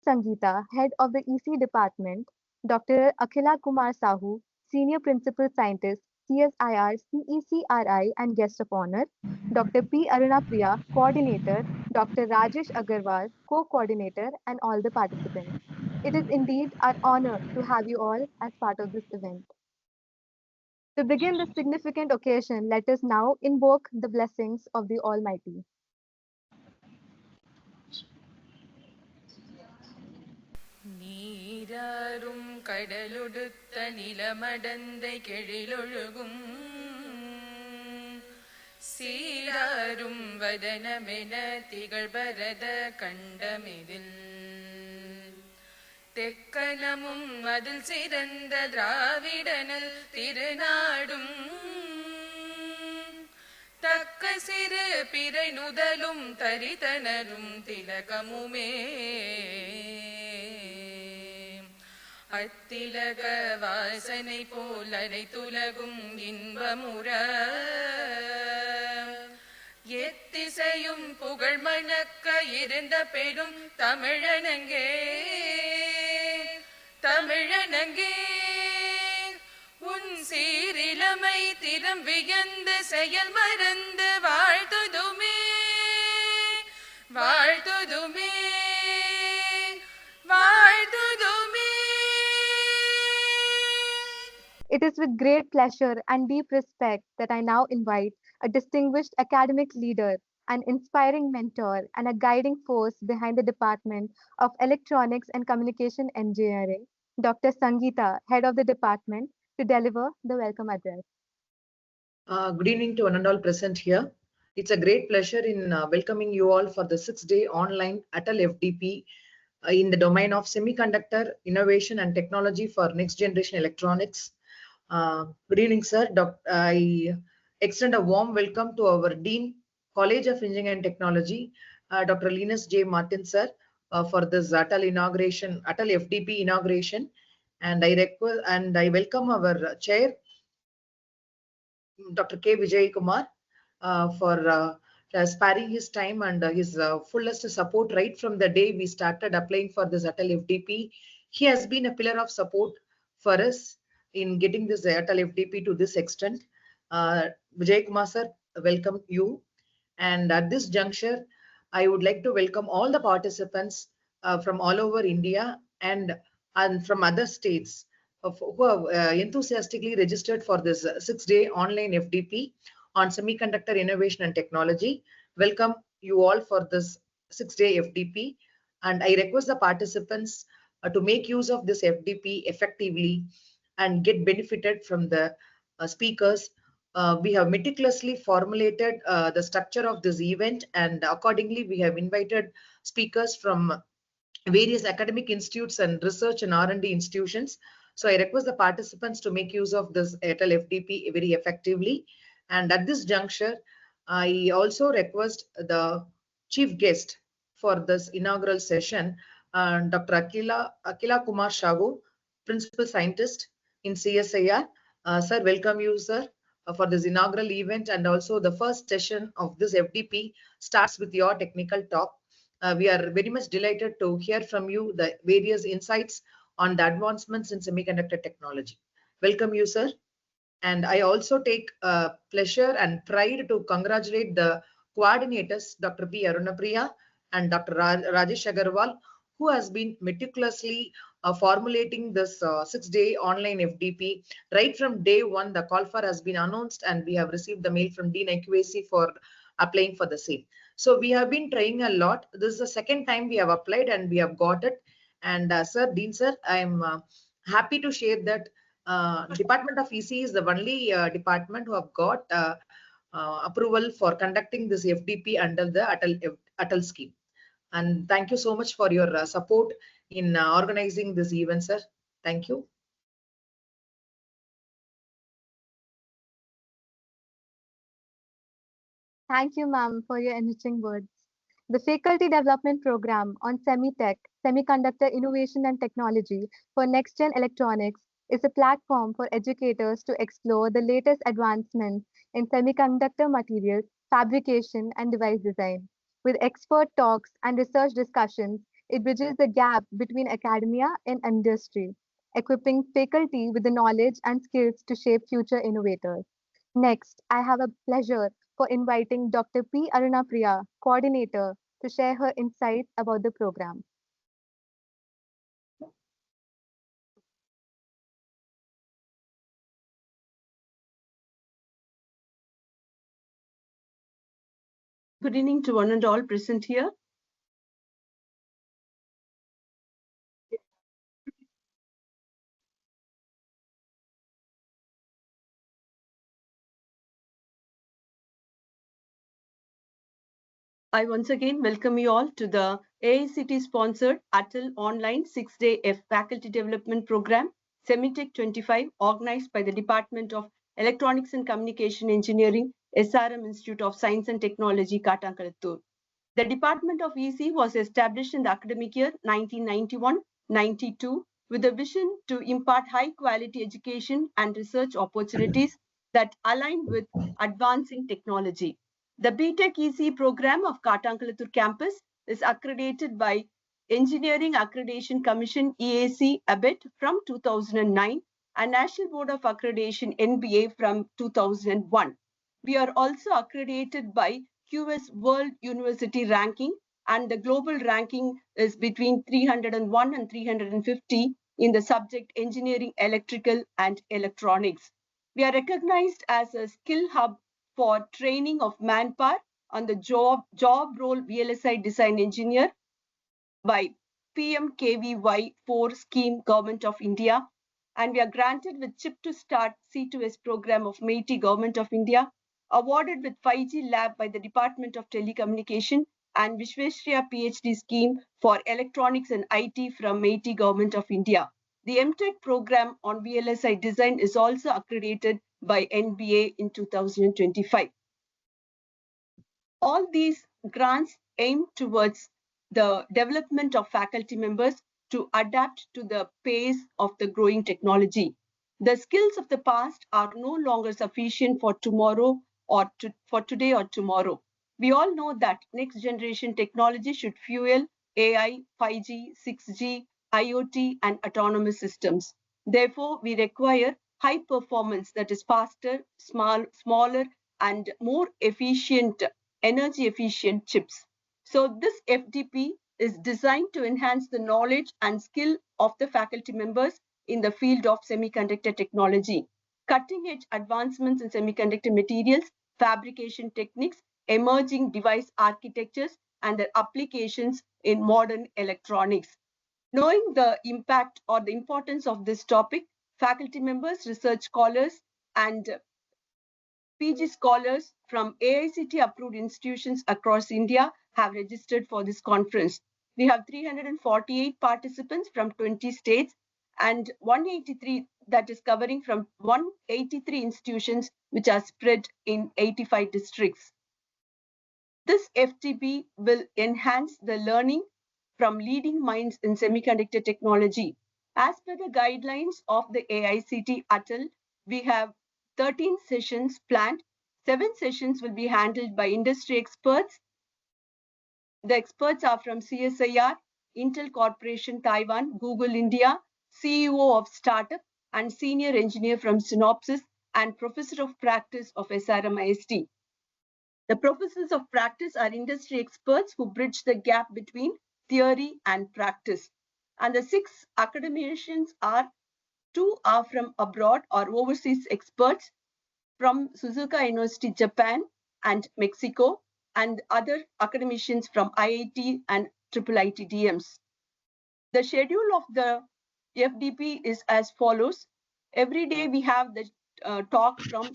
Sangeeta, Head of the EC Department, Dr. Akhila Kumar Sahu, Senior Principal Scientist, CSIR, CECRI, and Guest of Honor, Dr. P. Aruna Priya, Coordinator, Dr. Rajesh Agarwal, Co-Coordinator, and all the participants. It is indeed our honor to have you all as part of this event. To begin this significant occasion, let us now invoke the blessings of the Almighty. நீராறும் கடலுடுத்த நிலமடந்தை கெழிலொழுகும் சீராரும் வதனமென திகழ்பரத கண்டமிதில் தெக்கனமும் அதில் சிறந்த திராவிடனல் திருநாடும் தக்க சிறு பிறை நுதலும் தரிதனரும் திலகமுமே அத்திலக வாசனை போல் அனைத்துலகும் இன்பமுற எத்திசையும் புகழ் மணக்க இருந்த பெரும் தமிழனங்கே தமிழனங்கே உன் சீரிளமை திறம் வியந்து செயல் மறந்து வாழ்த்துதுமே வாழ்த்துதுமே வாழ்த்துதுமே. It is with great pleasure and deep respect that I now invite a distinguished academic leader, an inspiring mentor, and a guiding force behind the Department of Electronics and Communication Engineering, Dr. Sangeeta, Head of the Department, to deliver the welcome address. Good evening to one and all present here. It's a great pleasure in welcoming you all for the 6-day online ATAL FDP in the domain of semiconductor innovation and technology for next generation electronics. Good evening, sir. I extend a warm welcome to our Dean, College of Engineering and Technology, Dr. Linus J. Martin, sir, for this ATAL FDP inauguration. And I welcome our chair, Dr. K. Vijay Kumar, for sparing his time and his fullest support right from the day we started applying for this ATAL FDP. He has been a pillar of support for us in getting this ATAL FDP to this extent. Vijay Kumar sir, welcome you. And at this juncture, I would like to welcome all the participants from all over India and from other states who have enthusiastically registered for this 6-day online FDP on semiconductor innovation and technology. Welcome you all for this 6-day FDP, and I request the participants to make use of this FDP effectively and get benefited from the speakers. We have meticulously formulated the structure of this event, and accordingly we have invited speakers from various academic institutes and research and R&D institutions. So I request the participants to make use of this ATAL FDP very effectively. And at this juncture, I also request the chief guest for this inaugural session, Dr. Akhila Kumar Sahu, Principal Scientist in CSIR. Sir, welcome you, sir, for this inaugural event. And also the first session of this FDP starts with your technical talk. We are very much delighted to hear from you the various insights on the advancements in semiconductor technology. Welcome you, sir. And I also take pleasure and pride to congratulate the coordinators, Dr. P. Aruna Priya and Dr. Rajesh Agarwal, who has been meticulously formulating this 6-day online FDP. Right from day one, the call for has been announced and we have received the mail from Dean IQAC for applying for the same. So we have been trying a lot. This is the second time we have applied and we have got it. And sir, Dean sir, I'm happy to share that Department of EC is the only department who have got approval for conducting this FDP under the ATAL scheme. And thank you so much for your support in organizing this event, sir. Thank you. Thank you, ma'am, for your enriching words. The Faculty Development Program on SemiTech, Semiconductor Innovation and Technology for Next Gen Electronics is a platform for educators to explore the latest advancements in semiconductor materials, fabrication, and device design. With expert talks and research discussions, It bridges the gap between academia and industry, equipping faculty with the knowledge and skills to shape future innovators. Next, I have a pleasure for inviting Dr. P. Arunapriya, coordinator, to share her insights about the program. Good evening to one and all present here. I once again welcome you all to the AICT-sponsored ATAL Online 6-Day Faculty Development Program, Semitech 25, organized by the Department of Electronics and Communication Engineering, SRM Institute of Science and Technology, Katankalattur. The Department of EC was established in the academic year 1991-92 with a vision to impart high-quality education and research opportunities that align with advancing technology. The BTech EC program of Katankalattur campus is accredited by Engineering Accreditation Commission EAC ABET from 2009 and National Board of Accreditation NBA from 2001. We are also accredited by QS World University Ranking, and the global ranking is between 301 and 350 in the subject Engineering, Electrical, and Electronics. We are recognized as a skill hub for training of manpower on the job role VLSI design engineer by PMKVY 4 scheme Government of India, and we are granted with Chip to Start C2S program of MeitY Government of India, awarded with 5G lab by the Department of Telecommunication, and Vishweshriya PhD scheme for electronics and IT from MeitY Government of India. The MTech program on VLSI design is also accredited by NBA in 2025. All these grants aim towards the development of faculty members to adapt to the pace of the growing technology. The skills of the past are no longer sufficient for tomorrow or for today or tomorrow. We all know that next generation technology should fuel AI, 5G, 6G, IoT, and autonomous systems. Therefore, we require high performance, that is faster, smaller, and more efficient, energy efficient chips. So this FDP is designed to enhance the knowledge and skill of the faculty members in the field of semiconductor technology. Cutting edge advancements in semiconductor materials, fabrication techniques, emerging device architectures, and their applications in modern electronics. Knowing the impact or the importance of this topic, faculty members, research scholars, and PG scholars from AICT approved institutions across India have registered for this conference. We have 348 participants from 20 states and 183 that is covering from 183 institutions which are spread in 85 districts. This FTP will enhance the learning from leading minds in semiconductor technology. As per the guidelines of the AICT ATAL, we have 13 sessions planned. 7 sessions will be handled by industry experts. The experts are from CSIR, Intel Corporation Taiwan, Google India, CEO of Startup, and senior engineer from Synopsys, and professor of practice of SRM IST. The professors of practice are industry experts who bridge the gap between theory and practice. And the 6 academicians are 2 are from abroad or overseas experts from Suzuka University, Japan and Mexico, and other academicians from IIT and IIIT DMs. The schedule of the FDP is as follows. Every day we have the talk from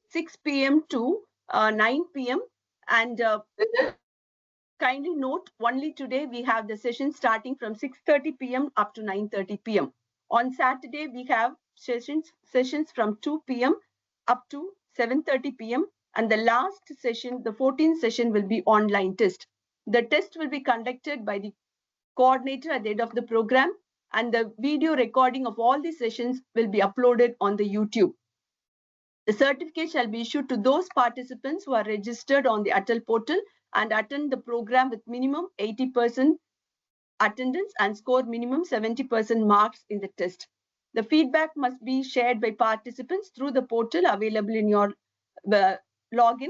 6 p.m. to 9 p.m. And kindly note, only today we have the session starting from 6:30 p.m. up to 9:30 p.m. On Saturday, we have sessions from 2 p.m. up to 7:30 p.m. And the last session, the 14th session, will be online test. The test will be conducted by the coordinator at the end of the program, and the video recording of all the sessions will be uploaded on the YouTube. The certificate shall be issued to those participants who are registered on the ATAL portal and attend the program with minimum 80% attendance and score minimum 70% marks in the test. The feedback must be shared by participants through the portal available in your login.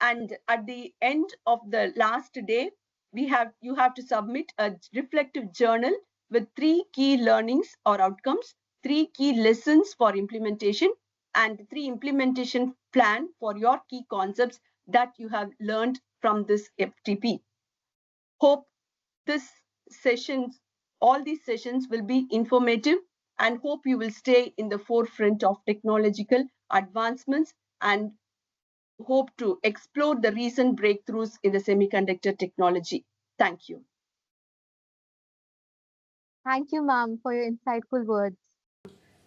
And at the end of the last day, you have to submit a reflective journal with 3 key learnings or outcomes, 3 key lessons for implementation, and 3 implementation plan for your key concepts that you have learned from this FTP. Hope all these sessions will be informative, and hope you will stay in the forefront of technological advancements and hope to explore the recent breakthroughs in the semiconductor technology. Thank you. Thank you, ma'am, for your insightful words.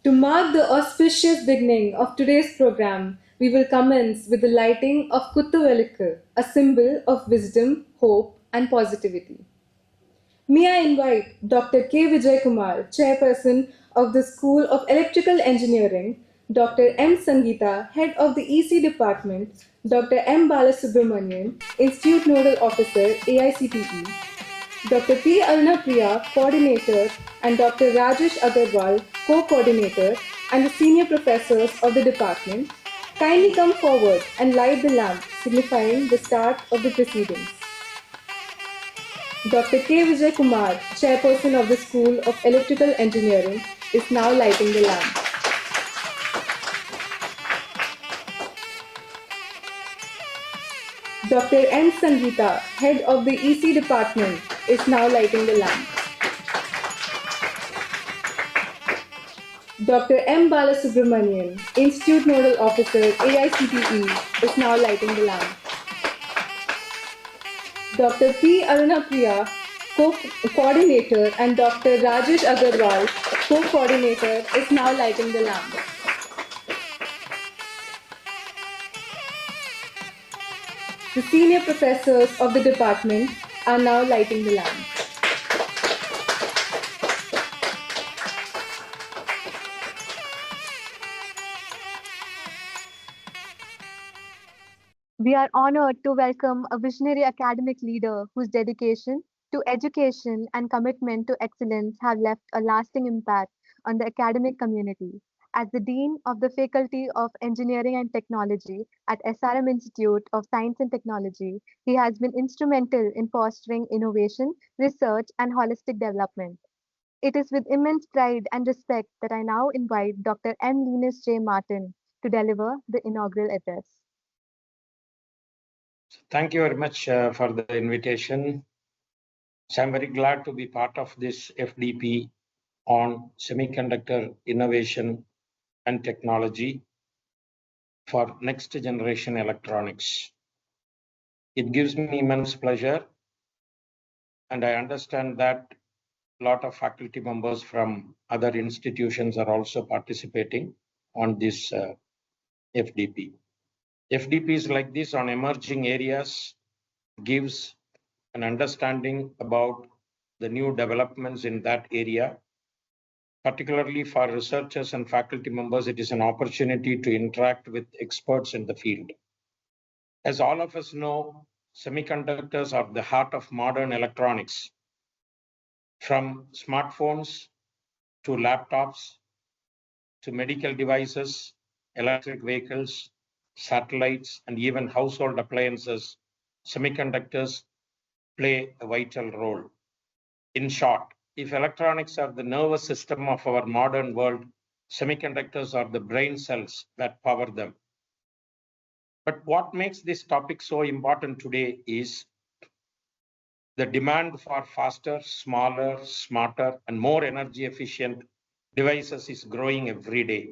To mark the auspicious beginning of today's program, we will commence with the lighting of Kuttuvelukku, a symbol of wisdom, hope, and positivity. May I invite Dr. K. Vijay Kumar, Chairperson of the School of Electrical Engineering, Dr. M. Sangeeta, Head of the EC Department, Dr. M. Balasubramanian, Institute Nodal Officer, AICTE, Dr. P. Arunapriya, Coordinator, and Dr. Rajesh Agarwal, Co-Coordinator, and the Senior Professors of the Department, kindly come forward and light the lamp, signifying the start of the proceedings. Dr. K. Vijay Kumar, Chairperson of the School of Electrical Engineering, is now lighting the lamp. Dr. N. Sangeeta, Head of the EC Department, is now lighting the lamp. Dr. M. Balasubramanian, Institute Nodal Officer, AICTE, is now lighting the lamp. Dr. P. Arunapriya, Co-Coordinator, and Dr. Rajesh Agarwal, Co-Coordinator, is now lighting the lamp. The Senior Professors of the Department are now lighting the lamp. We are honored to welcome a visionary academic leader whose dedication to education and commitment to excellence have left a lasting impact on the academic community. As the Dean of the Faculty of Engineering and Technology at SRM Institute of Science and Technology, he has been instrumental in fostering innovation, research, and holistic development. It is with immense pride and respect that I now invite Dr. M. Linus J. Martin to deliver the inaugural address. Thank you very much for the invitation. So I'm very glad to be part of this FDP on semiconductor innovation and technology for next generation electronics. It gives me immense pleasure, and I understand that a lot of faculty members from other institutions are also participating on this FDP. FDPs like this on emerging areas gives an understanding about the new developments in that area. Particularly for researchers and faculty members, it is an opportunity to interact with experts in the field. As all of us know, semiconductors are the heart of modern electronics. From smartphones to laptops to medical devices, electric vehicles, satellites, and even household appliances, semiconductors play a vital role. In short, if electronics are the nervous system of our modern world, semiconductors are the brain cells that power them. But what makes this topic so important today is the demand for faster, smaller, smarter, and more energy efficient devices is growing every day.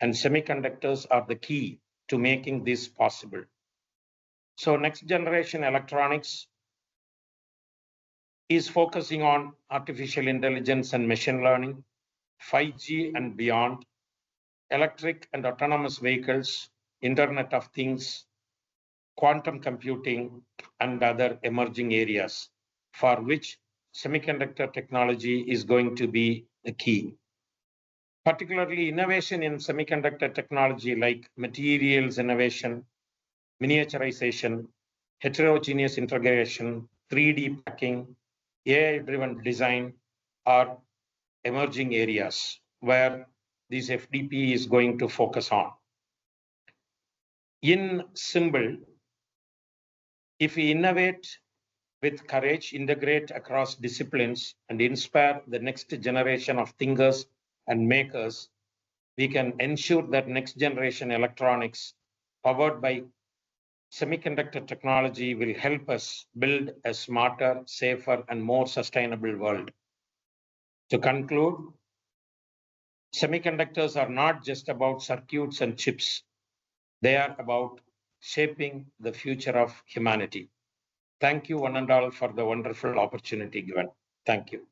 And semiconductors are the key to making this possible. So next generation electronics is focusing on artificial intelligence and machine learning, 5G and beyond, electric and autonomous vehicles, Internet of Things, quantum computing, and other emerging areas for which semiconductor technology is going to be the key. Particularly innovation in semiconductor technology like materials innovation, miniaturization, heterogeneous integration, 3D packing, AI-driven design are emerging areas where this FDP is going to focus on. In symbol, if we innovate with courage, integrate across disciplines, and inspire the next generation of thinkers and makers, we can ensure that next generation electronics powered by semiconductor technology will help us build a smarter, safer, and more sustainable world. To conclude, semiconductors are not just about circuits and chips. They are about shaping the future of humanity. Thank you, one and all, for the wonderful opportunity given. Thank you.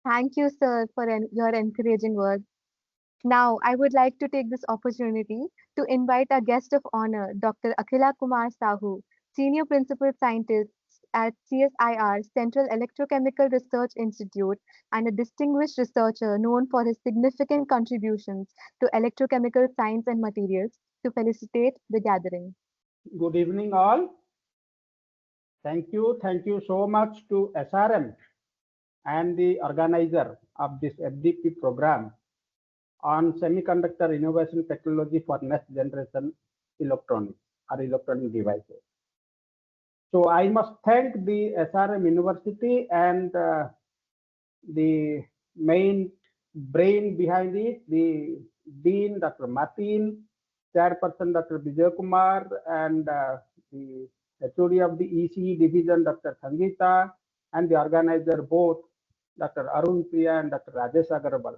Thank you, sir, for your encouraging words. Now, I would like to take this opportunity to invite our guest of honor, Dr. Akhila Kumar Sahu, Senior Principal Scientist at CSIR, Central Electrochemical Research Institute, and a distinguished researcher known for his significant contributions to electrochemical science and materials, to felicitate the gathering. Good evening, all. Thank you so much to SRM and the organizer of this FDP program on semiconductor innovation technology for next generation electronics or electronic devices. So I must thank the SRM University and the main brain behind it, the Dean, Dr. Martin, Chairperson, Dr. Vijay Kumar, and the HOD of the ECE division, Dr. Sangeeta, and the organizer both, Dr. Arun Priya and Dr. Rajesh Agarwal,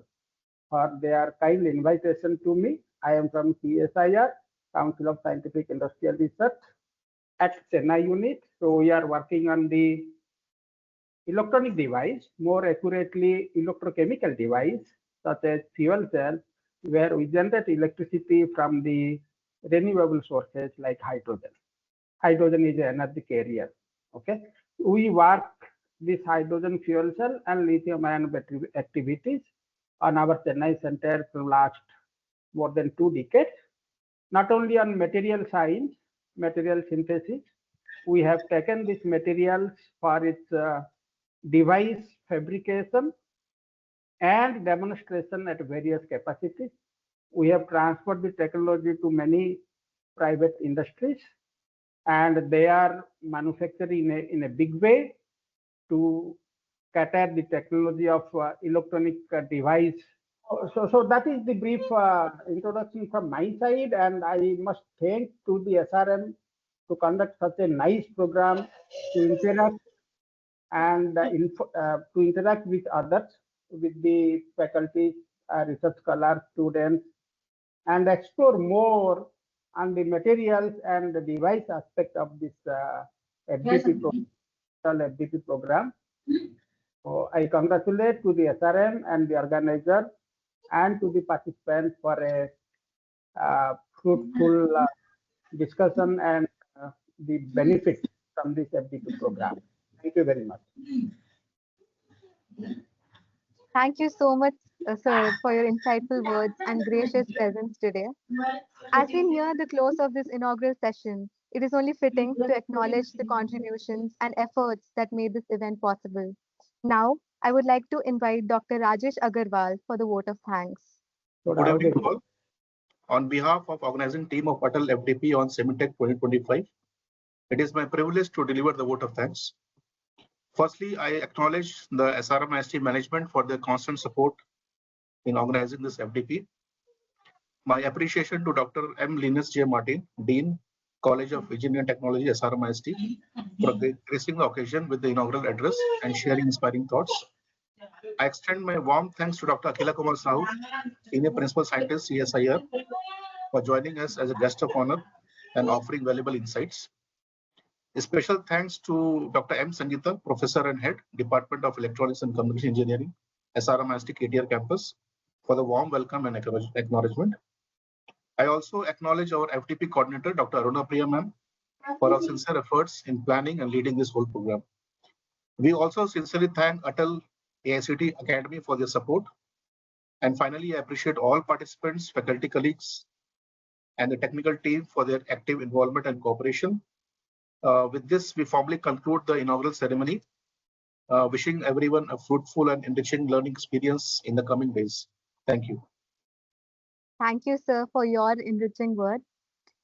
for their kind invitation to me. I am from CSIR, Council of Scientific Industrial Research at Chennai unit. So we are working on the electronic device, more accurately electrochemical device, such as fuel cell, where we generate electricity from the renewable sources like hydrogen. Hydrogen is an energy carrier. Okay, we work this hydrogen fuel cell and lithium-ion battery activities on our Chennai center for last more than 2 decades. Not only on material science, material synthesis, we have taken these materials for its device fabrication and demonstration at various capacities. We have transferred the technology to many private industries, and they are manufacturing in a big way to cater the technology of electronic device. So that is the brief introduction from my side, and I must thank to the SRM to conduct such a nice program, to interact and to interact with others, with the faculty, research scholars, students, and explore more on the materials and the device aspect of this FDP program. So I congratulate to the SRM and the organizer and to the participants for a fruitful discussion and the benefit from this FDP program. Thank you very much. Thank you so much, sir, for your insightful words and gracious presence today. As we near the close of this inaugural session, it is only fitting to acknowledge the contributions and efforts that made this event possible. Now, I would like to invite Dr. Rajesh Agarwal for the vote of thanks. Good evening to all. On behalf of organizing team of ATAL FDP on Semitech 2025, it is my privilege to deliver the vote of thanks. Firstly, I acknowledge the SRM IST management for their constant support in organizing this FDP. My appreciation to Dr. M. Linus J. Martin, Dean, College of Engineering and Technology, SRM IST, for gracing the occasion with the inaugural address and sharing inspiring thoughts. I extend my warm thanks to Dr. Akhila Kumar Sahu, Senior Principal Scientist, CSIR, for joining us as a guest of honor and offering valuable insights. A special thanks to Dr. M. Sangeeta, Professor and Head, Department of Electronics and Communication Engineering, SRM IST KTR campus, for the warm welcome and acknowledgement. I also acknowledge our FDP coordinator, Dr. Aruna Priya ma'am, for our sincere efforts in planning and leading this whole program. We also sincerely thank ATAL AICT Academy for their support. And finally, I appreciate all participants, faculty colleagues, and the technical team for their active involvement and cooperation. With this, we formally conclude the inaugural ceremony, wishing everyone a fruitful and enriching learning experience in the coming days. Thank you. Thank you, sir, for your enriching words.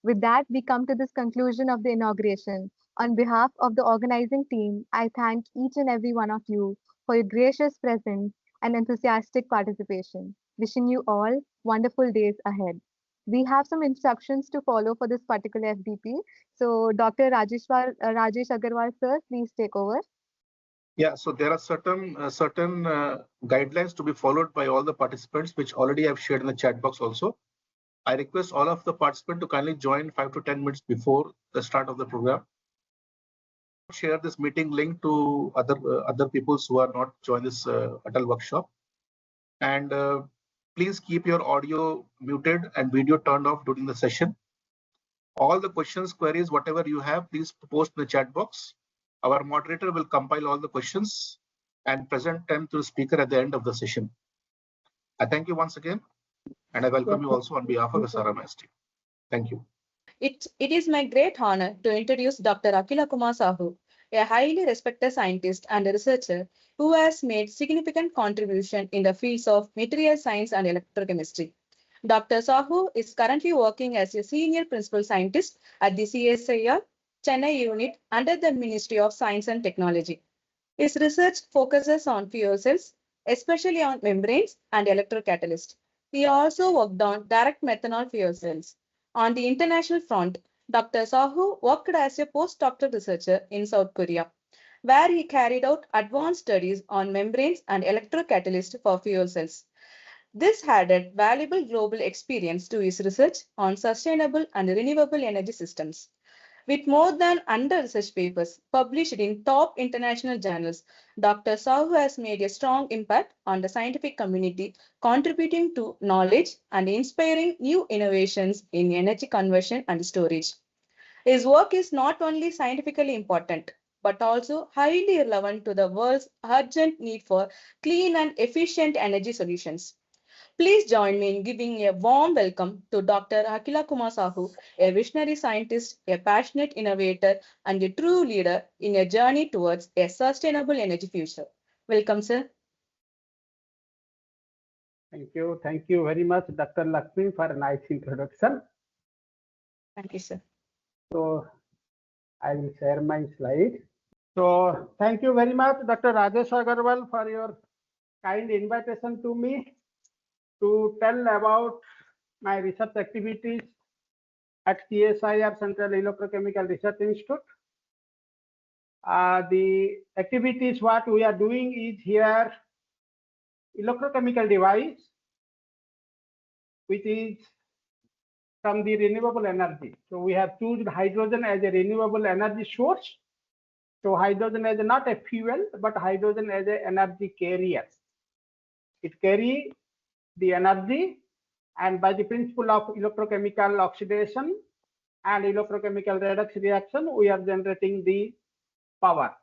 With that, we come to this conclusion of the inauguration. On behalf of the organizing team, I thank each and every one of you for your gracious presence and enthusiastic participation. Wishing you all wonderful days ahead. We have some instructions to follow for this particular FDP. So, Dr. Rajesh Agarwal, sir, please take over. Yeah, so there are certain guidelines to be followed by all the participants, which already I've shared in the chat box also. I request all of the participants to kindly join 5 to 10 minutes before the start of the program. Share this meeting link to other people who are not joined this ATAL workshop. And please keep your audio muted and video turned off during the session. All the questions, queries, whatever you have, please post in the chat box. Our moderator will compile all the questions and present them to the speaker at the end of the session. I thank you once again, and I welcome you also on behalf of the SRMS team. Thank you. It is my great honor to introduce Dr. Akila Kumar Sahu, a highly respected scientist and a researcher who has made significant contribution in the fields of material science and electrochemistry. Dr. Sahu is currently working as a senior principal scientist at the CSIR Chennai unit under the Ministry of Science and Technology. His research focuses on fuel cells, especially on membranes and electrocatalysts. He also worked on direct methanol fuel cells. On the international front, Dr. Sahu worked as a postdoctoral researcher in South Korea, where he carried out advanced studies on membranes and electrocatalysts for fuel cells. This added valuable global experience to his research on sustainable and renewable energy systems. With more than 100 research papers published in top international journals, Dr. Sahu has made a strong impact on the scientific community, contributing to knowledge and inspiring new innovations in energy conversion and storage. His work is not only scientifically important, but also highly relevant to the world's urgent need for clean and efficient energy solutions. Please join me in giving a warm welcome to Dr. Akila Kumar Sahu, a visionary scientist, a passionate innovator, and a true leader in a journey towards a sustainable energy future. Welcome, sir. Thank you. Thank you very much, Dr. Lakshmi, for a nice introduction. Thank you, sir. So I will share my slide. So thank you very much, Dr. Rajesh Agarwal, for your kind invitation to me to tell about my research activities at CSIR Central Electrochemical Research Institute. The activities what we are doing is here electrochemical device, which is from the renewable energy. So we have chosen hydrogen as a renewable energy source. So hydrogen is not a fuel, but hydrogen as an energy carrier. It carries the energy, and by the principle of electrochemical oxidation and electrochemical redox reaction, we are generating the power.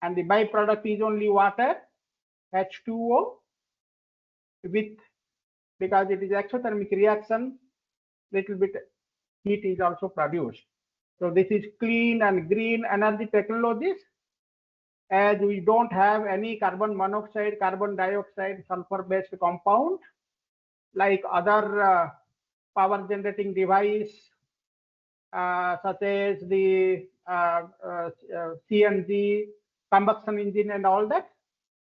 And the byproduct is only water, H2O, with, because it is exothermic reaction, little bit heat is also produced. So this is clean and green energy technologies, as we don't have any carbon monoxide, carbon dioxide, sulfur-based compound like other power generating device such as the CNG, combustion engine and all that.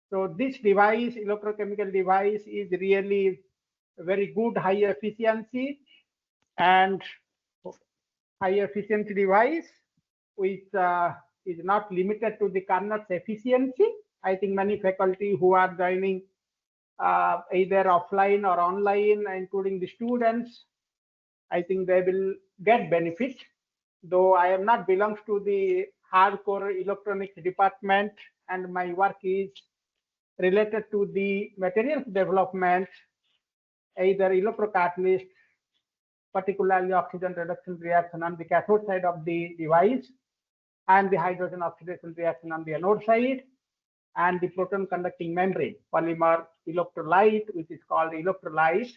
So this device, electrochemical device, is really very good, high efficiency and high efficiency device, which is not limited to the kernel's efficiency. I think many faculty who are joining either offline or online, including the students, I think they will get benefit. Though I am not belongs to the hardcore electronics department, and my work is related to the materials development, either electrocatalyst, particularly oxygen reduction reaction on the cathode side of the device, and the hydrogen oxidation reaction on the anode side, and the proton conducting membrane, polymer electrolyte, which is called electrolyte,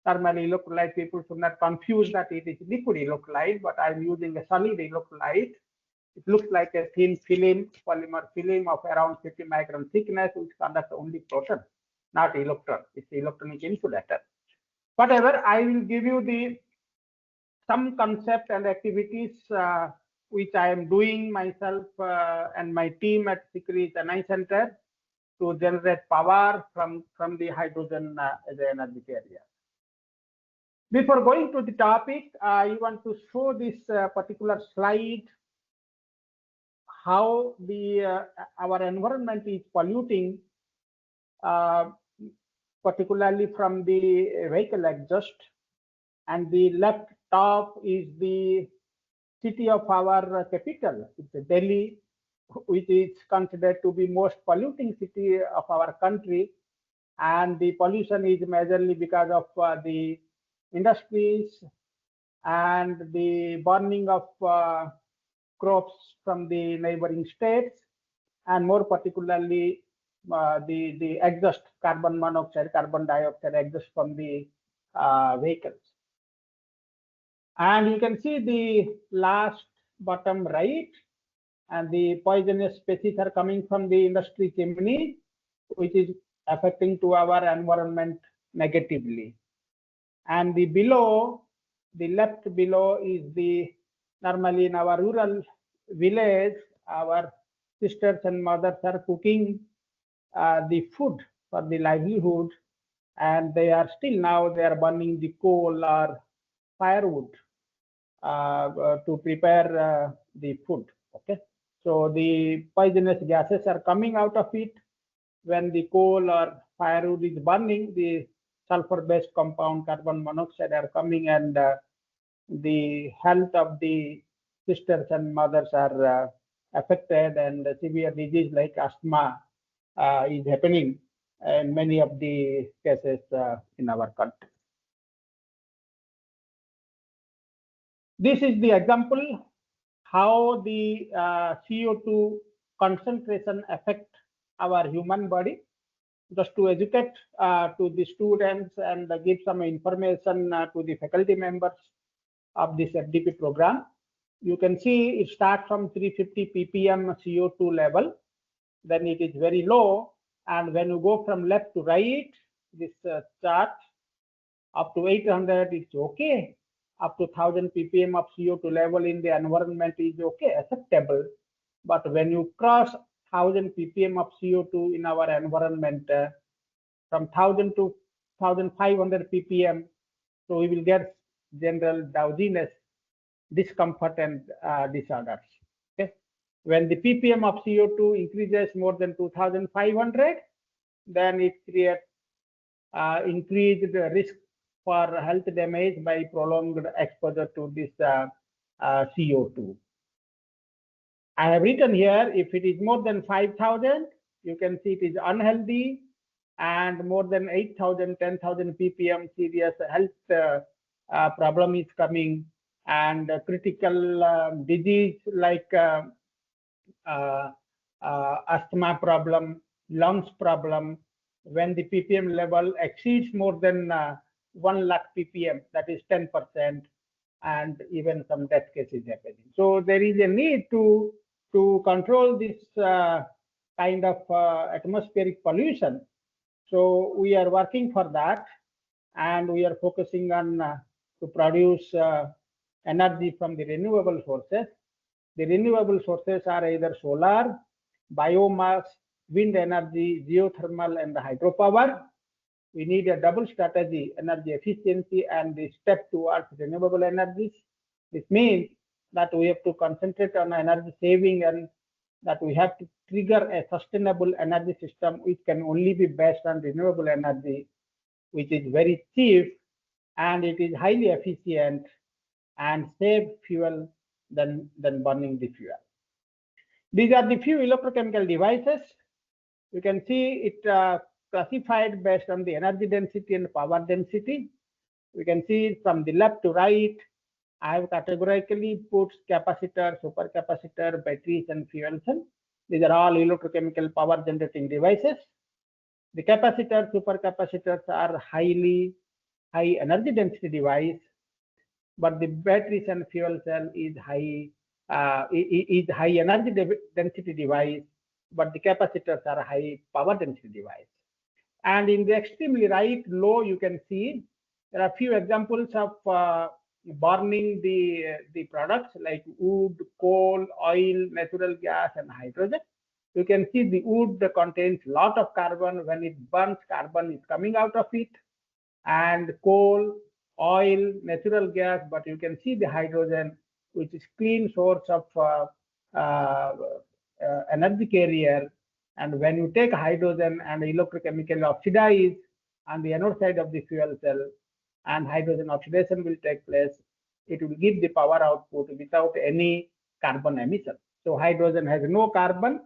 Normally, electrolyte, people should not confuse that it is liquid electrolyte, but I'm using a solid electrolyte. It looks like a thin film, polymer film of around 50 micron thickness, which conducts only proton, not electron. It's electronic insulator. Whatever, I will give you some concept and activities which I am doing myself and my team at Sikri Chennai Center to generate power from the hydrogen as an energy carrier. Before going to the topic, I want to show this particular slide, how our environment is polluting, particularly from the vehicle exhaust. And the left top is the city of our capital. It's Delhi, which is considered to be most polluting city of our country. And the pollution is majorly because of the industries and the burning of crops from the neighboring states, and more particularly the exhaust, carbon monoxide, carbon dioxide exhaust from the vehicles. And you can see the last bottom right, and the poisonous species are coming from the industry chimney, which is affecting to our environment negatively. And the left below is normally in our rural village, our sisters and mothers are cooking the food for the livelihood, and they are burning the coal or firewood to prepare the food. Okay, so the poisonous gases are coming out of it. When the coal or firewood is burning, the sulfur-based compound carbon monoxide are coming, and the health of the sisters and mothers are affected, and severe disease like asthma is happening in many of the cases in our country. This is the example how the CO2 concentration affect our human body. Just to educate to the students and give some information to the faculty members of this FDP program. You can see it starts from 350 ppm CO2 level, then it is very low, and when you go from left to right, this chart, up to 800 it's okay, up to 1000 ppm of CO2 level in the environment is okay, acceptable. But when you cross 1000 ppm of CO2 in our environment, from 1000 to 1500 ppm, so we will get general drowsiness, discomfort, and disorders. Okay, when the ppm of CO2 increases more than 2500, then it creates increased risk for health damage by prolonged exposure to this CO2. I have written here, if it is more than 5000, you can see it is unhealthy, and more than 8000, 10,000 ppm, serious health problem is coming, and critical disease like asthma problem, lungs problem. When the ppm level exceeds more than 1 lakh ppm, that is 10%, and even some death cases happening. So there is a need to control this kind of atmospheric pollution. So we are working for that, and we are focusing on to produce energy from the renewable sources. The renewable sources are either solar, biomass, wind energy, geothermal, and hydropower. We need a double strategy, energy efficiency and the step towards renewable energies. This means that we have to concentrate on energy saving, and that we have to trigger a sustainable energy system which can only be based on renewable energy, which is very cheap, and it is highly efficient and save fuel than burning the fuel. These are the few electrochemical devices. You can see it classified based on the energy density and power density. We can see from the left to right, I have categorically put capacitor, supercapacitor, batteries, and fuel cell. These are all electrochemical power generating devices. The capacitor, supercapacitors are highly high energy density device, but the batteries and fuel cell is high energy density device, but the capacitors are high power density device. And in the extremely right low, you can see there are a few examples of burning the products like wood, coal, oil, natural gas, and hydrogen. You can see the wood contains a lot of carbon. When it burns, carbon is coming out of it, and coal, oil, natural gas, but you can see the hydrogen, which is clean source of uh, energy carrier. And when you take hydrogen and electrochemically oxidize on the anode side of the fuel cell, and hydrogen oxidation will take place, it will give the power output without any carbon emission. So hydrogen has no carbon.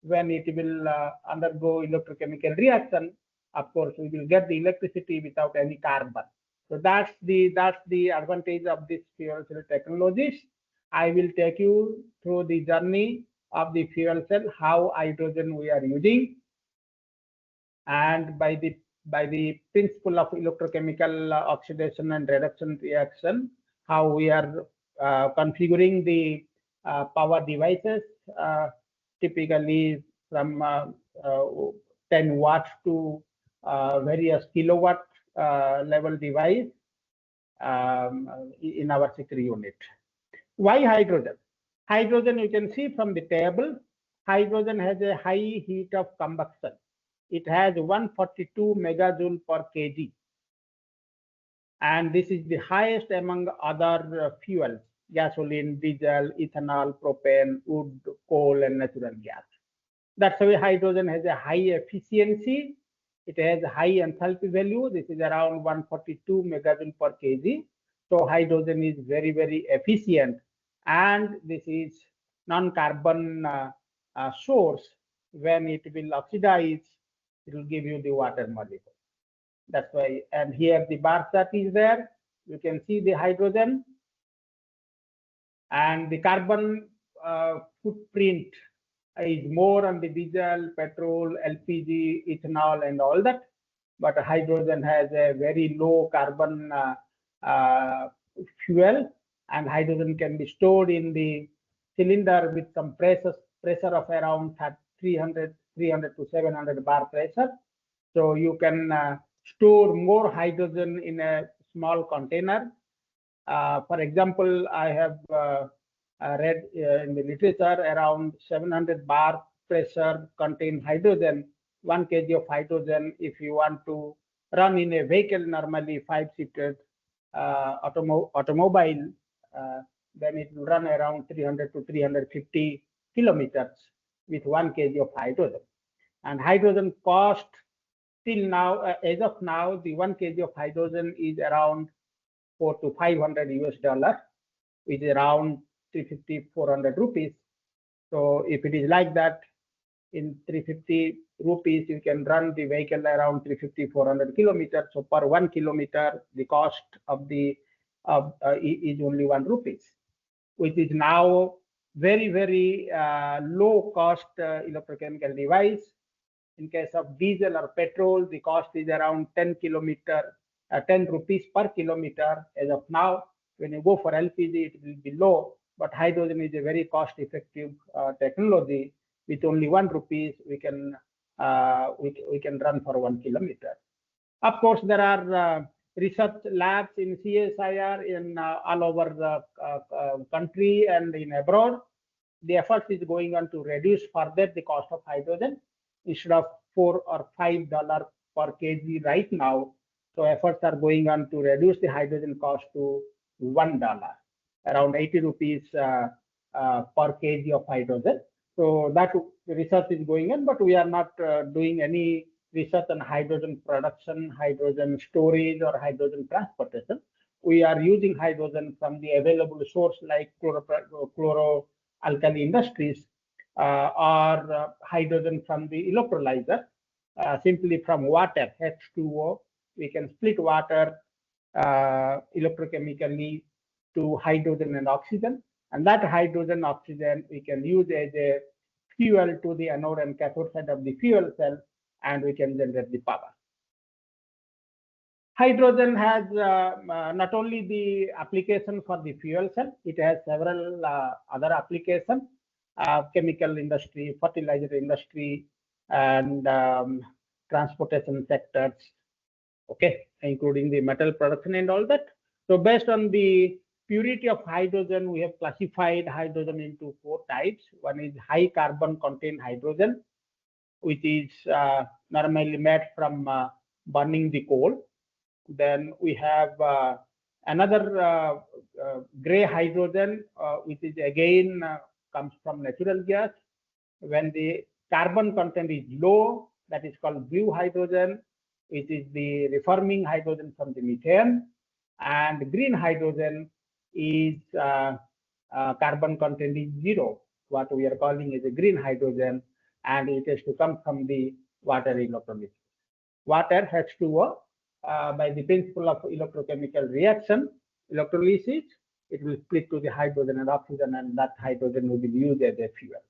When it will undergo electrochemical reaction, of course, we will get the electricity without any carbon. So that's the advantage of this fuel cell technologies. I will take you through the journey of the fuel cell, how hydrogen we are using, and by the principle of electrochemical oxidation and reduction reaction, how we are configuring the power devices, typically from 10 watts to various kilowatt level device in our CICRI unit. Why hydrogen? Hydrogen, you can see from the table, hydrogen has a high heat of combustion. It has 142 megajoule per kg. And this is the highest among other fuels, gasoline, diesel, ethanol, propane, wood, coal, and natural gas. That's why hydrogen has a high efficiency. It has a high enthalpy value. This is around 142 megajoule per kg. So hydrogen is very, very efficient. And this is non-carbon source. When it will oxidize, it will give you the water molecule. That's why, and here the bar chart is there. You can see the hydrogen and the carbon footprint is more on the diesel, petrol, LPG, ethanol, and all that. But hydrogen has a very low carbon fuel, and hydrogen can be stored in the cylinder with some pressure of around 300 to 700 bar pressure. So you can store more hydrogen in a small container. For example, I have read in the literature around 700 bar pressure contain hydrogen. 1 kg of hydrogen, if you want to run in a vehicle, normally 5-seated automobile, then it will run around 300 to 350 kilometers with 1 kg of hydrogen. And hydrogen cost till now, as of now, the 1 kg of hydrogen is around 400 to 500 US dollar, which is around 350, 400 rupees. So if it is like that, in 350 rupees, you can run the vehicle around 350, 400 kilometers. So per 1 kilometer, the cost of the is only 1 rupees, which is now very, very low cost electrochemical device. In case of diesel or petrol, the cost is around 10 rupees per kilometer as of now. When you go for LPG, it will be low, but hydrogen is a very cost-effective technology. With only 1 rupees, we can run for 1 kilometer. Of course, there are research labs in CSIR in all over the country and in abroad. The effort is going on to reduce further the cost of hydrogen. Instead of $4 or $5 per kg right now, so efforts are going on to reduce the hydrogen cost to $1, around 80 rupees per kg of hydrogen. So that research is going on, but we are not doing any research on hydrogen production, hydrogen storage, or hydrogen transportation. We are using hydrogen from the available source like chloroalkali industries or hydrogen from the electrolyzer, simply from water, H2O. We can split water electrochemically to hydrogen and oxygen. And that hydrogen oxygen we can use as a fuel to the anode and cathode side of the fuel cell, and we can generate the power. Hydrogen has not only the application for the fuel cell, it has several other applications, chemical industry, fertilizer industry, and transportation sectors, okay, including the metal production and all that. So based on the purity of hydrogen, we have classified hydrogen into 4 types. One is high carbon content hydrogen, which is normally made from burning the coal. Then we have another gray hydrogen, which is again comes from natural gas. When the carbon content is low, that is called blue hydrogen, which is the reforming hydrogen from the methane. And green hydrogen is carbon content is 0, what we are calling is a green hydrogen, and it has to come from the water electrolysis. Water H2O, by the principle of electrochemical reaction, electrolysis, it will split to the hydrogen and oxygen, and that hydrogen will be used as a fuel.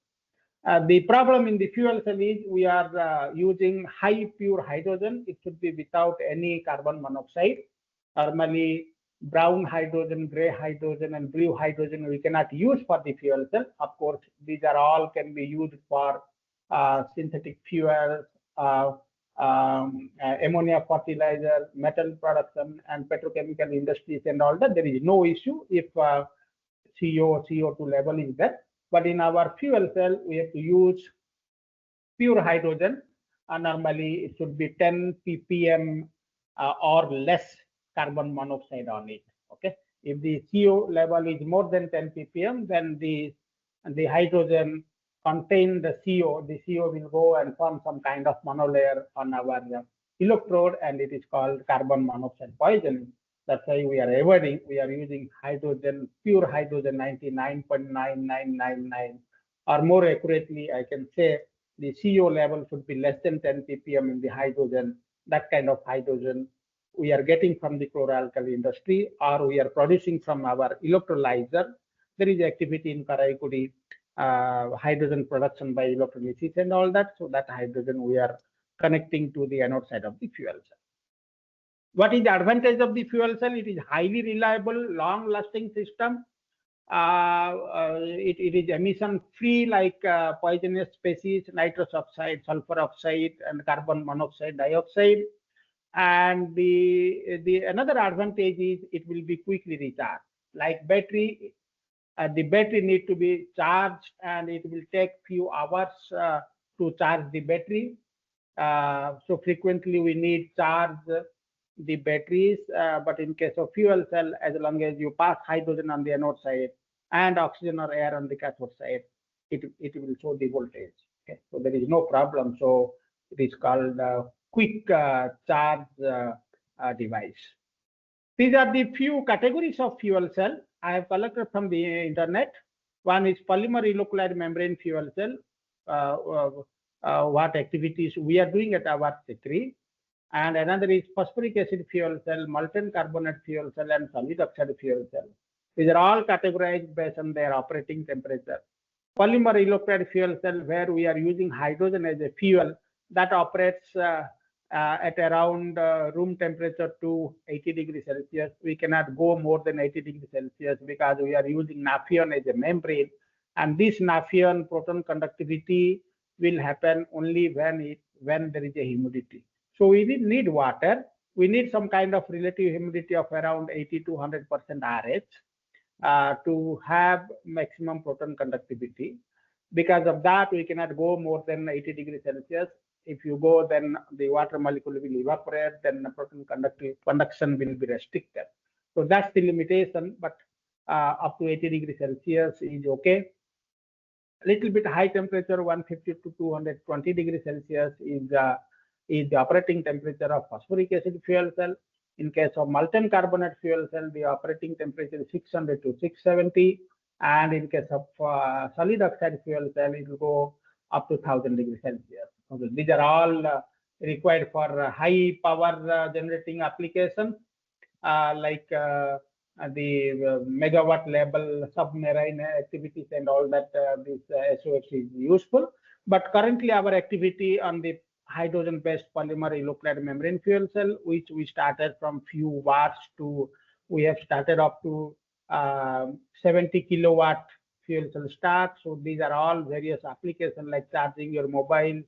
The problem in the fuel cell is we are using high pure hydrogen. It should be without any carbon monoxide. Normally, brown hydrogen, gray hydrogen, and blue hydrogen we cannot use for the fuel cell. Of course, these are all can be used for synthetic fuels, ammonia fertilizer, metal production, and petrochemical industries and all that. There is no issue if CO2 level is there. But in our fuel cell, we have to use pure hydrogen, and normally it should be 10 ppm or less carbon monoxide on it. Okay, if the CO level is more than 10 ppm, then the hydrogen contain the CO. The CO will go and form some kind of monolayer on our electrode, and it is called carbon monoxide poisoning. That's why we are avoiding. We are using hydrogen, pure hydrogen 99.9999, or more accurately, I can say the CO level should be less than 10 ppm in the hydrogen. That kind of hydrogen we are getting from the chloralkali industry, or we are producing from our electrolyzer. There is activity in Karaikudi, hydrogen production by electrolysis and all that. So that hydrogen we are connecting to the anode side of the fuel cell. What is the advantage of the fuel cell? It is highly reliable, long-lasting system. It is emission-free, like poisonous species, nitrous oxide, sulfur oxide, and carbon monoxide, dioxide. And the another advantage is it will be quickly recharged. Like battery, the battery need to be charged, and it will take few hours to charge the battery. So frequently we need charge the batteries, but in case of fuel cell, as long as you pass hydrogen on the anode side and oxygen or air on the cathode side, it will show the voltage. Okay, so there is no problem. So it is called quick charge device. These are the few categories of fuel cell I have collected from the internet. One is polymer electrolyte membrane fuel cell. What activities we are doing at our factory. And another is phosphoric acid fuel cell, molten carbonate fuel cell, and solid oxide fuel cell. These are all categorized based on their operating temperature. Polymer electrolyte fuel cell, where we are using hydrogen as a fuel, that operates at around room temperature to 80 degrees Celsius. We cannot go more than 80 degrees Celsius because we are using naphthalene as a membrane, and this naphthalene proton conductivity will happen only when there is a humidity. So we need water. We need some kind of relative humidity of around 80 to 100% RH to have maximum proton conductivity. Because of that, we cannot go more than 80 degrees Celsius. If you go, then the water molecule will evaporate, then the proton conduction will be restricted. So that's the limitation, but up to 80 degrees Celsius is okay. A little bit high temperature, 150 to 220 degrees Celsius is the operating temperature of phosphoric acid fuel cell. In case of molten carbonate fuel cell, the operating temperature is 600 to 670. And in case of solid oxide fuel cell, it will go up to 1000 degrees Celsius. Okay. These are all required for high power generating applications like the megawatt level submarine activities and all that. This SOFC is useful. But currently our activity on the hydrogen-based polymer electrolyte membrane fuel cell, which we started from few watts to, we have started up to 70 kilowatt fuel cell stack. So these are all various applications like charging your mobiles,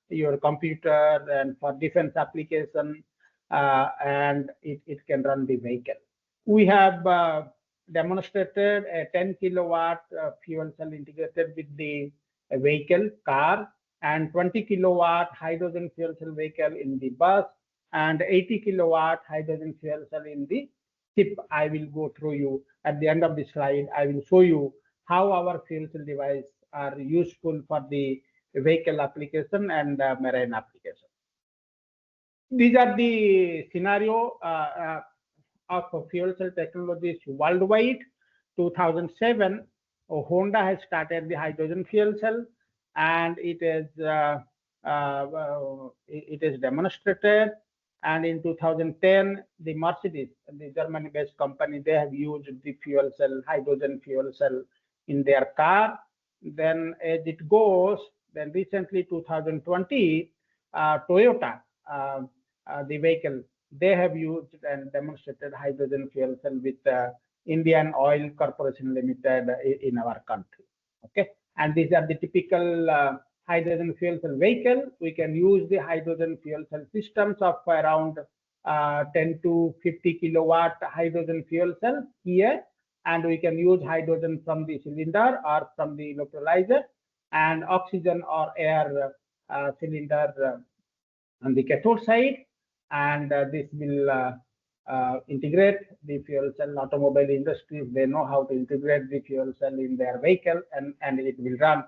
your computer, and for defense application, and it can run the vehicle. We have demonstrated a 10 kilowatt fuel cell integrated with the vehicle car, and 20 kilowatt hydrogen fuel cell vehicle in the bus, and 80 kilowatt hydrogen fuel cell in the ship. I will go through you at the end of the slide. I will show you how our fuel cell device are useful for the vehicle application and marine application. These are the scenario of fuel cell technologies worldwide. 2007, Honda has started the hydrogen fuel cell, and it is demonstrated. And in 2010, the Mercedes, the Germany-based company, they have used the fuel cell, hydrogen fuel cell in their car. Then as it goes, then recently 2020, Toyota, the vehicle, they have used and demonstrated hydrogen fuel cell with Indian Oil Corporation Limited in our country. Okay, and these are the typical hydrogen fuel cell vehicle. We can use the hydrogen fuel cell systems of around 10 to 50 kilowatt hydrogen fuel cell here, and we can use hydrogen from the cylinder or from the electrolyzer, and oxygen or air cylinder on the cathode side, and this will integrate the fuel cell. Automobile industries, they know how to integrate the fuel cell in their vehicle, and it will run.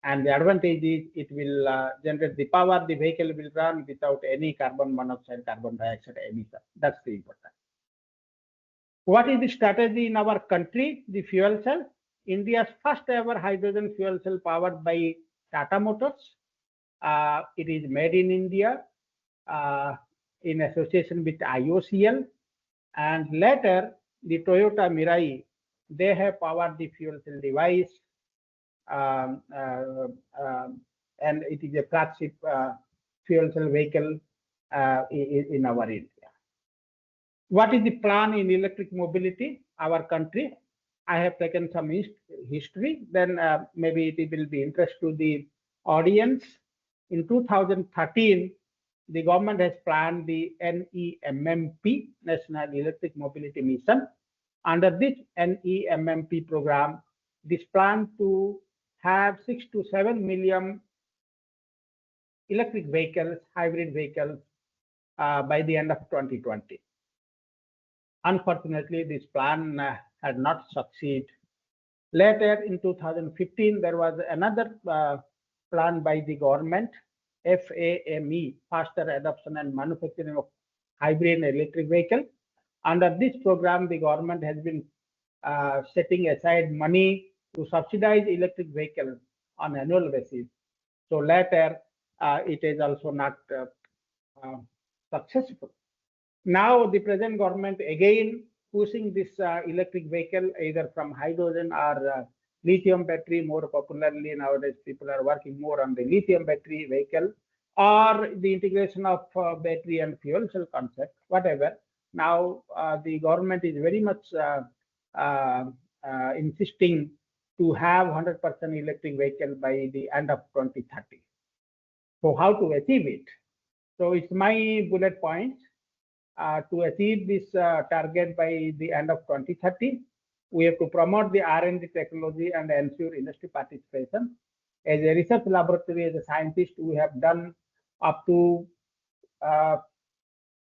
And the advantage is it will generate the power. The vehicle will run without any carbon monoxide, carbon dioxide emission. That's the important. What is the strategy in our country? The fuel cell. India's first ever hydrogen fuel cell powered by Tata Motors. It is made in India in association with IOCL. And later, the Toyota Mirai, they have powered the fuel cell device, and it is a flagship fuel cell vehicle in our India. What is the plan in electric mobility? Our country, I have taken some history, then maybe it will be interest to the audience. In 2013, the government has planned the NEMMP, National Electric Mobility Mission. Under this NEMMP program, this plan to have 6 to 7 million electric vehicles, hybrid vehicles by the end of 2020. Unfortunately, this plan had not succeeded. Later in 2015, there was another plan by the government, FAME, Faster Adoption and Manufacturing of Hybrid and Electric Vehicle. Under this program, the government has been setting aside money to subsidize electric vehicles on annual basis. So later, it is also not successful. Now the present government again pushing this electric vehicle either from hydrogen or lithium battery. More popularly nowadays, people are working more on the lithium battery vehicle, or the integration of battery and fuel cell concept, whatever. Now the government is very much insisting to have 100% electric vehicle by the end of 2030. So how to achieve it? So it's my bullet points. To achieve this target by the end of 2030, we have to promote the R&D technology and ensure industry participation. As a research laboratory, as a scientist, we have done up to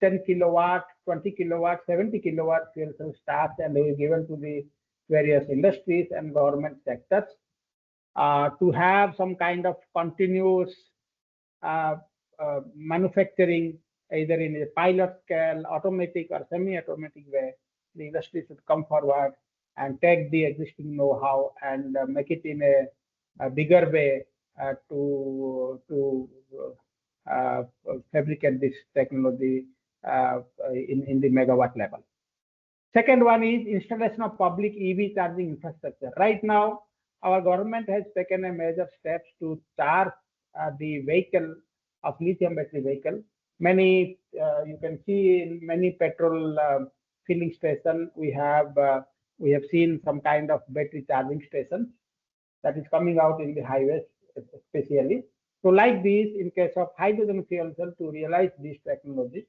10 kilowatt, 20 kilowatt, 70 kilowatt fuel cell stacks, and they were given to the various industries and government sectors to have some kind of continuous manufacturing, either in a pilot scale, automatic or semi-automatic way. The industry should come forward and take the existing know-how and make it in a bigger way to fabricate this technology in the megawatt level. Second one is installation of public EV charging infrastructure. Right now, our government has taken a major steps to charge the vehicle of lithium battery vehicle. Many you can see in many petrol filling station we have seen some kind of battery charging stations that is coming out in the highways especially. So like this, in case of hydrogen fuel cell, to realize this technology,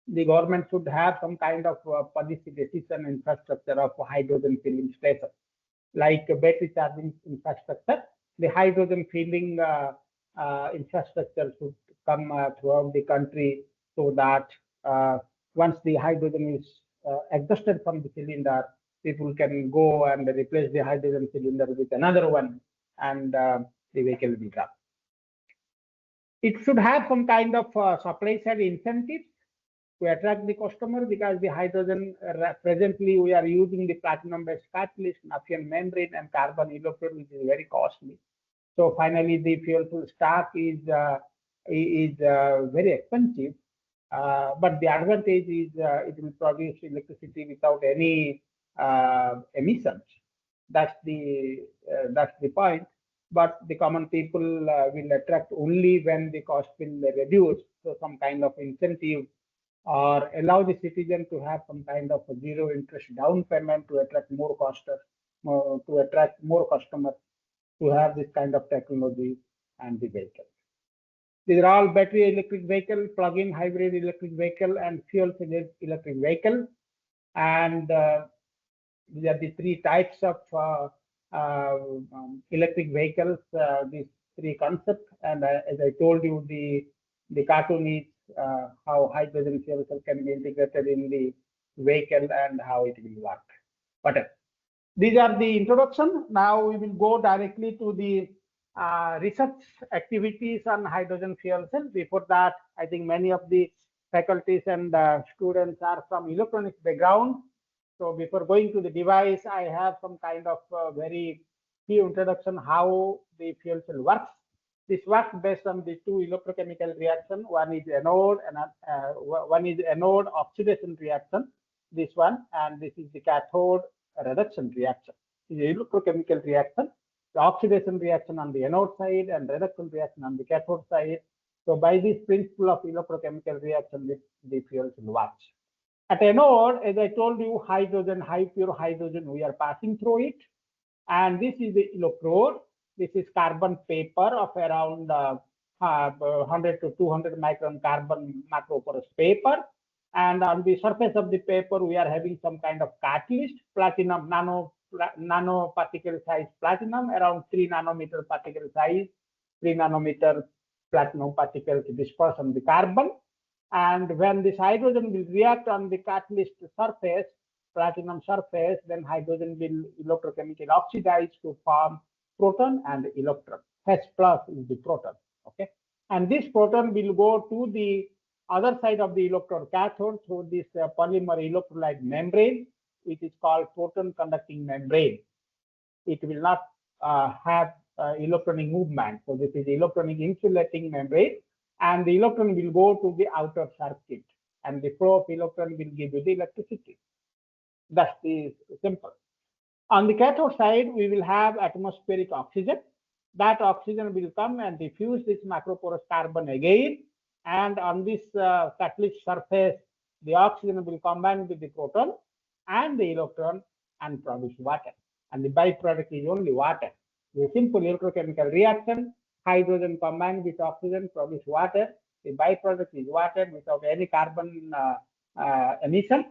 the government should have some kind of policy decision infrastructure of hydrogen filling station, like battery charging infrastructure. The hydrogen filling infrastructure should come throughout the country, so that once the hydrogen is exhausted from the cylinder, people can go and replace the hydrogen cylinder with another one, and the vehicle will run. It should have some kind of supply side incentives to attract the customer, because the hydrogen presently we are using the platinum based catalyst, Nafion membrane, and carbon electrode, which is very costly. So finally, the fuel cell stack is very expensive. But the advantage is it will produce electricity without any emissions. That's the point. But the common people will attract only when the cost will reduce. So some kind of incentive, or allow the citizen to have some kind of a zero interest down payment to attract more to attract more customers to have this kind of technology and the vehicle. These are all battery electric vehicle, plug-in hybrid electric vehicle, and fuel cell electric vehicle. And these are the three types of electric vehicles, these three concepts. And as I told you, the cartoon is how hydrogen fuel cell can be integrated in the vehicle and how it will work. But these are the introduction. Now we will go directly to the research activities on hydrogen fuel cell. Before that, I think many of the faculties and students are from electronics background. So before going to the device, I have some kind of very few introduction how the fuel cell works. This works based on the two electrochemical reaction. One is anode and one is anode oxidation reaction. This one, and this is the cathode reduction reaction. This is electrochemical reaction. The oxidation reaction on the anode side and reduction reaction on the cathode side. So by this principle of electrochemical reaction, the fuel cell works. At anode, as I told you, hydrogen, high pure hydrogen, we are passing through it. And this is the electrode. This is carbon paper of around 100 to 200 micron carbon macroporous paper. And on the surface of the paper, we are having some kind of catalyst, platinum, nano particle size platinum, around 3 nanometer particle size, 3 nanometer platinum particles dispersed on the carbon. And when this hydrogen will react on the catalyst surface, platinum surface, then hydrogen will electrochemically oxidize to form proton and electron. H plus is the proton. Okay, and this proton will go to the other side of the electrode cathode through this polymer electrolyte membrane, which is called proton conducting membrane. It will not have electronic movement. So this is electronic insulating membrane, and the electron will go to the outer circuit, and the flow of electron will give you the electricity. That's the simple. On the cathode side, we will have atmospheric oxygen. That oxygen will come and diffuse this macroporous carbon again. And on this catalyst surface, the oxygen will combine with the proton and the electron and produce water. And the byproduct is only water. The simple electrochemical reaction, hydrogen combined with oxygen produce water. The byproduct is water without any carbon emission.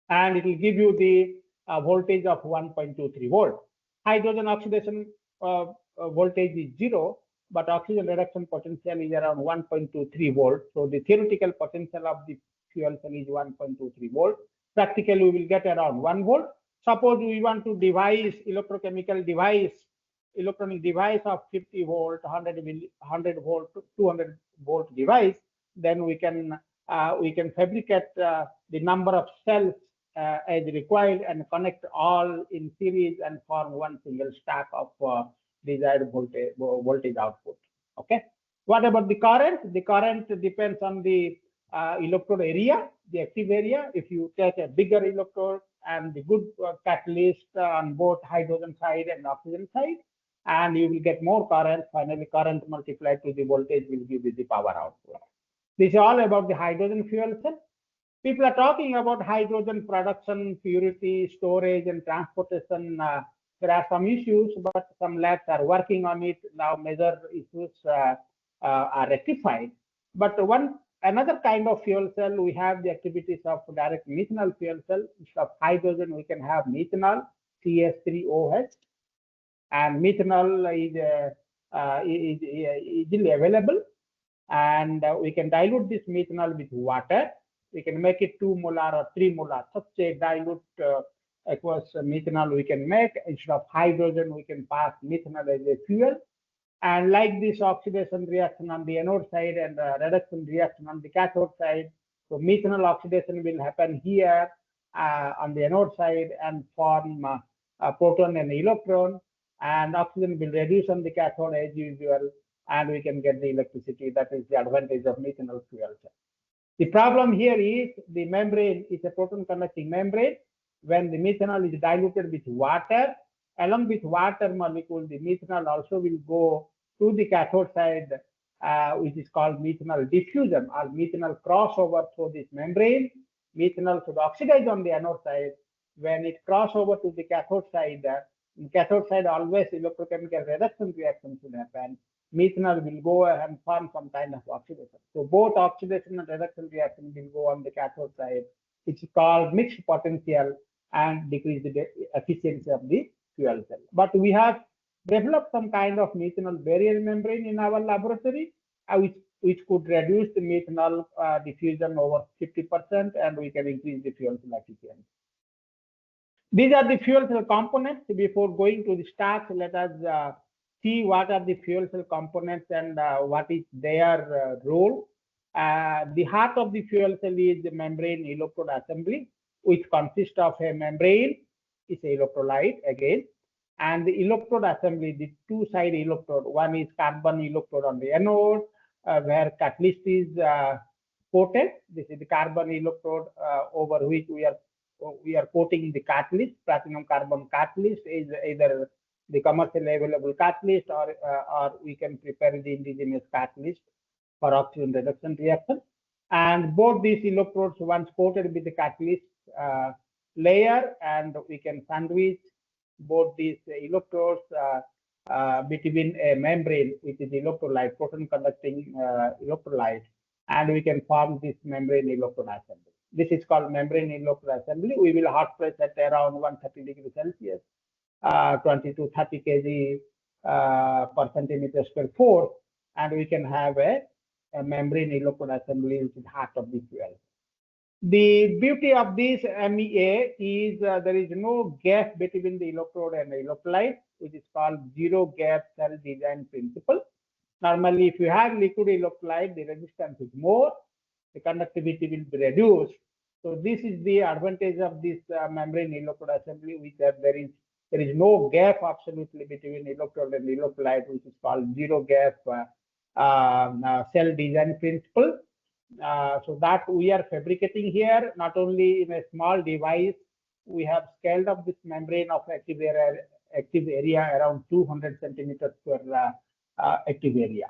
And it will give you the voltage of 1.23 volt. Hydrogen oxidation voltage is 0, but oxygen reduction potential is around 1.23 volt. So the theoretical potential of the fuel cell is 1.23 volt. Practically, we will get around 1 volt. Suppose we want to devise electrochemical device, electronic device of 50 volt, 100 volt, 200 volt device, then we can fabricate the number of cells as required and connect all in series and form one single stack of desired voltage output. Okay. What about the current? The current depends on the electrode area, the active area. If you take a bigger electrode and the good catalyst on both hydrogen side and oxygen side, and you will get more current. Finally, current multiplied to the voltage will give you the power output. This is all about the hydrogen fuel cell. People are talking about hydrogen production, purity, storage, and transportation. There are some issues, but some labs are working on it. Now major issues are rectified. But another kind of fuel cell, we have the activities of direct methanol fuel cell. Instead of hydrogen, we can have methanol, CH3OH. And methanol is easily available. And we can dilute this methanol with water. We can make it 2 molar or 3 molar. Such a dilute aqueous methanol we can make. Instead of hydrogen, we can pass methanol as a fuel. And like this oxidation reaction on the anode side and reduction reaction on the cathode side, so methanol oxidation will happen here on the anode side and form a proton and electron, and oxygen will reduce on the cathode as usual, and we can get the electricity. That is the advantage of methanol fuel cell. The problem here is the membrane is a proton conducting membrane. When the methanol is diluted with water, along with water molecule, the methanol also will go to the cathode side, which is called methanol diffusion or methanol crossover through this membrane. Methanol should oxidize on the anode side. When it crossover to the cathode side, in cathode side always electrochemical reduction reaction should happen. Methanol will go and form some kind of oxidation. So both oxidation and reduction reaction will go on the cathode side. It's called mixed potential and decrease the efficiency of the fuel cell. But we have developed some kind of methanol barrier membrane in our laboratory, which could reduce the methanol diffusion over 50%, and we can increase the fuel cell efficiency. These are the fuel cell components. Before going to the stacks, let us see what are the fuel cell components and what is their role. The heart of the fuel cell is the membrane electrode assembly, which consists of a membrane, is electrolyte again, and the electrode assembly, the two-side electrode. One is carbon electrode on the anode, where catalyst is coated. This is the carbon electrode over which we are coating the catalyst. Platinum carbon catalyst is either the commercially available catalyst, or we can prepare the indigenous catalyst for oxygen reduction reaction. And both these electrodes, once coated with the catalyst layer, and we can sandwich both these electrodes between a membrane, which is electrolyte, proton conducting electrolyte, and we can form this membrane electrode assembly. This is called membrane electrode assembly. We will hot press at around 130 degrees Celsius. 20 to 30 kg per centimeter square force, and we can have a membrane electrode assembly, which is heart of the fuel. The beauty of this MEA is there is no gap between the electrode and the electrolyte, which is called zero gap cell design principle. Normally, if you have liquid electrolyte, the resistance is more, the conductivity will be reduced. So this is the advantage of this membrane electrode assembly, which there is no gap absolutely between electrode and electrolyte, which is called zero gap cell design principle. So that we are fabricating here, not only in a small device, we have scaled up this membrane of active area around 200 centimeters square active area.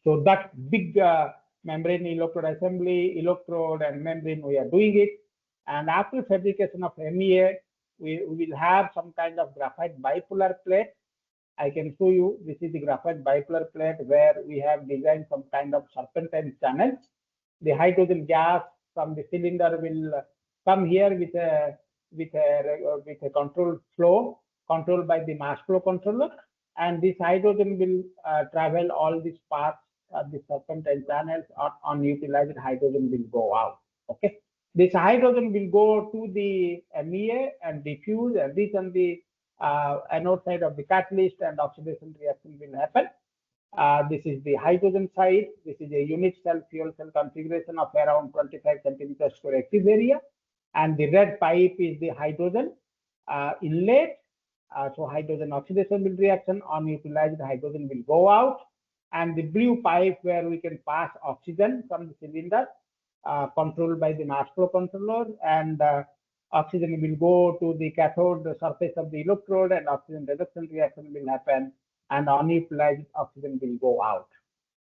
So that big membrane electrode assembly, electrode and membrane, we are doing it. And after fabrication of MEA, we will have some kind of graphite bipolar plate. I can show you, this is the graphite bipolar plate where we have designed some kind of serpentine channels. The hydrogen gas from the cylinder will come here with a controlled flow, controlled by the mass flow controller, and this hydrogen will travel all these paths of the serpentine channels. Unutilized hydrogen will go out. Okay. This hydrogen will go to the MEA and diffuse and reach on the anode side of the catalyst, and oxidation reaction will happen. This is the hydrogen side. This is a unit cell fuel cell configuration of around 25 centimeters square active area. And the red pipe is the hydrogen inlet. So hydrogen oxidation will reaction, unutilized hydrogen will go out. And the blue pipe where we can pass oxygen from the cylinder, controlled by the mass flow controller, and Oxygen will go to the cathode the surface of the electrode, and oxygen reduction reaction will happen, and unutilized oxygen will go out.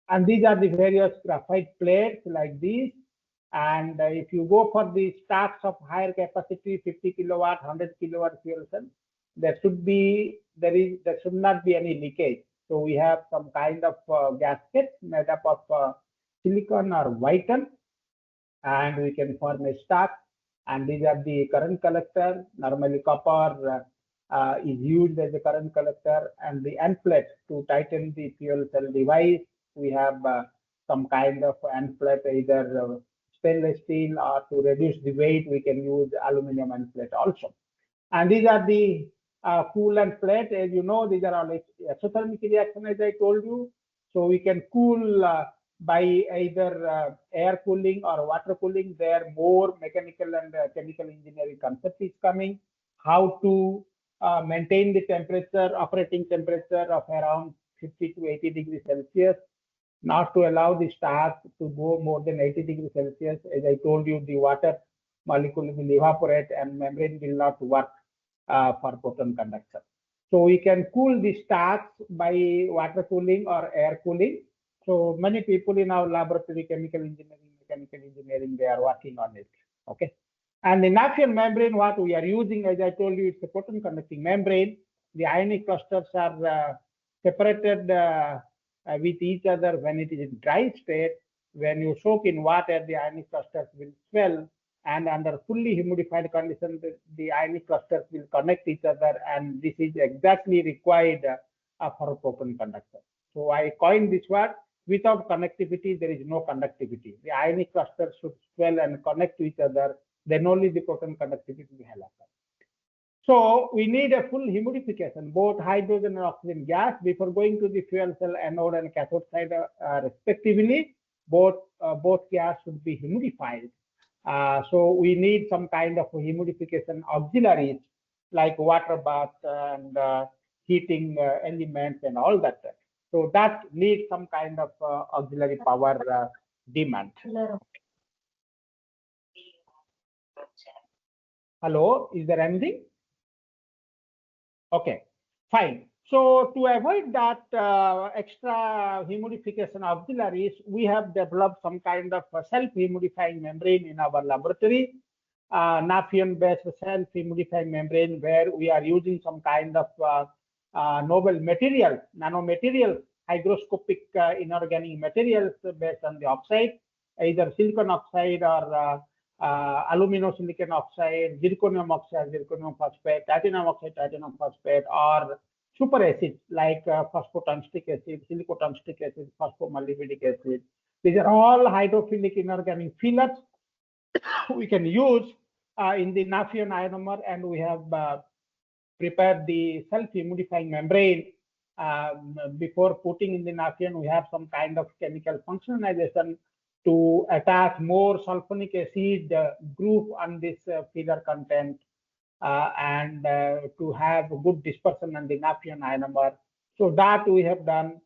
And these are the various graphite plates like these. And if you go for the stacks of higher capacity, 50 kilowatt, 100 kilowatt fuel cell, there should not be any leakage. So we have some kind of gaskets made up of silicon or whiten, and we can form a stack. And these are the current collector. Normally copper is used as a current collector, and the end plate to tighten the fuel cell device. We have some kind of end plate, either stainless steel, or to reduce the weight, we can use aluminum end plate also. And these are the coolant plate. As you know, these are all exothermic reaction, as I told you. So we can cool by either air cooling or water cooling. There more mechanical and chemical engineering concept is coming. How to maintain the temperature, operating temperature of around 50 to 80 degrees Celsius, not to allow the stars to go more than 80 degrees Celsius. As I told you, the water molecule will evaporate and membrane will not work for proton conduction. So we can cool the stars by water cooling or air cooling. So many people in our laboratory, chemical engineering, mechanical engineering, they are working on it. Okay. And the Nafion membrane, what we are using, as I told you, it's a proton conducting membrane. The ionic clusters are separated with each other when it is in dry state. When you soak in water, the ionic clusters will swell, and under fully humidified conditions, the ionic clusters will connect each other, and this is exactly required for a proton conductor. So I coined this word: without connectivity, there is no conductivity. The ionic clusters should swell and connect to each other, then only the proton conductivity will happen. So we need a full humidification, both hydrogen and oxygen gas, before going to the fuel cell anode and cathode side respectively. Both gas should be humidified. So we need some kind of humidification auxiliaries like water bath and heating elements and all that. So that needs some kind of auxiliary power demand. Hello, is there anything? Okay, fine. So to avoid that extra humidification auxiliaries, we have developed some kind of self-humidifying membrane in our laboratory, Nafion-based self-humidifying membrane, where we are using some kind of novel materials, nanomaterials, hygroscopic inorganic materials based on the oxide, either silicon oxide or aluminosilicon oxide, zirconium phosphate, titanium oxide, titanium phosphate, or super acids like phosphotungstic acid, silicotungstic acid, phosphomolybdic acid. These are all hydrophilic inorganic fillers we can use in the Nafion ionomer, and we have prepared the self-humidifying membrane. Before putting in the Nafion, we have some kind of chemical functionalization to attach more sulfonic acid group on this filler content and to have good dispersion on the Nafion ionomer. So that we have done.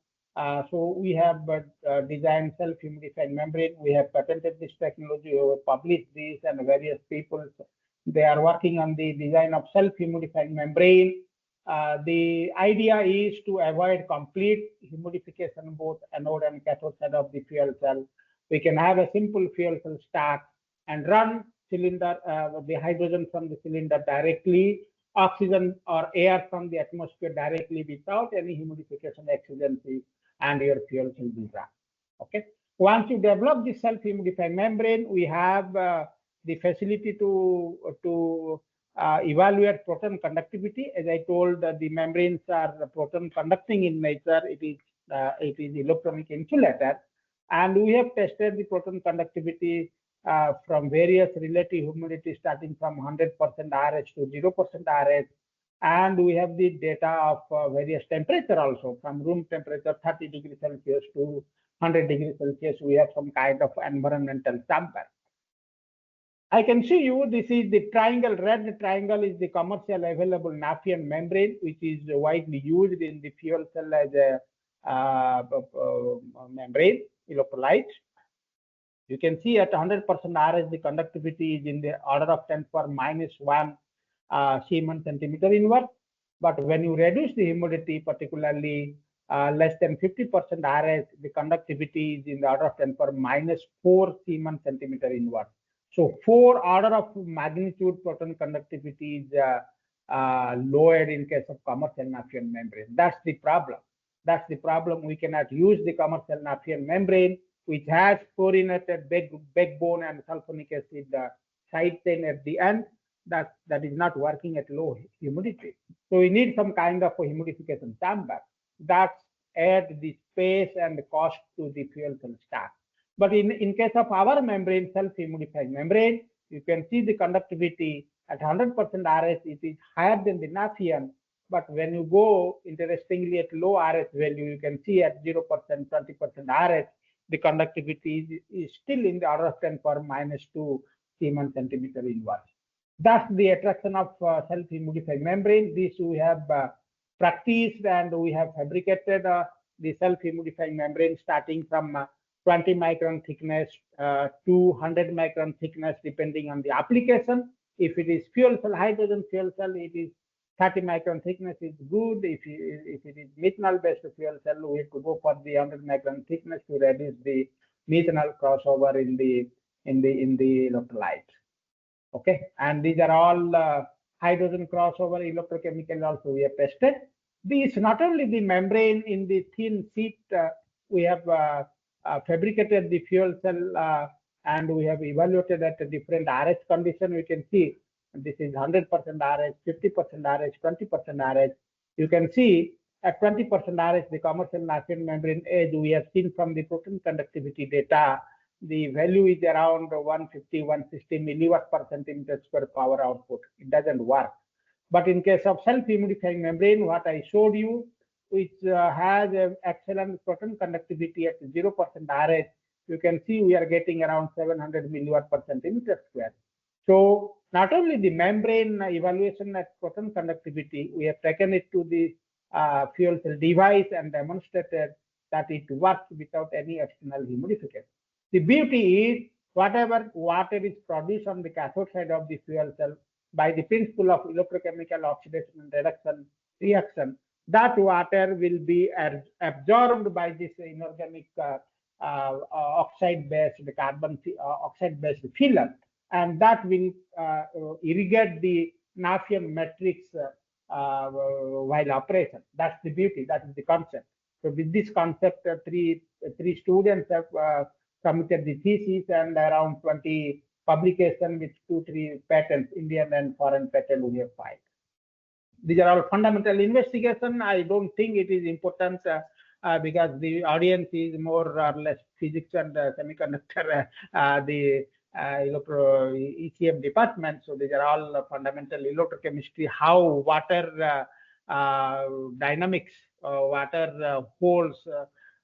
So we have designed self-humidifying membrane. We have patented this technology. We have published this, and various people, they are working on the design of self-humidifying membrane. The idea is to avoid complete humidification both anode and cathode side of the fuel cell. We can have a simple fuel cell stack and run cylinder, the hydrogen from the cylinder directly, oxygen or air from the atmosphere directly without any humidification exigency, and your fuel cell will run. Okay. Once you develop the self-humidifying membrane, we have the facility to evaluate proton conductivity. As I told, the membranes are proton conducting in nature. It is electronic insulator. And we have tested the proton conductivity from various relative humidity, starting from 100% RH to 0% RH. And we have the data of various temperature also, from room temperature 30 degrees Celsius to 100 degrees Celsius. We have some kind of environmental sample. I can show you, this is the triangle. Red triangle is the commercial available Nafion membrane, which is widely used in the fuel cell as a membrane, electrolyte. You can see at 100% RH, the conductivity is in the order of 10 power minus 1 Siemens centimeter inverse. But when you reduce the humidity, particularly less than 50% RH, the conductivity is in the order of 10 power minus 4 Siemens centimeter inverse. So 4 order of magnitude proton conductivity is lowered in case of commercial Nafion membrane. That's the problem. That's the problem. We cannot use the commercial Nafion membrane, which has fluorinated backbone and sulfonic acid side chain at the end. That is not working at low humidity. So we need some kind of a humidification chamber that add the space and the cost to the fuel cell stack. But in case of our membrane, self-humidifying membrane, you can see the conductivity at 100% RH, it is higher than the Nafion. But when you go, interestingly, at low RH value, you can see at 0%, 20% RH, the conductivity is still in the order of 10 power minus 2 Siemens centimeter inverse. That's the attraction of self-humidifying membrane. This we have practiced and we have fabricated the self-humidifying membrane starting from 20 micron thickness to 100 micron thickness, depending on the application. If it is fuel cell, hydrogen fuel cell, it is 30 micron thickness is good. If it is methanol-based fuel cell, we have to go for the 100 micron thickness to reduce the methanol crossover in the electrolyte. Okay, and these are all hydrogen crossover electrochemical also we have tested. These not only the membrane in the thin sheet, we have fabricated the fuel cell and we have evaluated at a different RH condition. We can see this is 100% RH, 50% RH, 20% RH. You can see at 20% RH, the commercial Nafion membrane edge, we have seen from the proton conductivity data, the value is around 150, 160 milliwatt per centimeter square power output. It doesn't work. But in case of self-humidifying membrane, what I showed you, which has an excellent proton conductivity at 0% RH, you can see we are getting around 700 milliwatt per centimeter square. So not only the membrane evaluation at proton conductivity, we have taken it to the fuel cell device and demonstrated that it works without any external humidification. The beauty is whatever water is produced on the cathode side of the fuel cell by the principle of electrochemical oxidation and reduction reaction, that water will be absorbed by this inorganic oxide-based carbon oxide-based filler, and that will irrigate the Nafion matrix while operation. That's the beauty. That is the concept. So with this concept, three students have submitted the thesis and around 20 publications with 2-3 patents, Indian and foreign patent we have filed. These are all fundamental investigation. I don't think it is important because the audience is more or less physics and semiconductor, the ECM department. So these are all fundamental electrochemistry, how water dynamics, water holes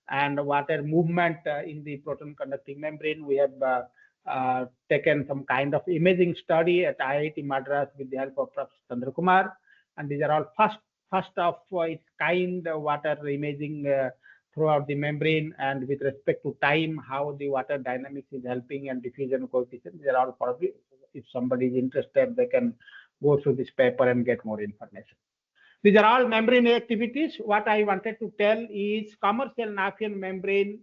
and water movement in the proton conducting membrane. We have taken some kind of imaging study at IIT Madras with the help of Professor Chandra Kumar. And these are all first of its kind water imaging throughout the membrane, and with respect to time, how the water dynamics is helping and diffusion coefficient. These are all probably, if somebody is interested, they can go through this paper and get more information. These are all membrane activities. What I wanted to tell is commercial Nafion membrane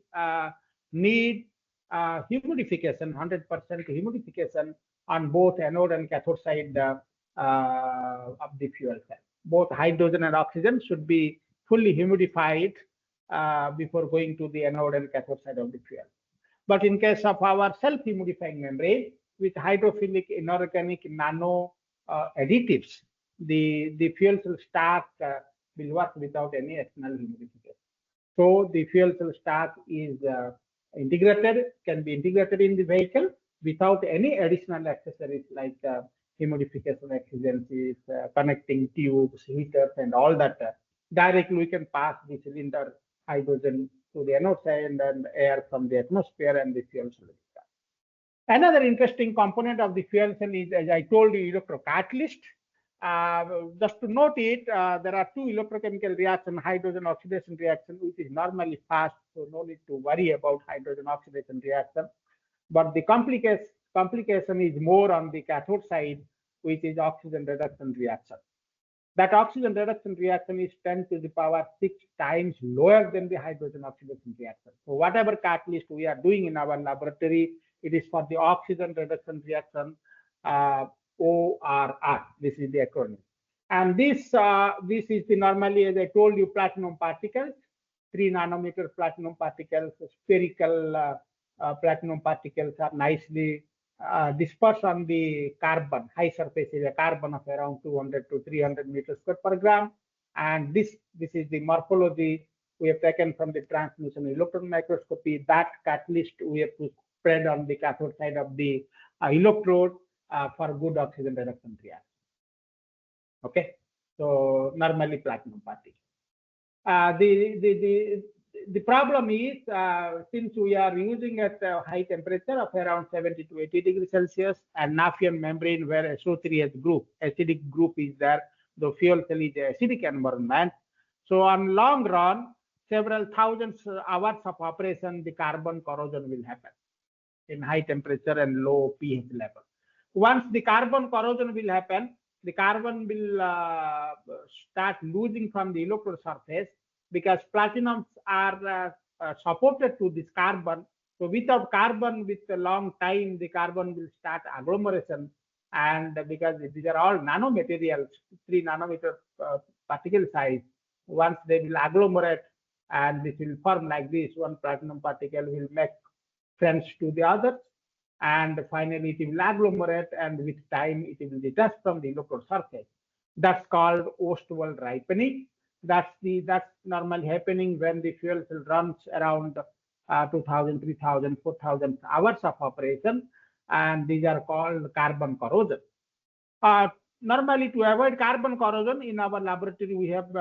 need humidification, 100% humidification on both anode and cathode side of the fuel cell. Both hydrogen and oxygen should be fully humidified before going to the anode and cathode side of the fuel. But in case of our self-humidifying membrane with hydrophilic inorganic nano additives, the fuel cell stack will work without any external humidification. So the fuel cell stack is integrated, can be integrated in the vehicle without any additional accessories like humidification exigencies, connecting tubes, heaters, and all that. Directly we can pass the cylinder hydrogen to the anode side and air from the atmosphere and the fuel cell. Another interesting component of the fuel cell is, as I told you, electrocatalyst. Just to note it, there are two electrochemical reactions, hydrogen oxidation reaction, which is normally fast, so no need to worry about hydrogen oxidation reaction. But the complication is more on the cathode side, which is oxygen reduction reaction. That oxygen reduction reaction is 10 to the power 6 times lower than the hydrogen oxidation reaction. So whatever catalyst we are doing in our laboratory, it is for the oxygen reduction reaction, ORR. This is the acronym. And this is the normally, as I told you, platinum particles, 3 nanometer platinum particles, spherical platinum particles are nicely dispersed on the carbon, high surface area carbon of around 200 to 300 meters square per gram. And this is the morphology we have taken from the translucent electron microscopy. That catalyst we have to spread on the cathode side of the electrode for good oxygen reduction reaction. Okay, so normally platinum particle. The problem is, since we are using at a high temperature of around 70 to 80 degrees Celsius, and Nafion membrane where SO3H group, acidic group is there, the fuel cell is an acidic environment. So on long run, several thousands hours of operation, the carbon corrosion will happen in high temperature and low pH level. Once the carbon corrosion will happen, the carbon will start losing from the electrode surface, because platinums are supported to this carbon. So without carbon, with a long time, the carbon will start agglomeration. And because these are all nanomaterials, 3 nanometer particle size, once they will agglomerate and this will form like this, one platinum particle will make friends to the others, and finally it will agglomerate, and with time it will detach from the electrode surface. That's called post-wall ripening. That's normally happening when the fuel cell runs around 2,000, 3,000, 4,000 hours of operation, and these are called carbon corrosion. Normally, to avoid carbon corrosion, in our laboratory we have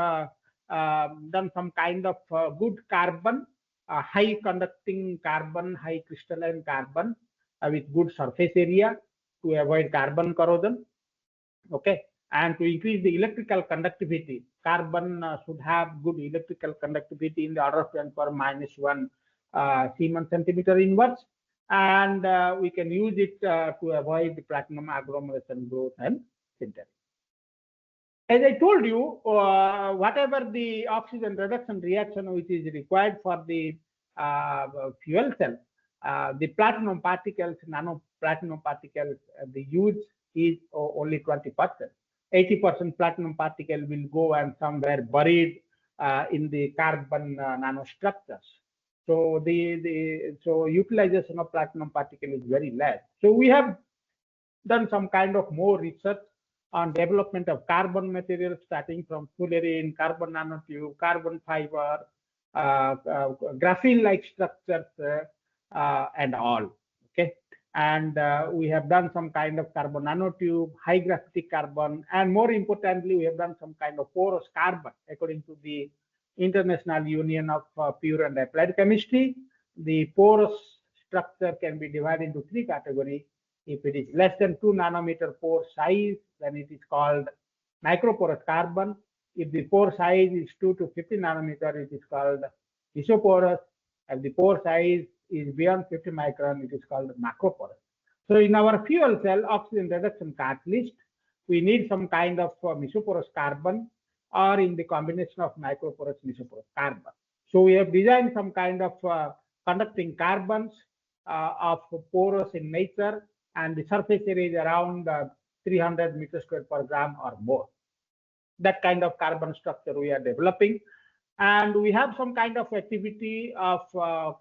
done some kind of good carbon, high conducting carbon, high crystalline carbon with good surface area to avoid carbon corrosion. Okay, and to increase the electrical conductivity, carbon should have good electrical conductivity in the order of 10 power -1 Siemens centimeter inverse, and we can use it to avoid the platinum agglomeration growth and sintering. As I told you, whatever the oxygen reduction reaction which is required for the fuel cell, the platinum particles, nano platinum particles, the use is only 20%. 80% platinum particle will go and somewhere buried in the carbon nanostructures. So so utilization of platinum particle is very less. So we have done some kind of more research on development of carbon materials, starting from fullerene, carbon nanotube, carbon fiber, graphene-like structures, and all. Okay, and we have done some kind of carbon nanotube, high graphitic carbon, and more importantly, we have done some kind of porous carbon. According to the International Union of Pure and Applied Chemistry, the porous structure can be divided into 3 categories. If it is less than 2 nanometer pore size, then it is called microporous carbon. If the pore size is 2 to 50 nanometer, it is called isoporous. If the pore size is beyond 50 micron, it is called macroporous. So in our fuel cell oxygen reduction catalyst, we need some kind of mesoporous carbon, or in the combination of microporous mesoporous carbon. So we have designed some kind of conducting carbons of porous in nature, and the surface area is around 300 meters square per gram or more. That kind of carbon structure we are developing. And we have some kind of activity of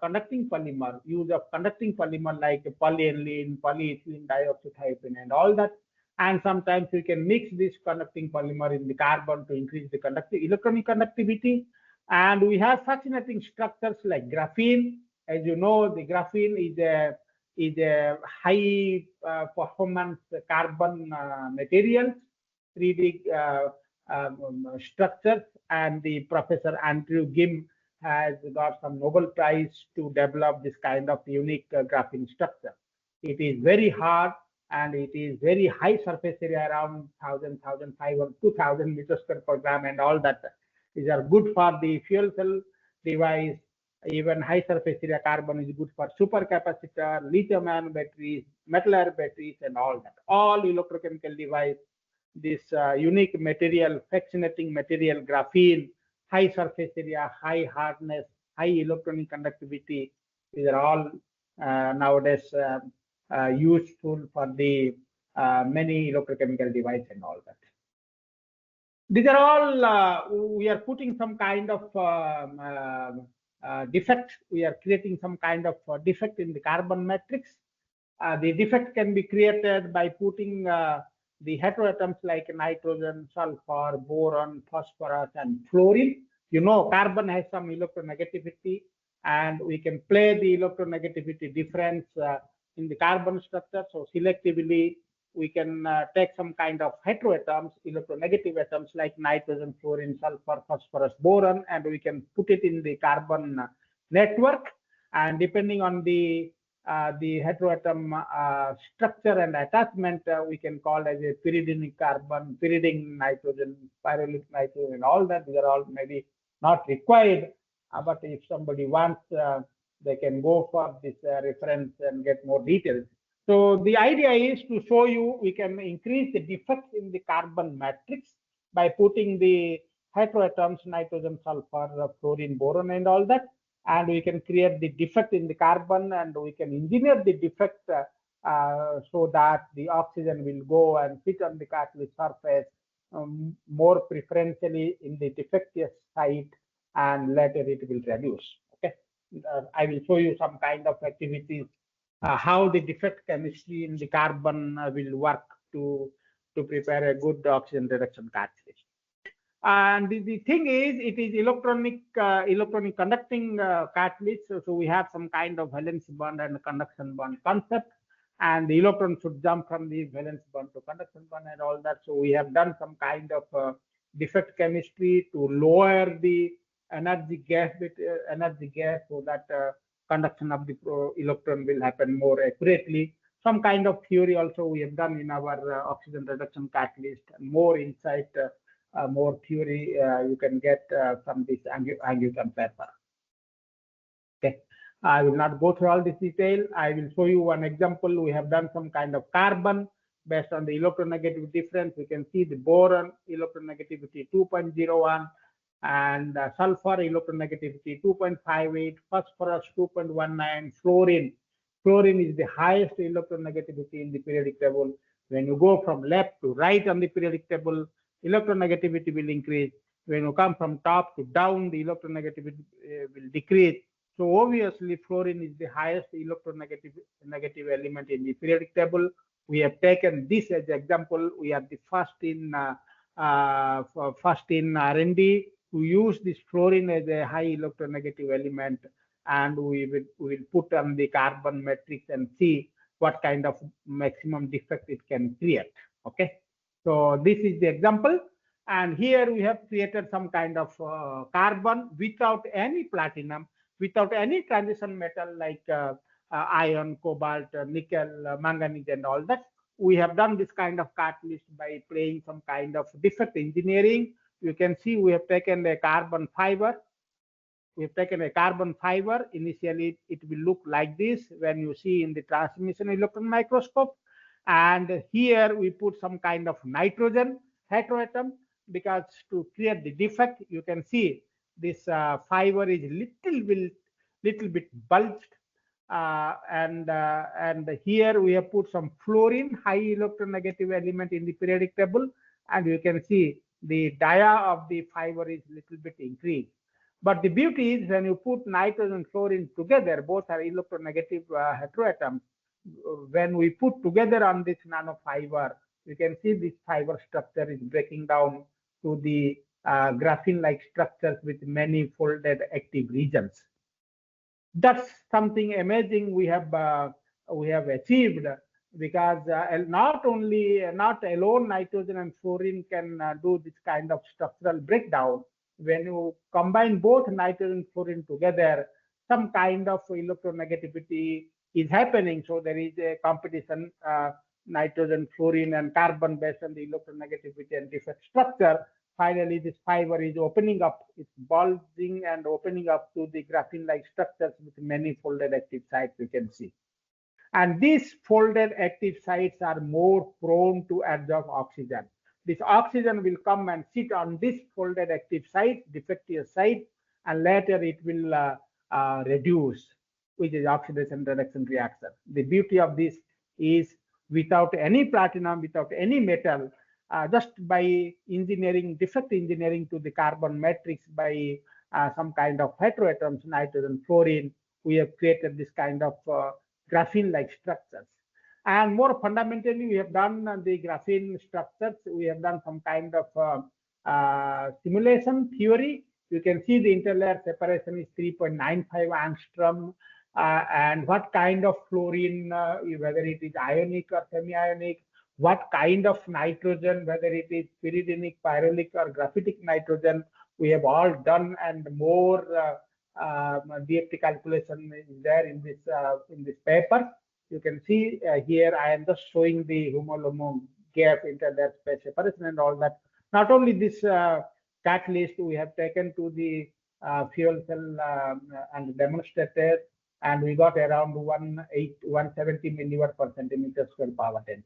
conducting polymer, use of conducting polymer like polyaniline, polyethylene dioxythiophene, and all that. And sometimes we can mix this conducting polymer in the carbon to increase the electronic conductivity. And we have fascinating structures like graphene. As you know, the graphene is a high performance carbon material, 3D structures, and the Professor Andrew Gim has got some Nobel Prize to develop this kind of unique graphene structure. It is very hard, and it is very high surface area, around 1,000, 1,500, 2,000 meters per gram, and all that. These are good for the fuel cell device, Even high surface area carbon is good for supercapacitor, lithium-ion batteries, metal air batteries, and all that. All electrochemical device, this unique material, fascinating material, graphene, high surface area, high hardness, high electronic conductivity, these are all nowadays useful for the many electrochemical device and all that. These are all, we are putting some kind of defect. We are creating some kind of defect in the carbon matrix. The defect can be created by putting the heteroatoms like nitrogen, sulfur, boron, phosphorus, and fluorine. You know, carbon has some electronegativity, and we can play the electronegativity difference in the carbon structure. So selectively, we can take some kind of heteroatoms, electronegative atoms like nitrogen, fluorine, sulfur, phosphorus, boron, and we can put it in the carbon network. And depending on the heteroatom structure and attachment, we can call as a pyridinic carbon, pyridine nitrogen, pyrolytic nitrogen, all that. These are all maybe not required, but if somebody wants, they can go for this reference and get more details. So the idea is to show you we can increase the defects in the carbon matrix by putting the heteroatoms, nitrogen, sulfur, fluorine, boron, and all that. And we can create the defect in the carbon, and we can engineer the defect so that the oxygen will go and sit on the catalyst surface more preferentially in the defective site, and later it will reduce. Okay, I will show you some kind of activities how the defect chemistry in the carbon will work to prepare a good oxygen reduction catalyst. And the thing is, it is electronic conducting catalyst. So we have some kind of valence bond and conduction bond concept, and the electron should jump from the valence bond to conduction bond and all that. So we have done some kind of defect chemistry to lower the energy gas so that conduction of the electron will happen more accurately. Some kind of theory also we have done in our oxygen reduction catalyst, and more insight. More theory you can get from this Angevin paper. Okay, I will not go through all this detail. I will show you one example. We have done some kind of carbon based on the electronegativity difference. We can see the boron electronegativity 2.01, and sulfur electronegativity 2.58, phosphorus 2.19, fluorine is the highest electronegativity in the periodic table. When you go from left to right on the periodic table, electronegativity will increase. When you come from top to down, the electronegativity will decrease. So obviously, fluorine is the highest electronegative element in the periodic table. We have taken this as example. We are the first in R&D to use this fluorine as a high electronegative element, and we will put on the carbon matrix and see what kind of maximum defect it can create. Okay. So this is the example, and here we have created some kind of carbon without any platinum, without any transition metal like iron, cobalt, nickel, manganese, and all that. We have done this kind of catalyst by playing some kind of defect engineering. You can see we have taken a carbon fiber. We have taken a carbon fiber. Initially, it will look like this when you see in the transmission electron microscope. And here we put some kind of nitrogen heteroatom, because to create the defect, you can see this fiber is little bit bulged, and here we have put some fluorine high electronegative element in the periodic table, and you can see the dia of the fiber is little bit increased. But the beauty is when you put nitrogen and fluorine together, both are electronegative heteroatoms. When we put together on this nanofiber, you can see this fiber structure is breaking down to the graphene-like structures with many folded active regions. That's something amazing we have achieved, because not alone nitrogen and fluorine can do this kind of structural breakdown. When you combine both nitrogen and fluorine together, some kind of electronegativity is happening. So there is a competition, nitrogen, fluorine, and carbon based on the electronegativity and defect structure. finally this fiber is opening up, it's bulging and opening up to the graphene-like structures with many folded active sites, you can see. And these folded active sites are more prone to absorb oxygen. This oxygen will come and sit on this folded active site, defective site, and later it will reduce, which is oxidation reduction reaction. The beauty of this is without any platinum, without any metal, just by engineering, defect engineering to the carbon matrix by some kind of heteroatoms, nitrogen, fluorine, we have created this kind of graphene-like structures. And more fundamentally, we have done the graphene structures. We have done some kind of simulation theory. You can see the interlayer separation is 3.95 angstrom. And what kind of fluorine, whether it is ionic or semi-ionic, what kind of nitrogen, whether it is pyridinic, pyrolytic, or graphitic nitrogen, we have all done, and more DFT calculation is there in this paper. You can see here I am just showing the homolomo gap interlayer space separation and all that. Not only this catalyst we have taken to the fuel cell and demonstrated, and we got around 170 milliwatt per centimeter square power 10.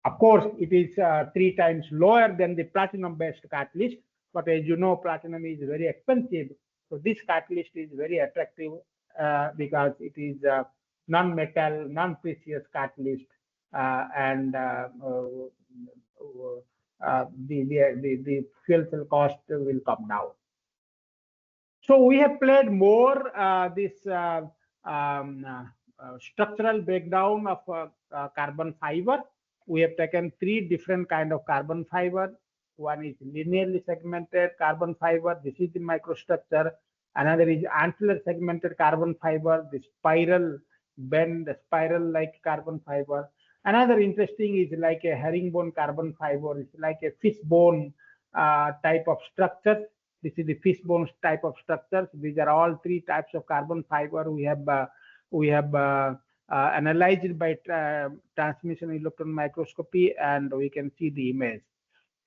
Of course, it is 3 times lower than the platinum-based catalyst, but as you know, platinum is very expensive. So this catalyst is very attractive because it is non-metal, non-precious catalyst, and the fuel cell cost will come down. So we have played more this structural breakdown of carbon fiber. We have taken 3 different kind of carbon fiber. One is linearly segmented carbon fiber. This is the microstructure. Another is angular segmented carbon fiber, the spiral bend, spiral-like carbon fiber. Another interesting is like a herringbone carbon fiber. It's like a fishbone type of structure. This is the fishbone type of structures. These are all 3 types of carbon fiber we have analyzed by transmission electron microscopy, and we can see the image.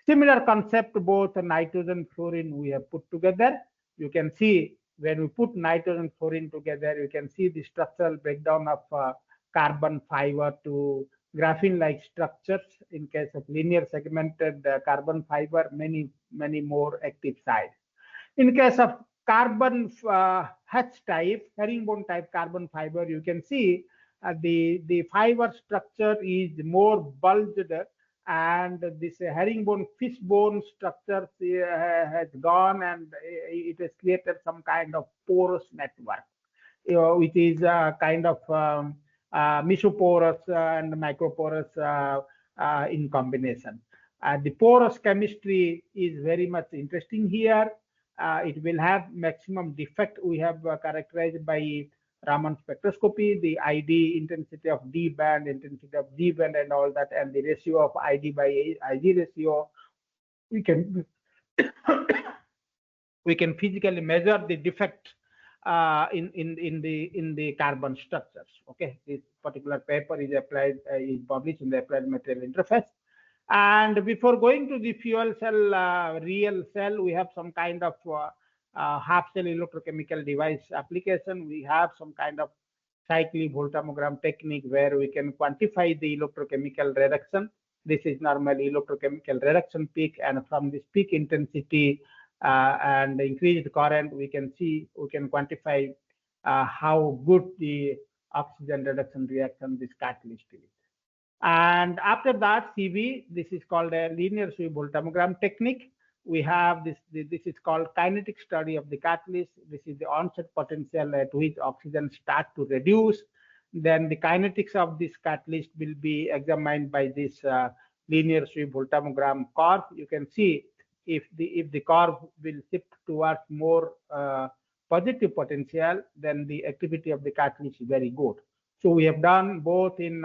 Similar concept, both nitrogen fluorine we have put together. You can see when we put nitrogen fluorine together, you can see the structural breakdown of carbon fiber to graphene-like structures. In case of linear segmented carbon fiber, many more active sites. In case of carbon H type, herringbone type carbon fiber, you can see the fiber structure is more bulged, and this herringbone fishbone structure has gone, and it has created some kind of porous network, which is kind of mesoporous and microporous in combination. The porous chemistry is very much interesting here. It will have maximum defect. We have characterized by Raman spectroscopy, the ID intensity of D band, intensity of G band, and all that, and the ratio of ID by IG ratio. We can we can physically measure the defect in the carbon structures. Okay, this particular paper is applied is published in the Applied Material Interface. And before going to the fuel cell, real cell, we have some kind of half cell electrochemical device application. We have some kind of cyclic voltammogram technique where we can quantify the electrochemical reduction. This is normally electrochemical reduction peak, and from this peak intensity and increased current, we can quantify how good the oxygen reduction reaction this catalyst is. And after that, CV, this is called a linear sweep voltammogram technique. We have this is called kinetic study of the catalyst. This is the onset potential at which oxygen start to reduce. Then the kinetics of this catalyst will be examined by this linear sweep voltammogram curve. You can see if the curve will shift towards more positive potential, then the activity of the catalyst is very good. So we have done both in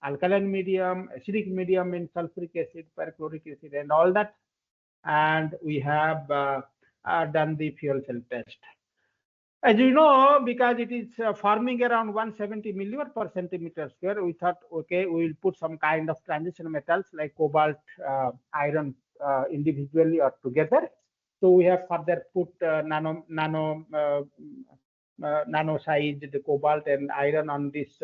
alkaline medium, acidic medium in sulfuric acid, perchloric acid, and all that. And we have done the fuel cell test. As you know, because it is forming around 170 milliwatt per centimeter square, we thought, okay, we will put some kind of transition metals like cobalt, iron, individually or together. So we have further put nano sized cobalt and iron on this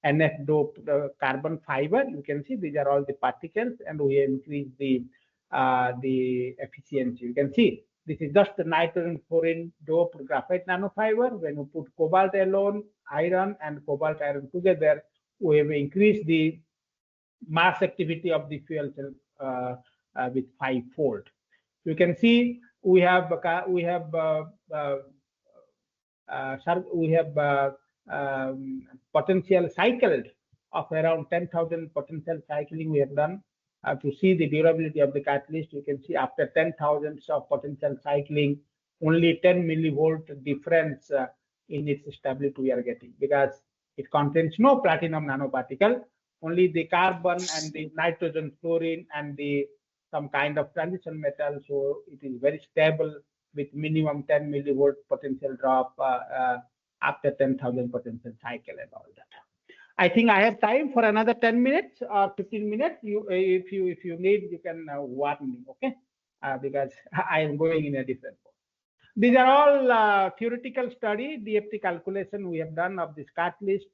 NF doped carbon fiber. You can see these are all the particles, and we increase the efficiency. You can see this is just the nitrogen fluorine doped graphite nanofiber. When you put cobalt alone, iron and cobalt iron together, we have increased the mass activity of the fuel cell with 5-fold. You can see we have potential cycled of around 10,000 potential cycling we have done. To see the durability of the catalyst, you can see after 10,000 of potential cycling, only 10 millivolt difference in its stability we are getting, because it contains no platinum nanoparticle, only the carbon and the nitrogen fluorine and the some kind of transition metal. So it is very stable with minimum 10 millivolt potential drop after 10,000 potential cycle and all that. I think I have time for another 10 minutes or 15 minutes. If you need, you can warn me, okay? Because I am going in a different way. These are all theoretical study, DFT calculation we have done of this catalyst,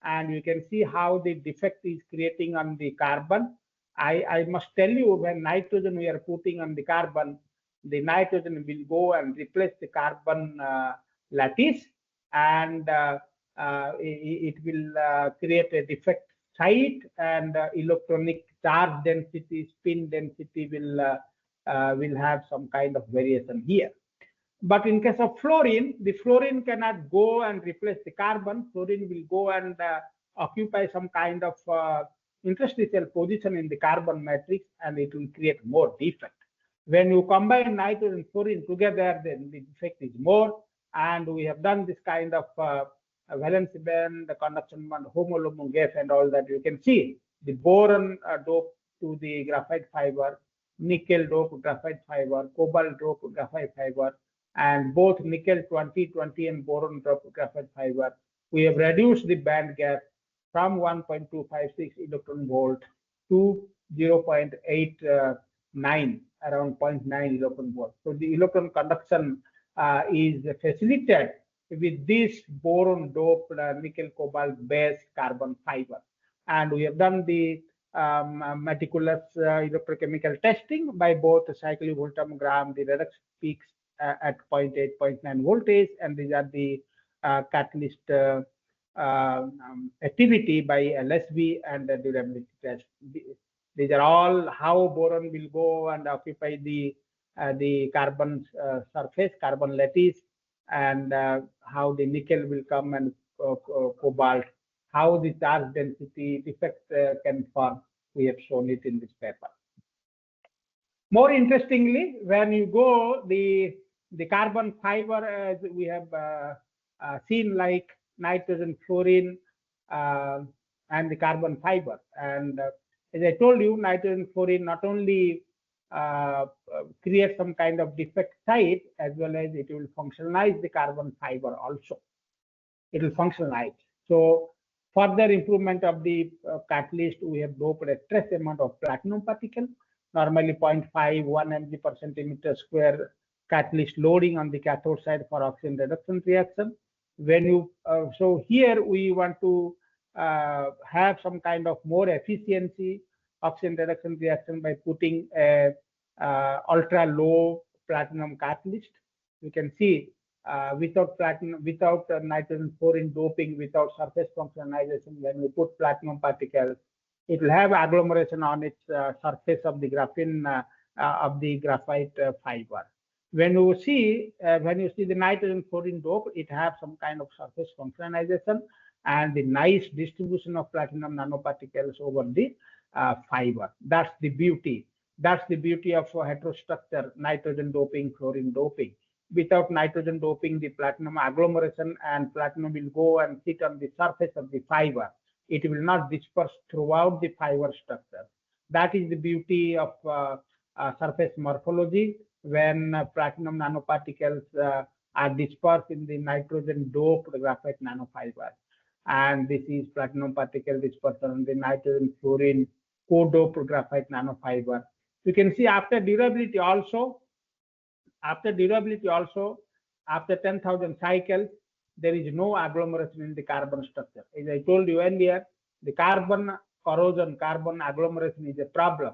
and you can see how the defect is creating on the carbon. I must tell you, when nitrogen we are putting on the carbon, the nitrogen will go and replace the carbon lattice, and it will create a defect site, and electronic charge density, spin density will have some kind of variation here. But in case of fluorine, the fluorine cannot go and replace the carbon. Fluorine will go and occupy some kind of interstitial position in the carbon matrix, and it will create more defect. When you combine nitrogen and fluorine together, then the defect is more. And we have done this kind of valence band, the conduction band, homolumine gap, and all that. You can see the boron dope to the graphite fiber, nickel dope graphite fiber, cobalt dope graphite fiber, and both nickel 2020 and boron drop graphite fiber. We have reduced the band gap from 1.256 electron volt to 0.89, around 0.9 electron volt. So the electron conduction is facilitated with this boron doped nickel cobalt based carbon fiber. And we have done the meticulous electrochemical testing by both cyclovoltammogram, the redox peaks at 0.8, 0.9 voltage, and these are the catalyst activity by LSB and the durability test. These are all how boron will go and occupy the carbon surface, carbon lattice, and how the nickel will come and cobalt, how the charge density defect can form. We have shown it in this paper. More interestingly, when you go the carbon fiber, as we have seen, like nitrogen, fluorine, and the carbon fiber. And as I told you, nitrogen, fluorine not only create some kind of defect site, as well as it will functionalize the carbon fiber also. It will functionalize. So further improvement of the catalyst, we have doped a trace amount of platinum particle, normally 0.5, 1 mg per centimeter square catalyst loading on the cathode side for oxygen reduction reaction. When you so here we want to have some kind of more efficiency oxygen reduction reaction by putting a ultra low platinum catalyst. You can see without platinum, without nitrogen fluorine doping, without surface functionalization, when we put platinum particles, it will have agglomeration on its surface of the graphene of the graphite fiber. When you see the nitrogen fluorine dope, it has some kind of surface functionalization and the nice distribution of platinum nanoparticles over the fiber. That's the beauty. That's the beauty of heterostructure, nitrogen doping, fluorine doping. Without nitrogen doping, the platinum agglomeration and platinum will go and sit on the surface of the fiber. It will not disperse throughout the fiber structure. That is the beauty of surface morphology when platinum nanoparticles are dispersed in the nitrogen doped graphite nanofiber. And this is platinum particle dispersal on the nitrogen fluorine co-doped graphite nanofiber. You can see after durability also, after 10,000 cycles, there is no agglomeration in the carbon structure. As I told you earlier, the carbon corrosion, carbon agglomeration is a problem.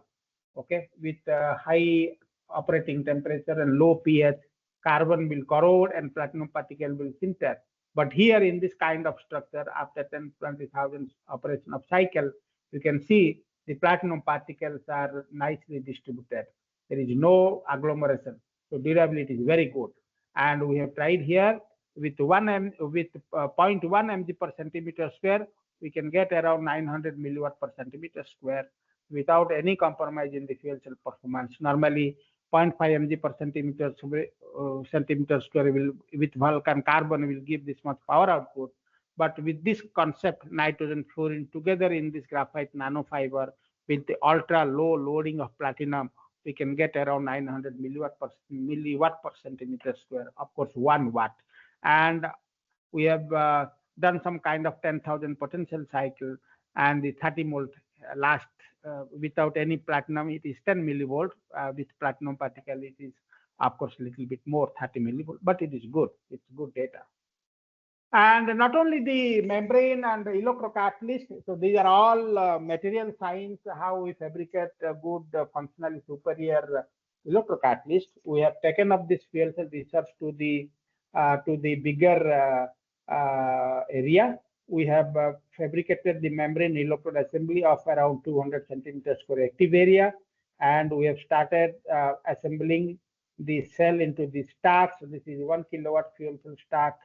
Okay, with high operating temperature and low pH, carbon will corrode and platinum particle will sinter. But here in this kind of structure, after 10-20,000 operation of cycle, you can see the platinum particles are nicely distributed. There is no agglomeration. So durability is very good. And we have tried here with 0.1 mg per centimeter square, we can get around 900 milliwatt per centimeter square without any compromise in the fuel cell performance. Normally, 0.5 mg per centimeter square will, with Vulcan carbon, will give this much power output. But with this concept, nitrogen fluorine together in this graphite nanofiber with the ultra low loading of platinum, we can get around 900 milliwatt per centimeter square, of course 1 watt. And we have done some kind of 10,000 potential cycle, and the 30 volt last without any platinum, it is 10 millivolt. With platinum particle, it is of course a little bit more, 30 millivolt, but it is good. It's good data. And not only the membrane and the electrocatalyst, so these are all material science, how we fabricate a good functionally superior electrocatalyst. We have taken up this fuel cell research to the bigger area. We have fabricated the membrane electrode assembly of around 200 centimeters square active area, and we have started assembling the cell into the stack. So this is 1 kilowatt fuel cell stack.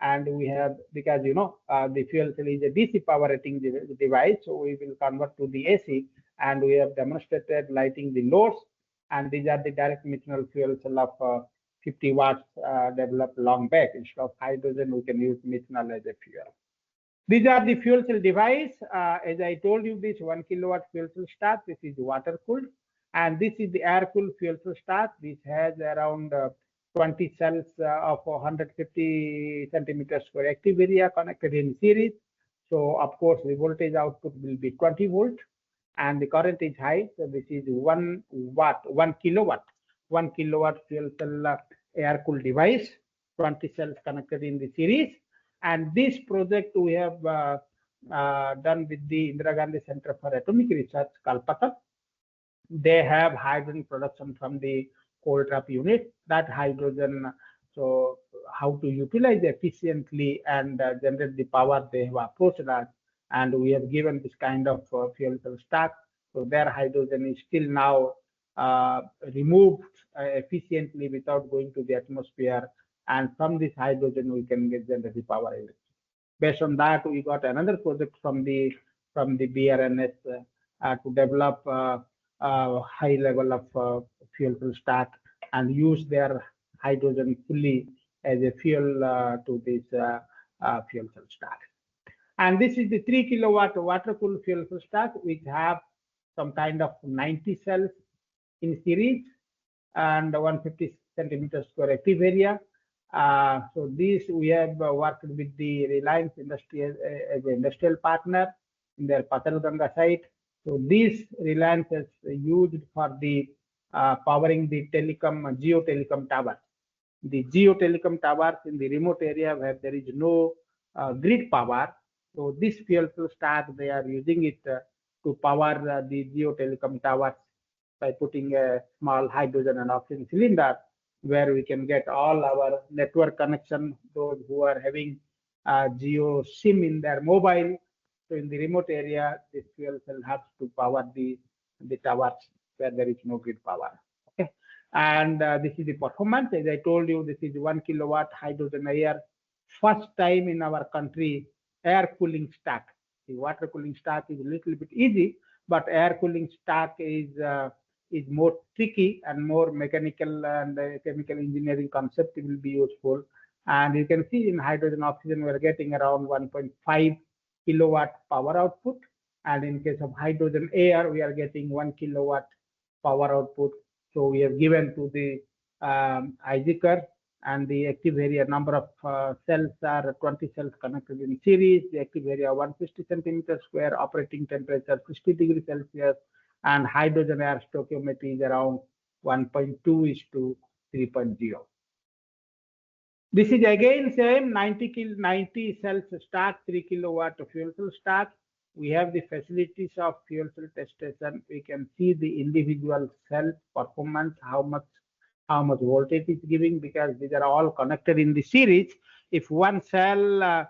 And we have, because the fuel cell is a DC power rating device, so we will convert to the AC, and we have demonstrated lighting the loads. And these are the direct methanol fuel cell of 50 watts developed long back. Instead of hydrogen, we can use methanol as a fuel. These are the fuel cell device. As I told you, this 1 kilowatt fuel cell stack, this is water cooled, and this is the air cooled fuel cell stack. This has around 20 cells of 150 centimeters square active area connected in series. So of course the voltage output will be 20 volt, and the current is high. So this is 1 kilowatt fuel cell air cooled device, 20 cells connected in the series. And this project we have done with the Indira Gandhi Center for Atomic Research, Kolkata. They have hydrogen production from the coal trap unit. That hydrogen, so how to utilize efficiently and generate the power, they have approached us, and we have given this kind of fuel cell stack. So their hydrogen is still now removed efficiently without going to the atmosphere, and from this hydrogen we can generate the power electricity. Based on that, we got another project from the BRNS to develop high level of fuel cell stack and use their hydrogen fully as a fuel to this fuel cell stack. And this is the 3 kilowatt water cooled fuel cell stack, which have some kind of 90 cells in series and 150 centimeters square active area. So this we have worked with the Reliance Industry as an industrial partner in their Patalganga site. So this Reliance is used for the powering the geo telecom towers. The geo telecom towers in the remote area where there is no grid power. So this fuel cell stack, they are using it to power the geo telecom towers by putting a small hydrogen and oxygen cylinder, where we can get all our network connection, those who are having geo SIM in their mobile. So in the remote area, this fuel cell helps to power the towers where there is no grid power. Okay, and this is the performance. As I told you, this is 1 kilowatt hydrogen air. First time in our country, air cooling stack. The water cooling stack is a little bit easy, but air cooling stack is more tricky and more mechanical and chemical engineering concept will be useful. And you can see in hydrogen oxygen, we're getting around 1.5 kilowatt power output. And in case of hydrogen air, we are getting 1 kilowatt power output. So we have given to the IGCAR, and the active area number of cells are 20 cells connected in series. The active area 150 centimeters square, operating temperature 60 degrees Celsius, and hydrogen air stoichiometry is around 1.2 is to 3.0. This is again same 90 cells stack, 3 kilowatt fuel cell stack. We have the facilities of fuel cell test station. We can see the individual cell performance, how much voltage is giving, because these are all connected in the series. If one cell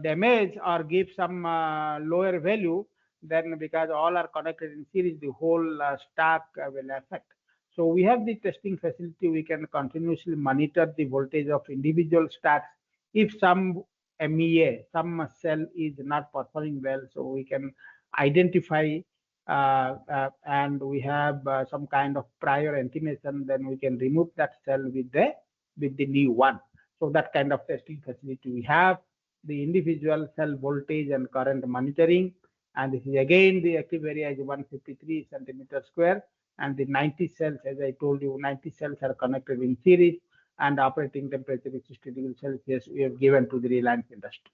damage or give some lower value, then because all are connected in series, the whole stack will affect. So we have the testing facility. We can continuously monitor the voltage of individual stacks. If some MEA, some cell is not performing well, so we can identify and we have some kind of prior intimation, then we can remove that cell with the new one. So that kind of testing facility we have. The individual cell voltage and current monitoring, and this is again the active area is 153 centimeter square, and the 90 cells, as I told you, 90 cells are connected in series, and operating temperature is 60 degrees Celsius we have given to the Reliance industry.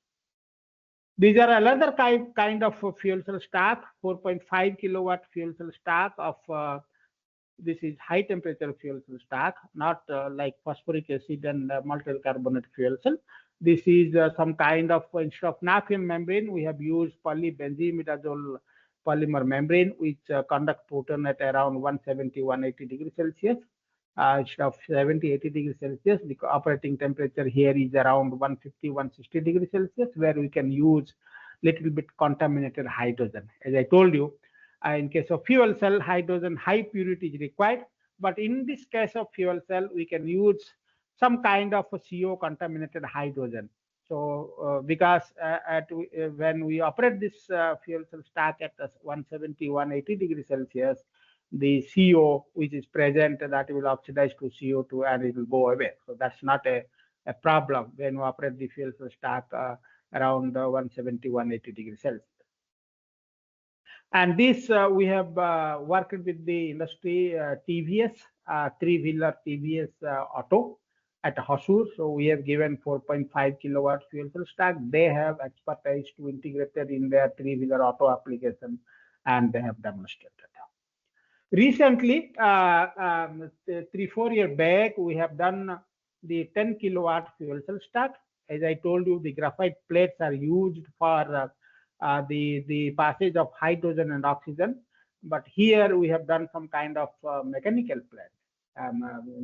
These are another kind of fuel cell stack, 4.5 kilowatt fuel cell stack of this is high temperature fuel cell stack, not like phosphoric acid and maltyl carbonate fuel cell. This is some kind of, instead of naphthalene membrane, we have used polybenzyimidazole polymer membrane, which conduct proton at around 170-180 degrees Celsius. Instead of 70-80 degrees Celsius, the operating temperature here is around 150-160 degrees Celsius, where we can use little bit contaminated hydrogen. As I told you, in case of fuel cell, hydrogen high purity is required, but in this case of fuel cell, we can use some kind of a CO contaminated hydrogen. So because when we operate this fuel cell stack at 170-180 degrees Celsius, the CO which is present, that will oxidize to CO2 and it will go away. So that's not a problem when we operate the fuel cell stack around 170-180 degrees Celsius. And this we have worked with the industry TVS, three-wheeler TVS auto at Hosur. So we have given 4.5 kilowatt fuel cell stack. They have expertise to integrate it in their three-wheeler auto application, and they have demonstrated. Recently, 3-4 years back, we have done the 10 kilowatt fuel cell stack. As I told you, the graphite plates are used for the passage of hydrogen and oxygen. But here we have done some kind of mechanical plate,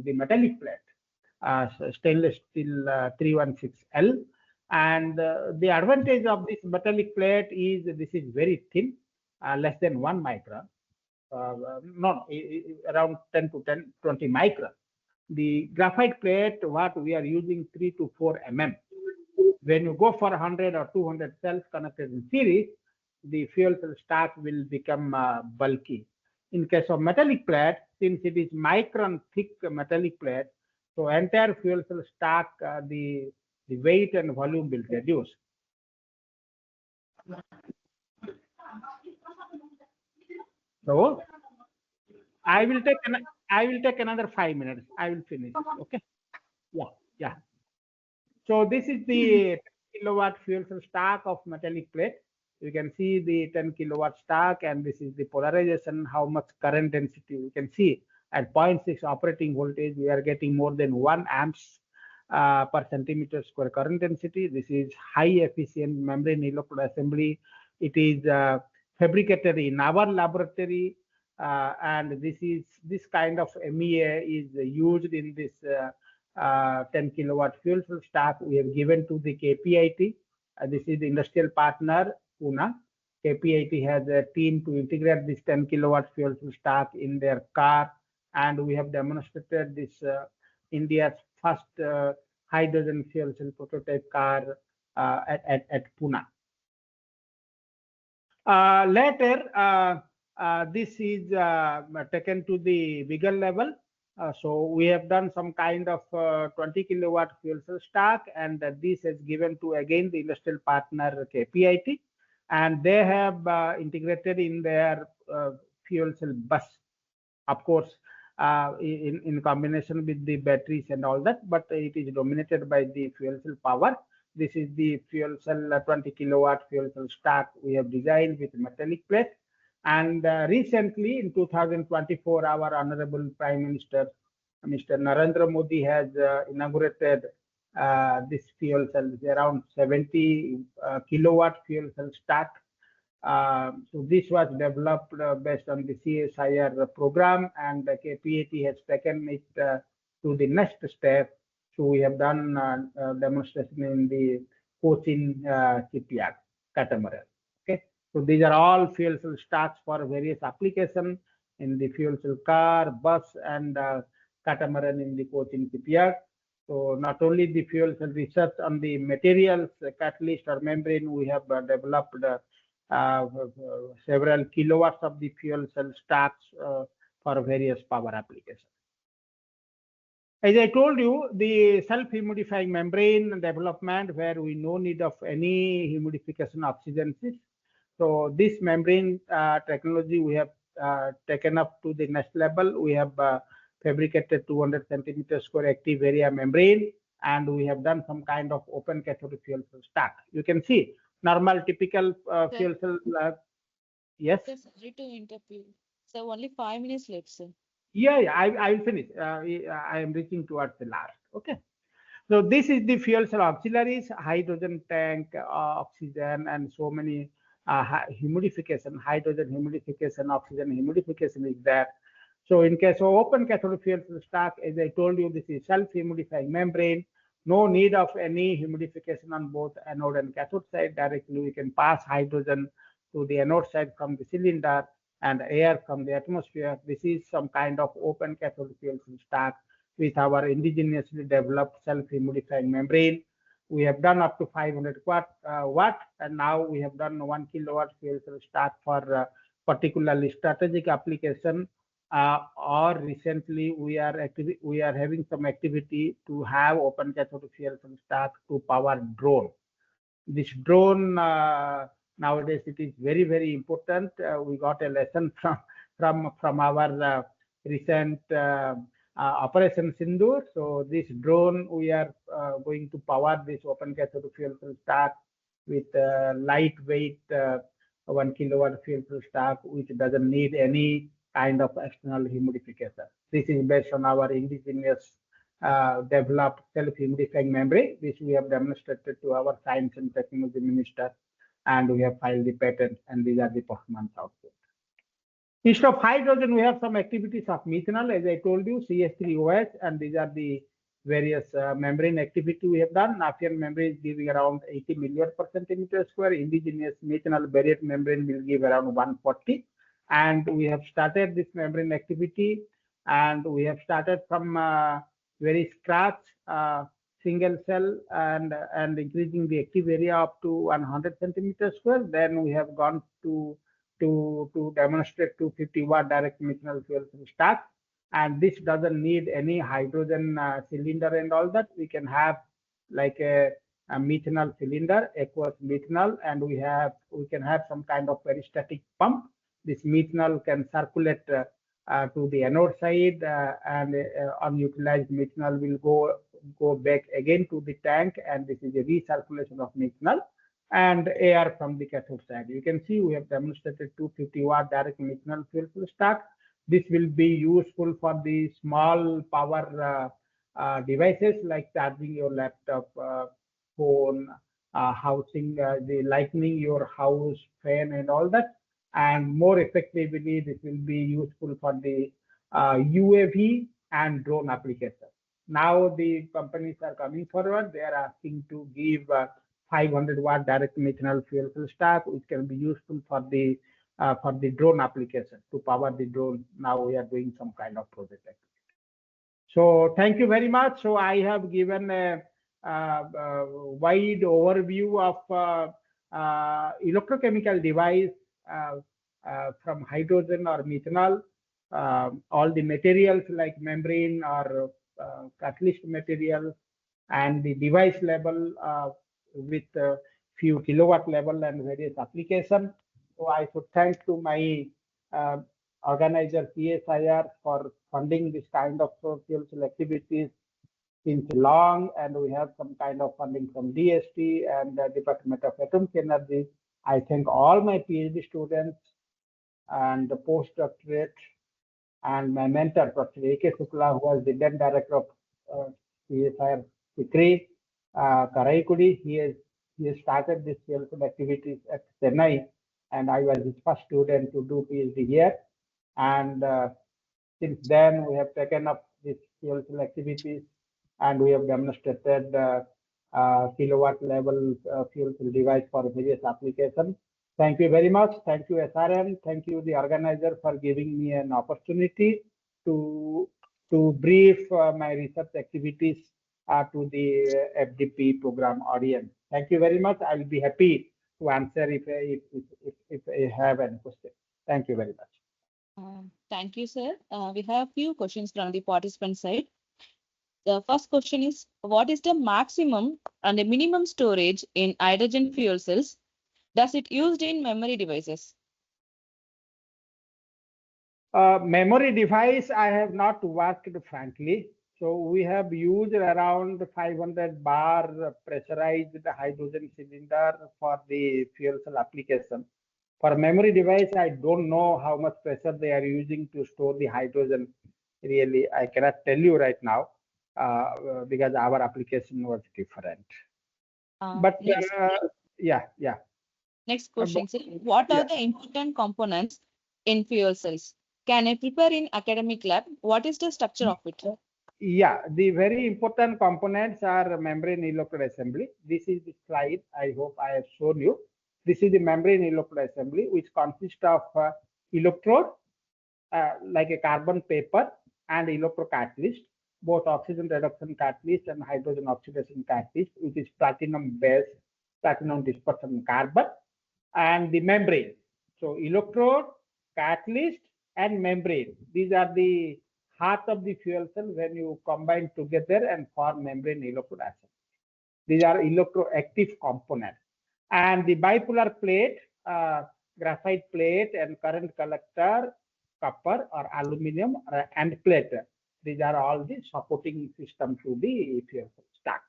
the metallic plate, stainless steel 316L. And the advantage of this metallic plate is this is very thin, less than 1 micron. Around 10 to 20 micron. The graphite plate, what we are using 3 to 4 mm. When you go for 100 or 200 cells connected in series, the fuel cell stack will become bulky. In case of metallic plate, since it is micron thick metallic plate, so entire fuel cell stack, the weight and volume will reduce. So I will take another 5 minutes. I will finish. Okay. Yeah. So this is the 10 kilowatt fuel cell stack of metallic plate. You can see the 10 kilowatt stack, and this is the polarization, how much current density. You can see at 0.6 operating voltage, we are getting more than 1 amps per centimeter square current density. This is high efficient membrane electrode assembly. It is fabricated in our laboratory, and this kind of MEA is used in this 10 kilowatt fuel cell stack. We have given to the KPIT. This is the industrial partner, Pune. KPIT has a team to integrate this 10 kilowatt fuel cell stack in their car, and we have demonstrated this India's first hydrogen fuel cell prototype car at Pune. Later, this is taken to the bigger level. So we have done some kind of 20 kilowatt fuel cell stack, and this is given to again the industrial partner KPIT, and they have integrated in their fuel cell bus, of course, in combination with the batteries and all that, but it is dominated by the fuel cell power. This is the fuel cell 20 kilowatt fuel cell stack we have designed with metallic plate, And recently, in 2024, our Honorable Prime Minister, Mr. Narendra Modi, has inaugurated this fuel cell, around 70 kilowatt fuel cell stack. So this was developed based on the CSIR program, and the KPAT has taken it to the next step. So we have done demonstration in the Cochin shipyard, catamaran. Okay, so these are all fuel cell stacks for various applications in the fuel cell car, bus, and catamaran in the Cochin shipyard. So not only the fuel cell research on the materials, catalyst or membrane, we have developed several kilowatts of the fuel cell stacks for various power applications. As I told you, the self-humidifying membrane development, where we no need of any humidification oxygen. So this membrane technology we have taken up to the next level. We have fabricated 200 centimeter square active area membrane, and we have done some kind of open cathode fuel cell stack. You can see normal typical fuel cell. Yes. Sir, sorry to interrupt you. So only 5 minutes left, sir. Yeah, I will finish. I am reaching towards the last. Okay. So this is the fuel cell auxiliaries, hydrogen tank, oxygen, and so many humidification, hydrogen humidification, oxygen humidification is there. So in case of open cathode fuel cell stack, as I told you, this is self-humidifying membrane. No need of any humidification on both anode and cathode side. Directly we can pass hydrogen to the anode side from the cylinder and air from the atmosphere. This is some kind of open cathode fuel cell stack with our indigenously developed self-humidifying membrane. We have done up to 500 watt, and now we have done 1 kilowatt fuel cell stack for particularly strategic application. Or recently we are having some activity to have open cathode fuel cell stack to power drone. This drone nowadays it is very important. We got a lesson from our recent Operation Sindoor. So this drone we are going to power this open cathode fuel cell stack with lightweight 1 kilowatt fuel cell stack, which doesn't need any kind of external humidification. This is based on our indigenous developed self-humidifying membrane, which we have demonstrated to our Science and Technology Minister, and we have filed the patent, and these are the performance output. Instead of hydrogen, we have some activities of methanol, as I told you, CH3OH, and these are the various membrane activity we have done. Nafion membrane is giving around 80 million per centimeter square. Indigenous methanol barrier membrane will give around 140. And we have started this membrane activity, and we have started from very scratch, single cell, and increasing the active area up to 100 centimeters square. Then we have gone to demonstrate 250 watt direct methanol fuel cell stack, and this doesn't need any hydrogen cylinder and all that. We can have like a methanol cylinder, aqueous methanol, and we can have some kind of peristaltic pump. This methanol can circulate to the anode side, and unutilized methanol will go back again to the tank, and this is a recirculation of methanol and air from the cathode side. You can see we have demonstrated 250 watt direct methanol fuel cell stack. This will be useful for the small power devices like charging your laptop, phone, housing, the lightening your house, fan, and all that. And more effectively, this will be useful for the UAV and drone application. Now the companies are coming forward. They are asking to give 500 watt direct methanol fuel cell stack, which can be useful for the drone application to power the drone. Now we are doing some kind of project activity. So thank you very much. So I have given a wide overview of electrochemical device from hydrogen or methanol, all the materials like membrane or catalyst material, and the device level with few kilowatt level and various application. So I should thank to my organizer CSIR for funding this kind of fuel cell activities since long, and we have some kind of funding from DST and the Department of Atomic Energy. I thank all my PhD students and the postdoctorate, and my mentor, Dr. A.K. Shukla, who was the then director of CSIR Sikri, Karaikudi. He has started this fuel cell activities at Chennai, and I was his first student to do PhD here. And since then, we have taken up these fuel cell activities, and we have demonstrated kilowatt level fuel cell device for various applications. Thank you very much. Thank you, SRM. Thank you, the organizer, for giving me an opportunity to brief my research activities to the FDP program audience. Thank you very much. I will be happy to answer if I have any question. Thank you very much. Thank you, sir. We have few questions from the participant side. The first question is, what is the maximum and the minimum storage in hydrogen fuel cells? Does it used in memory devices? Memory device, I have not worked frankly. So we have used around 500 bar pressurized hydrogen cylinder for the fuel cell application. For memory device, I don't know how much pressure they are using to store the hydrogen. Really, I cannot tell you right now because our application was different. But yeah. Next question, sir. What are the important components in fuel cells? Can I prepare in academic lab? What is the structure of it? Yeah, the very important components are membrane electrode assembly. This is the slide I hope I have shown you. This is the membrane electrode assembly, which consists of electrode, like a carbon paper, and electrode catalyst, both oxygen reduction catalyst and hydrogen oxidation catalyst, which is platinum based, platinum dispersion carbon, and the membrane. So electrode, catalyst, and membrane. These are the heart of the fuel cell when you combine together and form membrane electrode assembly. These are electroactive components. And the bipolar plate, graphite plate, and current collector, copper or aluminum and plate. These are all the supporting system to the fuel cell stack.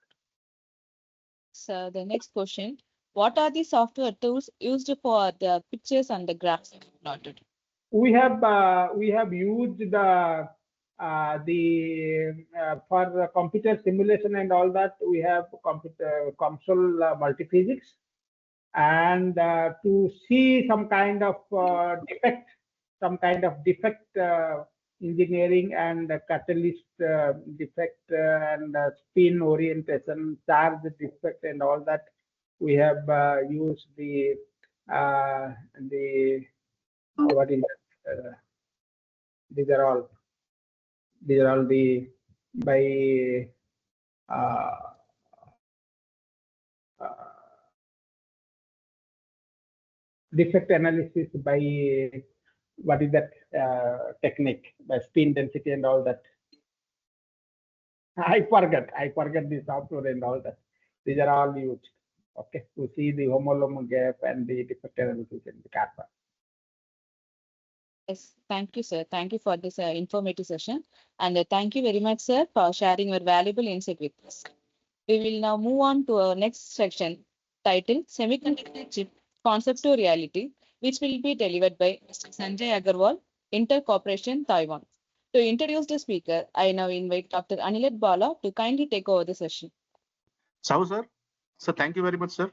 So the next question, what are the software tools used for the pictures and the graphs plotted? We have used for computer simulation and all that. We have computer console multiphysics, and to see some kind of defect engineering and catalyst defect and spin orientation, charge defect and all that. We have used the what is that? These are all the by defect analysis by what is that technique, by spin density and all that. I forget the software and all that. These are all used, okay, to see the homolog gap and the defect analysis in the carbon. Yes, thank you, sir. Thank you for this informative session. And thank you very much, sir, for sharing your valuable insight with us. We will now move on to our next section titled Semiconductor Chip Concept to Reality, which will be delivered by Mr. Sanjay Agarwal, Intel Corporation, Taiwan. To introduce the speaker, I now invite Dr. Anilet Bala to kindly take over the session. Sahu, sir. So thank you very much, sir.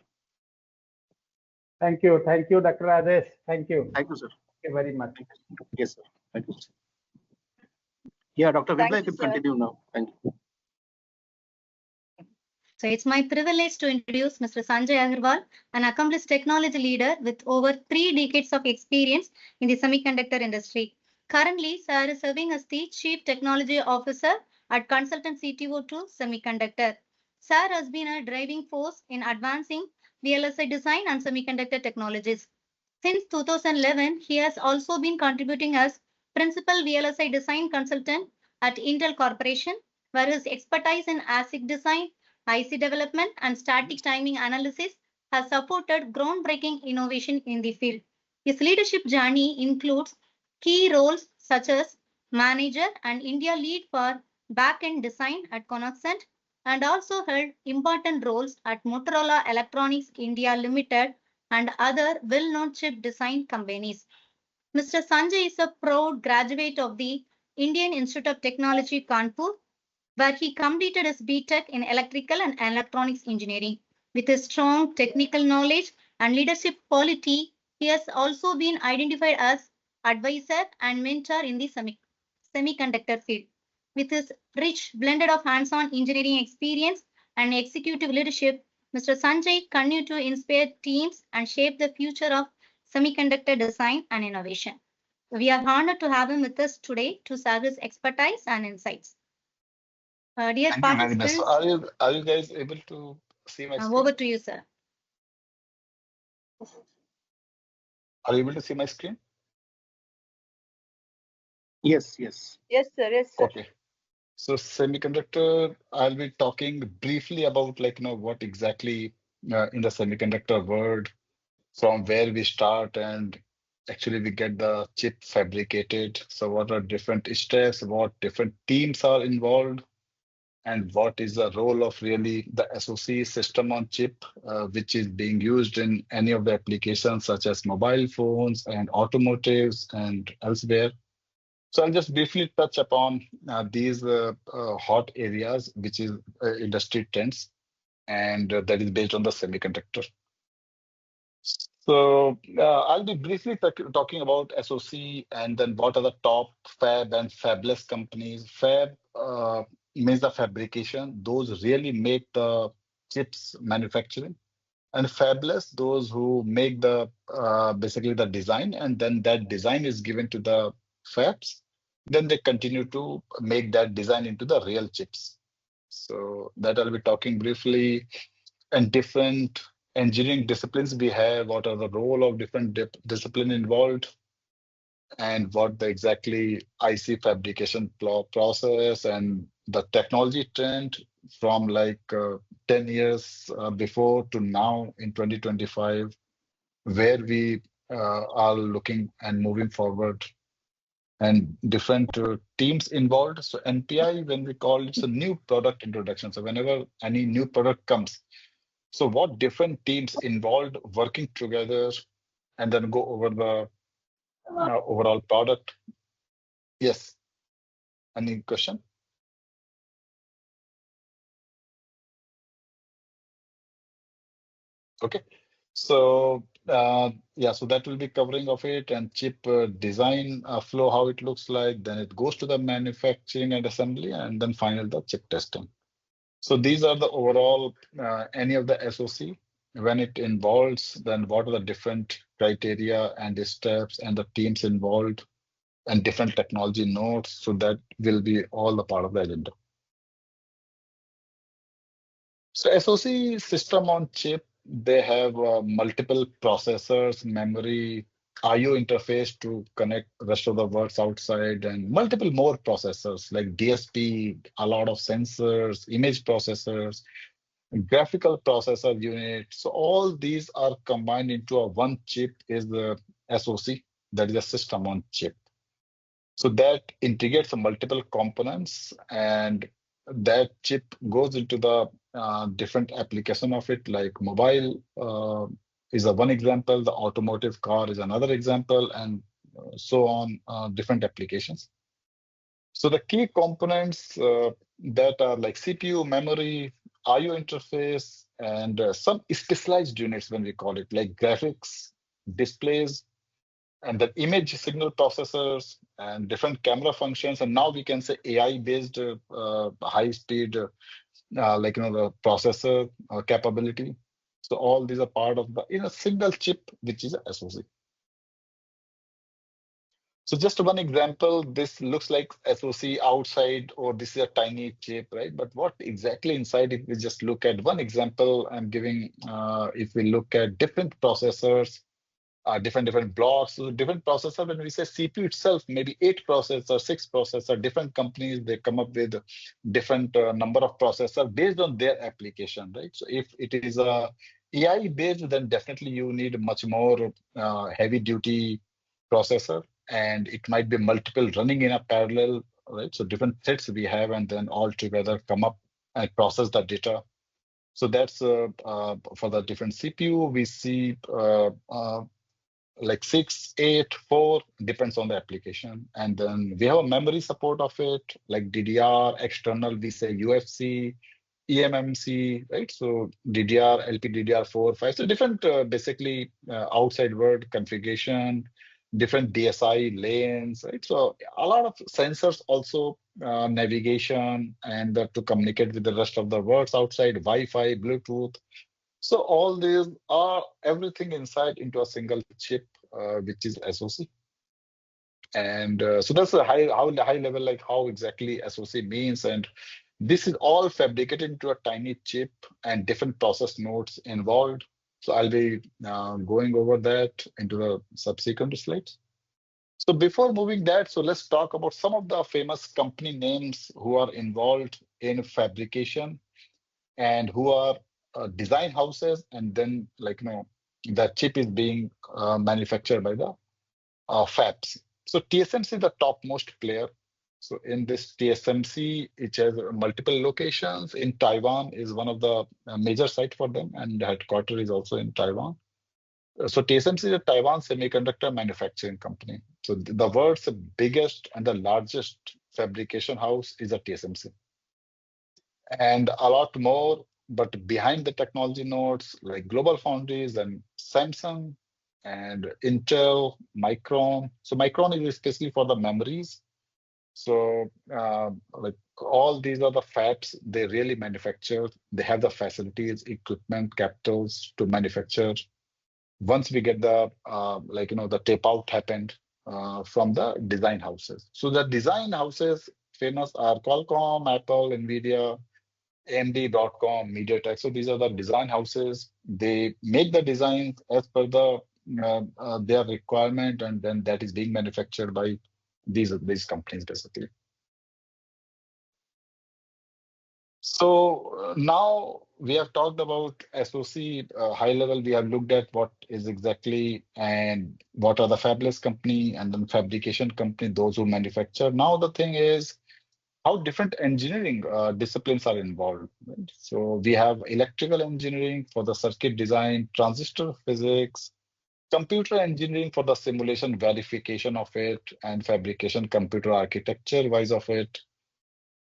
Thank you, Dr. Rajesh. Thank you. Thank you, sir. Thank you very much. Yes, sir. Thank you, sir. Yeah, Dr. Thank Vidya, you, you can sir. continue now. Thank you. So it's my privilege to introduce Mr. Sanjay Agarwal, an accomplished technology leader with over 3 decades of experience in the semiconductor industry. Currently, sir is serving as the Chief Technology Officer at Consultant CTO to Semiconductor. Sir has been a driving force in advancing VLSI design and semiconductor technologies. Since 2011, he has also been contributing as Principal VLSI Design Consultant at Intel Corporation, where his expertise in ASIC design, IC development, and static timing analysis has supported groundbreaking innovation in the field. His leadership journey includes key roles such as manager and India lead for back-end design at Conexant, and also held important roles at Motorola Electronics India Limited and other well-known chip design companies. Mr. Sanjay is a proud graduate of the Indian Institute of Technology, Kanpur, where he completed his BTech in Electrical and Electronics Engineering. With his strong technical knowledge and leadership quality, he has also been identified as advisor and mentor in the semiconductor field. With his rich blended of hands-on engineering experience and executive leadership, Mr. Sanjay continues to inspire teams and shape the future of semiconductor design and innovation. We are honored to have him with us today to share his expertise and insights. Dear Thank you very much. participants, Are you guys able to see my screen? over to you, sir. Are you able to see my screen? Yes, yes. Yes, sir. Yes, sir. Okay. So semiconductor, I'll be talking briefly about what exactly in the semiconductor world, from where we start and actually we get the chip fabricated. So what are different steps, what different teams are involved, and what is the role of really the SoC system on chip, which is being used in any of the applications such as mobile phones and automotives and elsewhere. So I'll just briefly touch upon these hot areas, which is industry trends, and that is based on the semiconductor. So I'll be briefly talking about SoC and then what are the top fab and fabless companies. Fab means the fabrication; those really make the chips manufacturing, and fabless, those who make the basically the design, and then that design is given to the fabs. Then they continue to make that design into the real chips. So that I'll be talking briefly, and different engineering disciplines we have, what are the role of different discipline involved, and what the exactly IC fabrication process and the technology trend from 10 years before to now in 2025, where we are looking and moving forward, and different teams involved. So NPI, when we call it's a new product introduction. So whenever any new product comes, so what different teams involved working together and then go over the overall product. Yes. Any question? Okay. So yeah, so that will be covering of it, and chip design flow, how it looks like. Then it goes to the manufacturing and assembly, and then final the chip testing. So these are the overall any of the SoC. When it involves, then what are the different criteria and the steps and the teams involved and different technology nodes. So that will be all the part of the agenda. So SoC system on chip, they have multiple processors, memory, I/O interface to connect rest of the worlds outside, and multiple more processors like DSP, a lot of sensors, image processors, graphical processor unit. So all these are combined into a one chip is the SoC, that is a system on chip. So that integrates multiple components, and that chip goes into the different application of it, like mobile is a one example, the automotive car is another example, and so on, different applications. So the key components that are like CPU, memory, I/O interface, and some specialized units when we call it, like graphics, displays, and the image signal processors and different camera functions. And now we can say AI-based high-speed, the processor capability. So all these are part of the in a single chip, which is a SoC. So just one example, this looks like SoC outside, or this is a tiny chip, right? But what exactly inside, if we just look at one example I'm giving, if we look at different processors, different blocks, so different processor, when we say CPU itself, maybe 8 processor, 6 processor, different companies, they come up with different number of processor based on their application, right? So if it is a AI based, then definitely you need much more heavy duty processor, and it might be multiple running in a parallel, right? So different threads we have, and then all together come up and process the data. So that's for the different CPU. We see like 6, 8, 4, depends on the application. And then we have a memory support of it, like DDR, external, we say UFC, eMMC, right? So DDR, LPDDR4, 5. So different, basically, outside world configuration, different DSI lanes, right? So a lot of sensors also, navigation, and to communicate with the rest of the worlds outside, Wi-Fi, Bluetooth. So all these are everything inside into a single chip, which is SoC. And so that's a high level, like how exactly SoC means. And this is all fabricated into a tiny chip and different process nodes involved. So I'll be going over that into the subsequent slides. So before moving that, so let's talk about some of the famous company names who are involved in fabrication and who are design houses, and then, like, the chip is being manufactured by the fabs. So TSMC is the topmost player. So in this TSMC, it has multiple locations. In Taiwan is one of the major sites for them, and the headquarters is also in Taiwan. So TSMC is a Taiwan semiconductor manufacturing company. So the world's biggest and the largest fabrication house is a TSMC. And a lot more, but behind the technology nodes like Global Foundries and Samsung and Intel, Micron. So Micron is especially for the memories. So like all these are the fabs, they really manufacture. They have the facilities, equipment, capitals to manufacture. Once we get the the tape out happened from the design houses. So the design houses famous are Qualcomm, Apple, Nvidia, AMD, Broadcom, MediaTek. So these are the design houses. They make the designs as per the their requirement, and then that is being manufactured by these companies basically. So now we have talked about SoC high level. We have looked at what is exactly and what are the fabless company and then fabrication company, those who manufacture. Now the thing is how different engineering disciplines are involved. Right? So we have electrical engineering for the circuit design, transistor physics, computer engineering for the simulation verification of it, and fabrication computer architecture wise of it,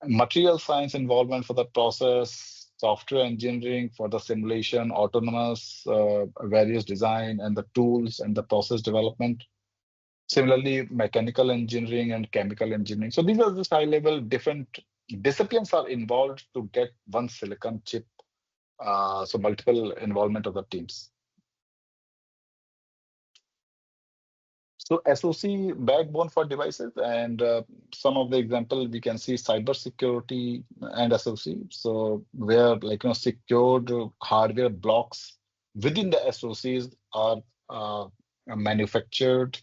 material science involvement for the process, software engineering for the simulation, autonomous various design and the tools and the process development. Similarly, mechanical engineering and chemical engineering. So these are just high level different disciplines are involved to get one silicon chip. So multiple involvement of the teams. So SoC backbone for devices, and some of the example we can see cybersecurity and SoC. So where secured hardware blocks within the SoCs are manufactured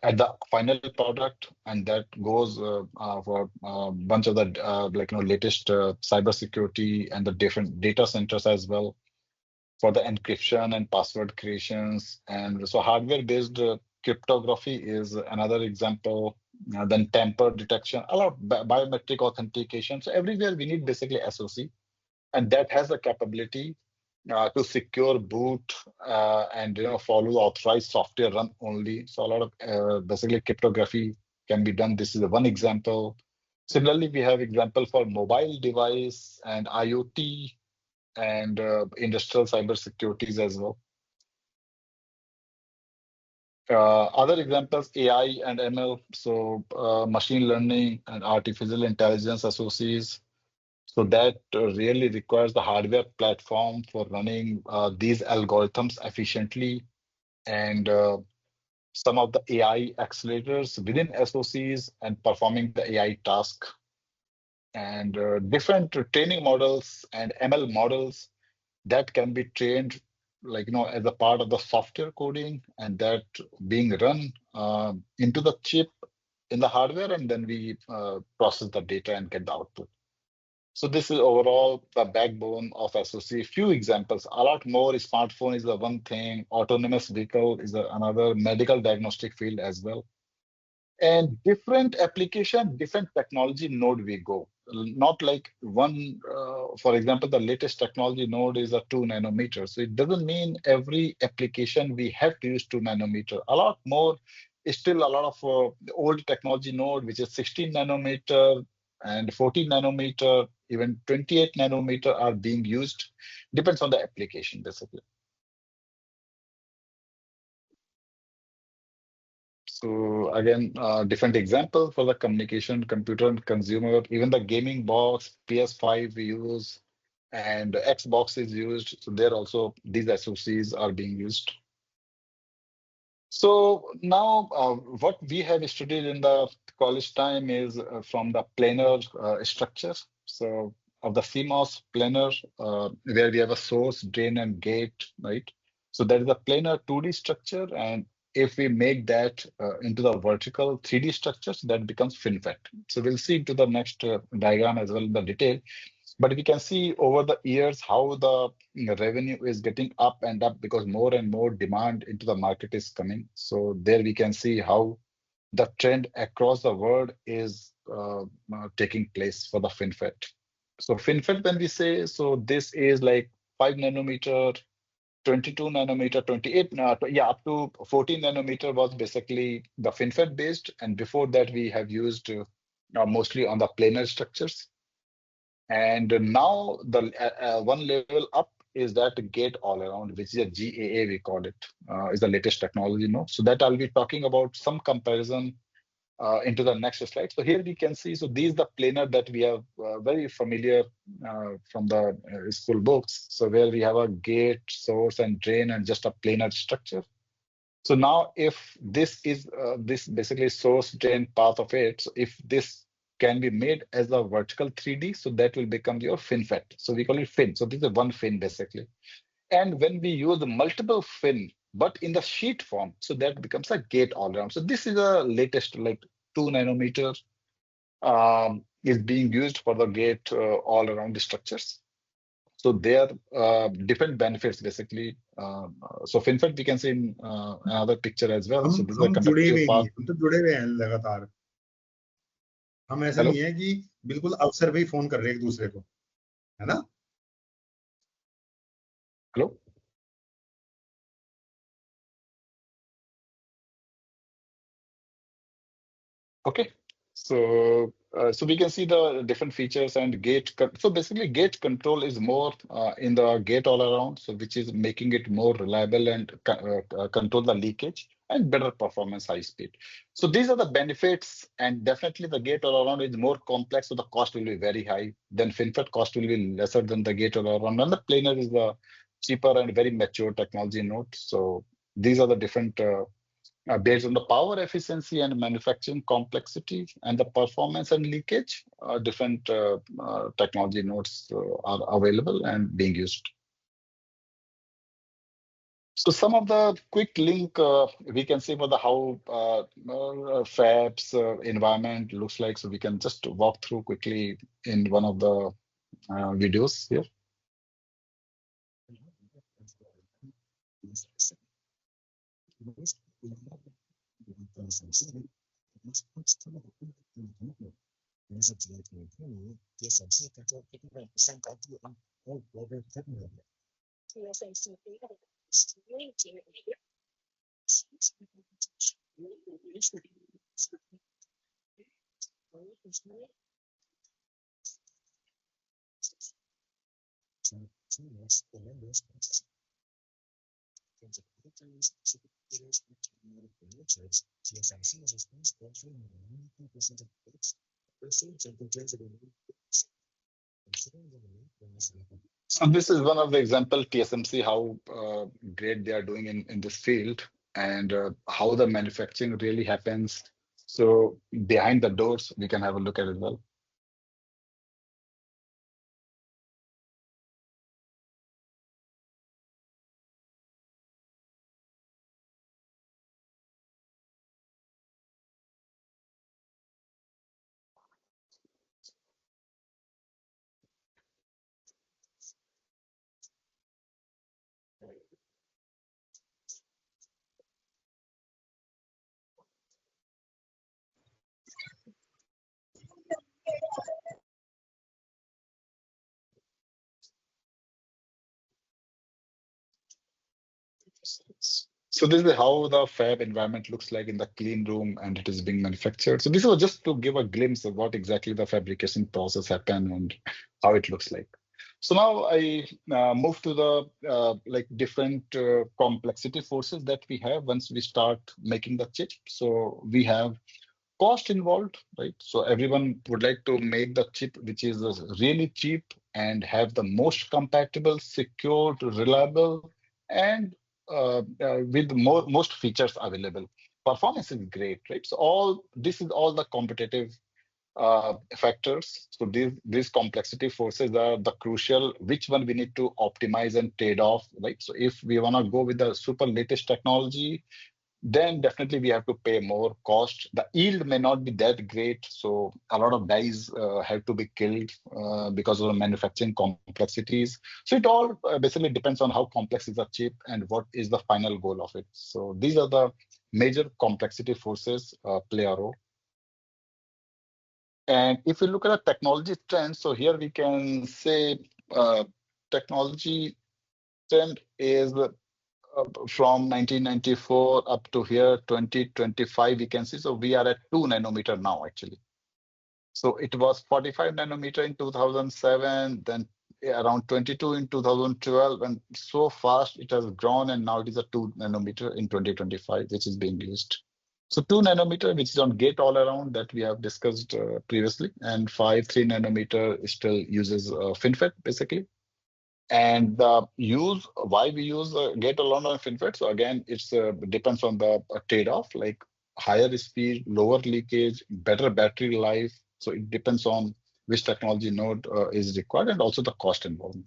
at the final product, and that goes for a bunch of the latest cybersecurity and the different data centers as well for the encryption and password creations. And so hardware-based cryptography is another example. Then tamper detection, a lot of biometric authentication. So everywhere we need basically SoC, and that has the capability to secure boot and follow the authorized software run only. So a lot of basically cryptography can be done. This is one example. Similarly, we have example for mobile device and IoT and industrial cybersecurities as well. Other examples, AI and ML, so machine learning and artificial intelligence SoCs. So that really requires the hardware platform for running these algorithms efficiently, and some of the AI accelerators within SoCs and performing the AI task, and different training models and ML models that can be trained as a part of the software coding, and that being run into the chip in the hardware, and then we process the data and get the output. So this is overall the backbone of SoC. Few examples, a lot more. Smartphone is the one thing, autonomous vehicle is another, medical diagnostic field as well. And different application, different technology node we go. not like one, for example, the latest technology node is a 2 nanometer. So it doesn't mean every application we have to use 2 nanometer. A lot more is still a lot of old technology node, which is 16 nanometer and 14 nanometer, even 28 nanometer are being used. Depends on the application, basically. So again, different example for the communication, computer and consumer, even the gaming box, PS5 we use, and Xbox is used. So there also these SoCs are being used. So now what we have studied in the college time is from the planar structure. So of the CMOS planar, where we have a source, drain, and gate, right? So that is a planar 2D structure, and if we make that into the vertical 3D structures, that becomes FinFET. So we'll see into the next diagram as well in the detail. But we can see over the years how the revenue is getting up and up because more and more demand into the market is coming. So there we can see how the trend across the world is taking place for the FinFET. So FinFET, when we say, so this is like 5 nanometer, 22 nanometer, 28, up to 14 nanometer was basically the FinFET based. And before that, we have used mostly on the planar structures. And now the one level up is that gate all around, which is a GAA, we call it, is the latest technology. So that I'll be talking about some comparison into the next slide. So here we can see, so these the planar that we have very familiar from the school books. So where we have a gate, source, and drain, and just a planar structure. So now if this is this basically source drain path of it, so if this can be made as a vertical 3D, so that will become your FinFET. So we call it fin. So this is one fin basically. And when we use multiple fin, but in the sheet form, so that becomes a gate all around. So this is the latest, like 2 nanometer is being used for the gate all around the structures. So there are different benefits basically. So FinFET we can see in another picture as well. So this is a conductive path. हम तो जुड़े हुए हैं लगातार. हम ऐसा Hello? नहीं है कि बिल्कुल अवसर पे ही फोन कर रहे हैं एक दूसरे को, है ना? Hello? Okay. So so we can see the different features and gate. So basically gate control is more in the gate all around, so which is making it more reliable and control the leakage and better performance, high speed. So these are the benefits, and definitely the gate all around is more complex, so the cost will be very high. Then FinFET cost will be lesser than the gate all around, and the planar is the cheaper and very mature technology node. So these are the different based on the power efficiency and manufacturing complexity and the performance and leakage, different technology nodes are available and being used. So some of the quick link we can see for the how fabs environment looks like. So we can just walk through quickly in one of the videos here. So this is one of the example TSMC how great they are doing in this field, and how the manufacturing really happens. So behind the doors, we can have a look at it as well. So this is how the fab environment looks like in the clean room, and it is being manufactured. So this was just to give a glimpse of what exactly the fabrication process happened and how it looks like. So now I move to the like different complexity forces that we have once we start making the chip. So we have cost involved, right? So everyone would like to make the chip which is really cheap and have the most compatible, secure, reliable, and with most features available. Performance is great, right? So this is all the competitive factors. So these complexity forces are the crucial, which one we need to optimize and trade off, right? So if we want to go with the super latest technology, then definitely we have to pay more cost. The yield may not be that great, so a lot of dies have to be killed because of the manufacturing complexities. So it all basically depends on how complex is the chip and what is the final goal of it. So these are the major complexity forces play a role. And if we look at the technology trends, so here we can say technology trend is from 1994 up to here, 2025, we can see. So we are at 2 nanometer now, actually. So it was 45 nanometer in 2007, then around 22 in 2012, and so fast it has grown, and now it is a 2 nanometer in 2025, which is being used. So 2 nanometer, which is on gate all around that we have discussed previously, and 3 nanometer still uses FinFET basically. And the why we use gate all around on FinFET. So again, it's depends on the trade-off, like higher speed, lower leakage, better battery life. So it depends on which technology node is required, and also the cost involved.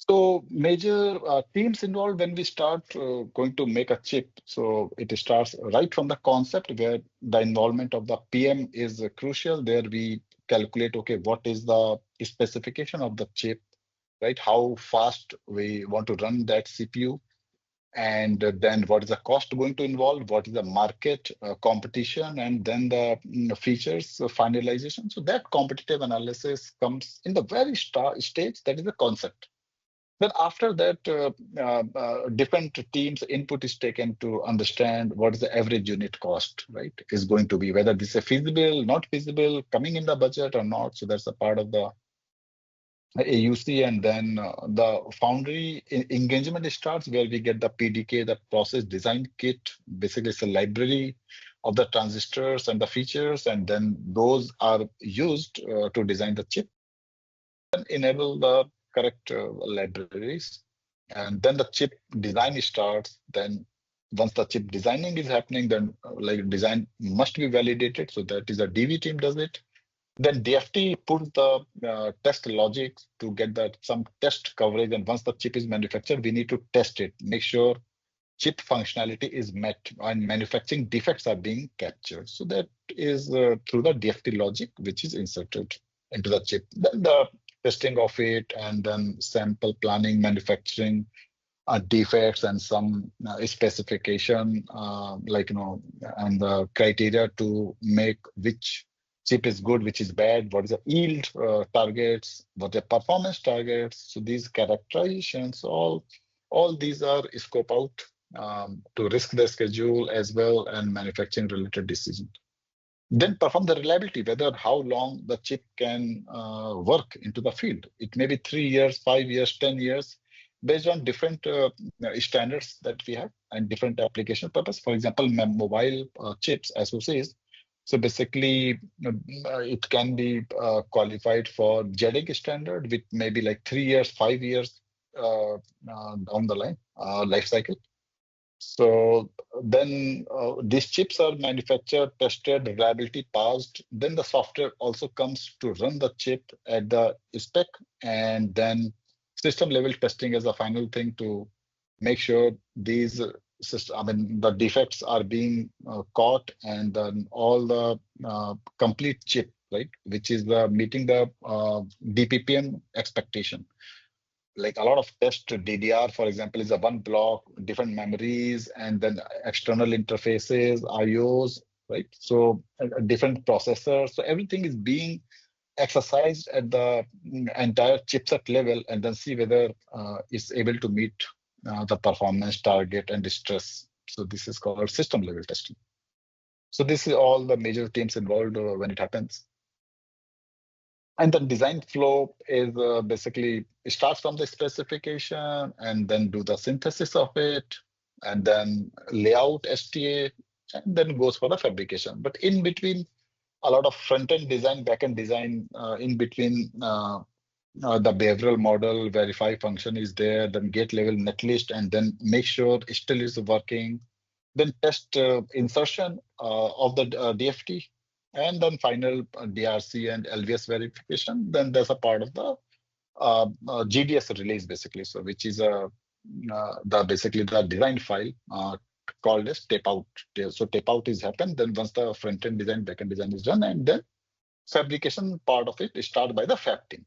So major teams involved when we start going to make a chip. So it starts right from the concept where the involvement of the PM is crucial. There we calculate, okay, what is the specification of the chip, right? How fast we want to run that CPU. And then what is the cost going to involve? What is the market competition? And then the features finalization. So that competitive analysis comes in the very stage, that is the concept. Then after that, different teams' input is taken to understand what is the average unit cost, right? Is going to be whether this is feasible, not feasible, coming in the budget or not. So that's a part of the AUC, and then the foundry engagement starts where we get the PDK, the process design kit. Basically, it's a library of the transistors and the features, and then those are used to design the chip and enable the correct libraries. And then the chip design starts. Then once the chip designing is happening, then like design must be validated. So that is a DV team does it. Then DFT puts the test logic to get that some test coverage. And once the chip is manufactured, we need to test it, make sure chip functionality is met and manufacturing defects are being captured. So that is through the DFT logic, which is inserted into the chip. Then the testing of it, and then sample planning, manufacturing defects, and some specification, like, and the criteria to make which chip is good, which is bad, what is the yield targets, what the performance targets. So these characterizations, all these are scope out to risk the schedule as well, and manufacturing related decisions. Then perform the reliability, whether how long the chip can work into the field. It may be 3 years, 5 years, 10 years, based on different standards that we have and different application purpose. For example, mobile chips, SoCs. So basically, it can be qualified for JEDEC standard, which may be like 3 years, 5 years down the line life cycle. So then these chips are manufactured, tested, reliability passed. Then the software also comes to run the chip at the spec, and then system level testing is the final thing to make sure these the defects are being caught, and then all the complete chip, right, which is the meeting the DPPM expectation. Like a lot of test DDR, for example, is a one block, different memories, and then external interfaces, IOs, right? So different processors. So everything is being exercised at the entire chipset level and then see whether it's able to meet the performance target and stress. So this is called system level testing. So this is all the major teams involved when it happens. And then design flow is basically, it starts from the specification and then do the synthesis of it, and then layout STA, and then goes for the fabrication. But in between, a lot of front-end design, back-end design, in between the behavioral model, verify function is there, then gate level netlist, and then make sure it still is working. Then test insertion of the DFT, and then final DRC and LVS verification. Then there's a part of the GDS release basically, so which is basically the design file called as tape out. So tape out is happened. Then once the front end design, back end design is done, and then fabrication part of it is started by the fab team.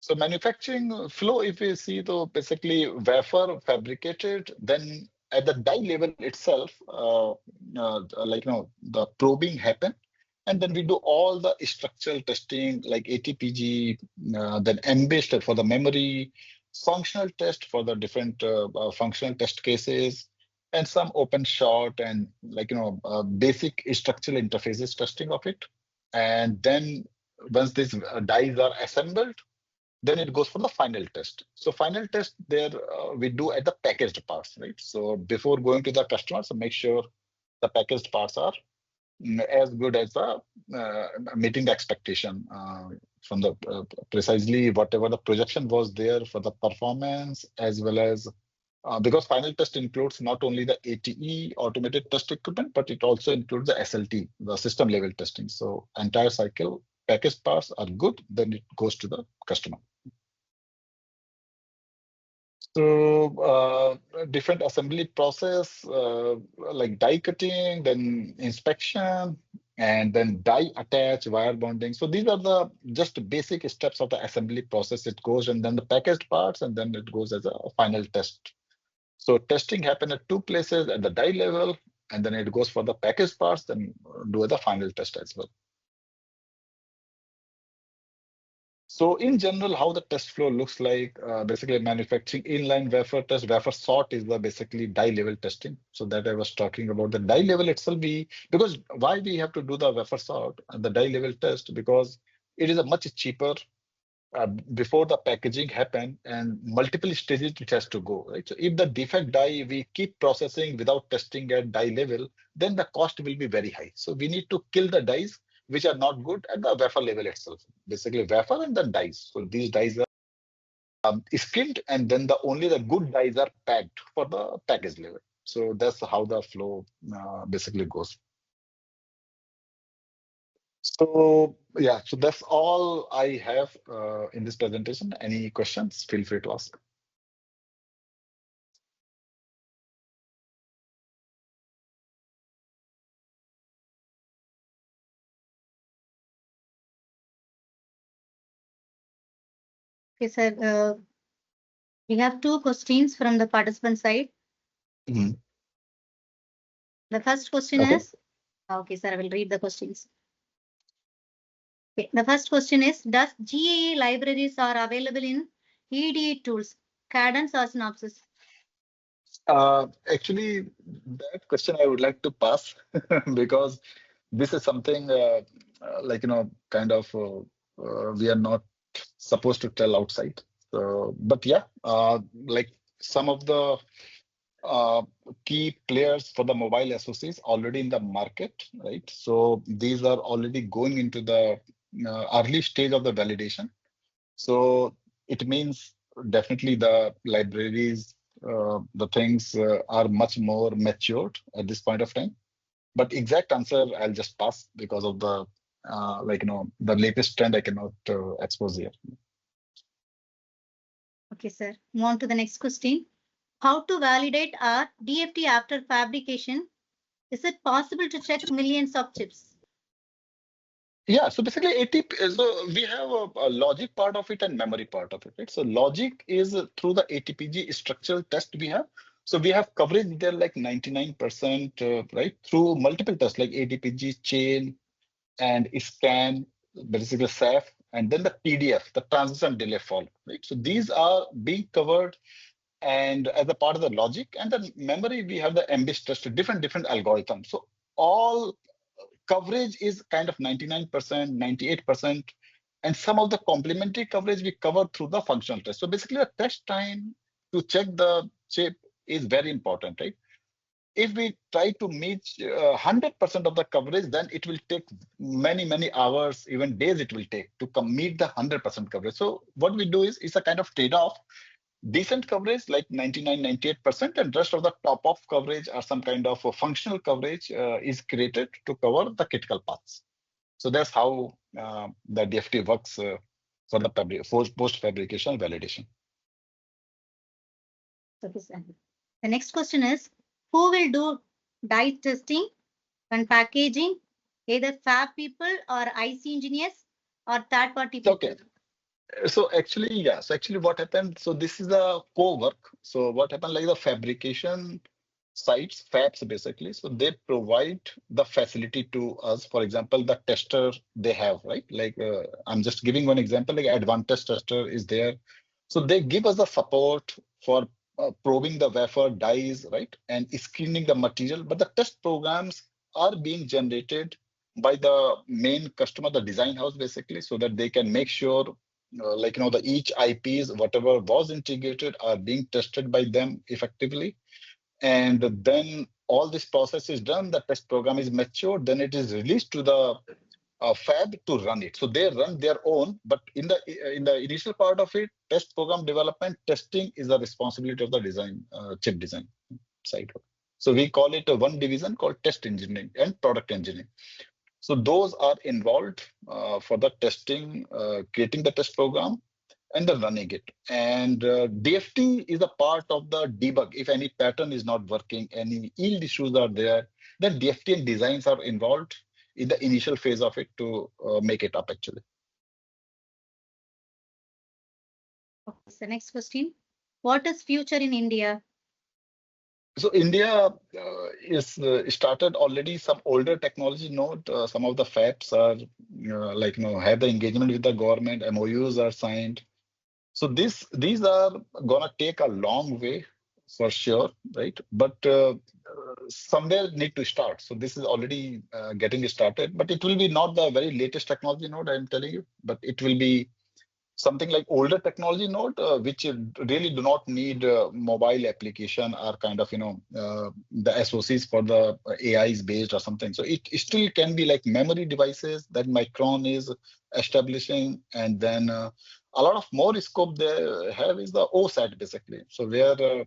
So manufacturing flow, if we see, though, basically wafer fabricated, then at the die level itself, the probing happen, and then we do all the structural testing like ATPG, then MBASE for the memory, functional test for the different functional test cases, and some open shot and basic structural interfaces testing of it. And then once these dies are assembled, then it goes for the final test. So final test there we do at the packaged parts, right? So before going to the customer, so make sure the packaged parts are as good as the meeting the expectation from the precisely whatever the projection was there for the performance, as well as because final test includes not only the ATE automated test equipment, but it also includes the SLT, the system level testing. So entire cycle packaged parts are good, then it goes to the customer. So different assembly process like die cutting, then inspection, and then die attach, wire bonding. So these are the just basic steps of the assembly process. It goes, and then the packaged parts, and then it goes as a final test. So testing happen at two places, at the die level, and then it goes for the packaged parts, then do the final test as well. So in general, how the test flow looks like, basically manufacturing inline wafer test, wafer sort is the basically die level testing. So that I was talking about the die level itself, because why we have to do the wafer sort and the die level test, because it is a much cheaper before the packaging happen and multiple stages it has to go, right? So if the defect die we keep processing without testing at die level, then the cost will be very high. So we need to kill the dies which are not good at the wafer level itself, basically wafer and then dies. So these dies are skilled, and then only the good dies are packed for the package level. So that's how the flow basically goes. So yeah, so that's all I have in this presentation. Any questions, feel free to ask. Okay, sir. We have two questions from the participant side. Mm-hmm. The first question is, okay, sir, I will read the questions. Okay, the first question is, does GAA libraries are available in EDA tools, Cadence or Synopsys? Actually, that question I would like to pass because this is something kind of we are not supposed to tell outside. So, but yeah, like some of the key players for the mobile SoCs already in the market, right? So these are already going into the early stage of the validation. So it means definitely the libraries, the things are much more matured at this point of time. But exact answer I'll just pass because of the the latest trend I cannot expose here. Okay, sir. Move on to the next question. How to validate our DFT after fabrication? Is it possible to check millions of chips? Yeah, so basically ATP, so we have a logic part of it and memory part of it, right? So logic is through the ATPG structural test we have. So we have coverage there like 99%, right? Through multiple tests like ATPG chain, and scan, basically SAF, and then the TDF, the transition delay fault, right? So these are being covered, and as a part of the logic and the memory, we have the MBIS test, different algorithms. So all coverage is kind of 99%, 98%, and some of the complementary coverage we cover through the functional test. So basically, the test time to check the chip is very important, right? If we try to meet 100% of the coverage, then it will take many hours, even days it will take to meet the 100% coverage. So what we do is it's a kind of trade-off. Decent coverage like 99, 98%, and rest of the top of coverage or some kind of a functional coverage is created to cover the critical paths. So that's how the DFT works for the post-fabrication validation. Okay, sir. The next question is, who will do die testing and packaging, either fab people or IC engineers or third-party people? Okay. So actually, yeah. So actually what happened, so this is a co-work. So what happened, like the fabrication sites, fabs basically, so they provide the facility to us. For example, the tester they have, right? Like I'm just giving one example, like Advantage tester is there. So they give us the support for probing the wafer dies, right? And screening the material, but the test programs are being generated by the main customer, the design house basically, so that they can make sure like, the each IPs, whatever was integrated are being tested by them effectively. And then all this process is done, the test program is matured, then it is released to the fab to run it. So they run their own, but in the initial part of it, test program development, testing is the responsibility of the design, chip design side. So we call it one division called test engineering and product engineering. So those are involved for the testing, creating the test program, and then running it. And DFT is a part of the debug. If any pattern is not working, any yield issues are there, then DFT and designs are involved in the initial phase of it to make it up actually. Okay, so next question. What is future in India? So India is started already some older technology node. Some of the fabs are like, have the engagement with the government, MOUs are signed. So these are gonna take a long way for sure, right? But somewhere need to start. So this is already getting started, but it will be not the very latest technology node, I'm telling you, but it will be something like older technology node, which really do not need mobile application or kind of, the SOCs for the AIs based or something. So it still can be like memory devices that Micron is establishing. And then a lot of more scope they have is the OSAT basically. So where, the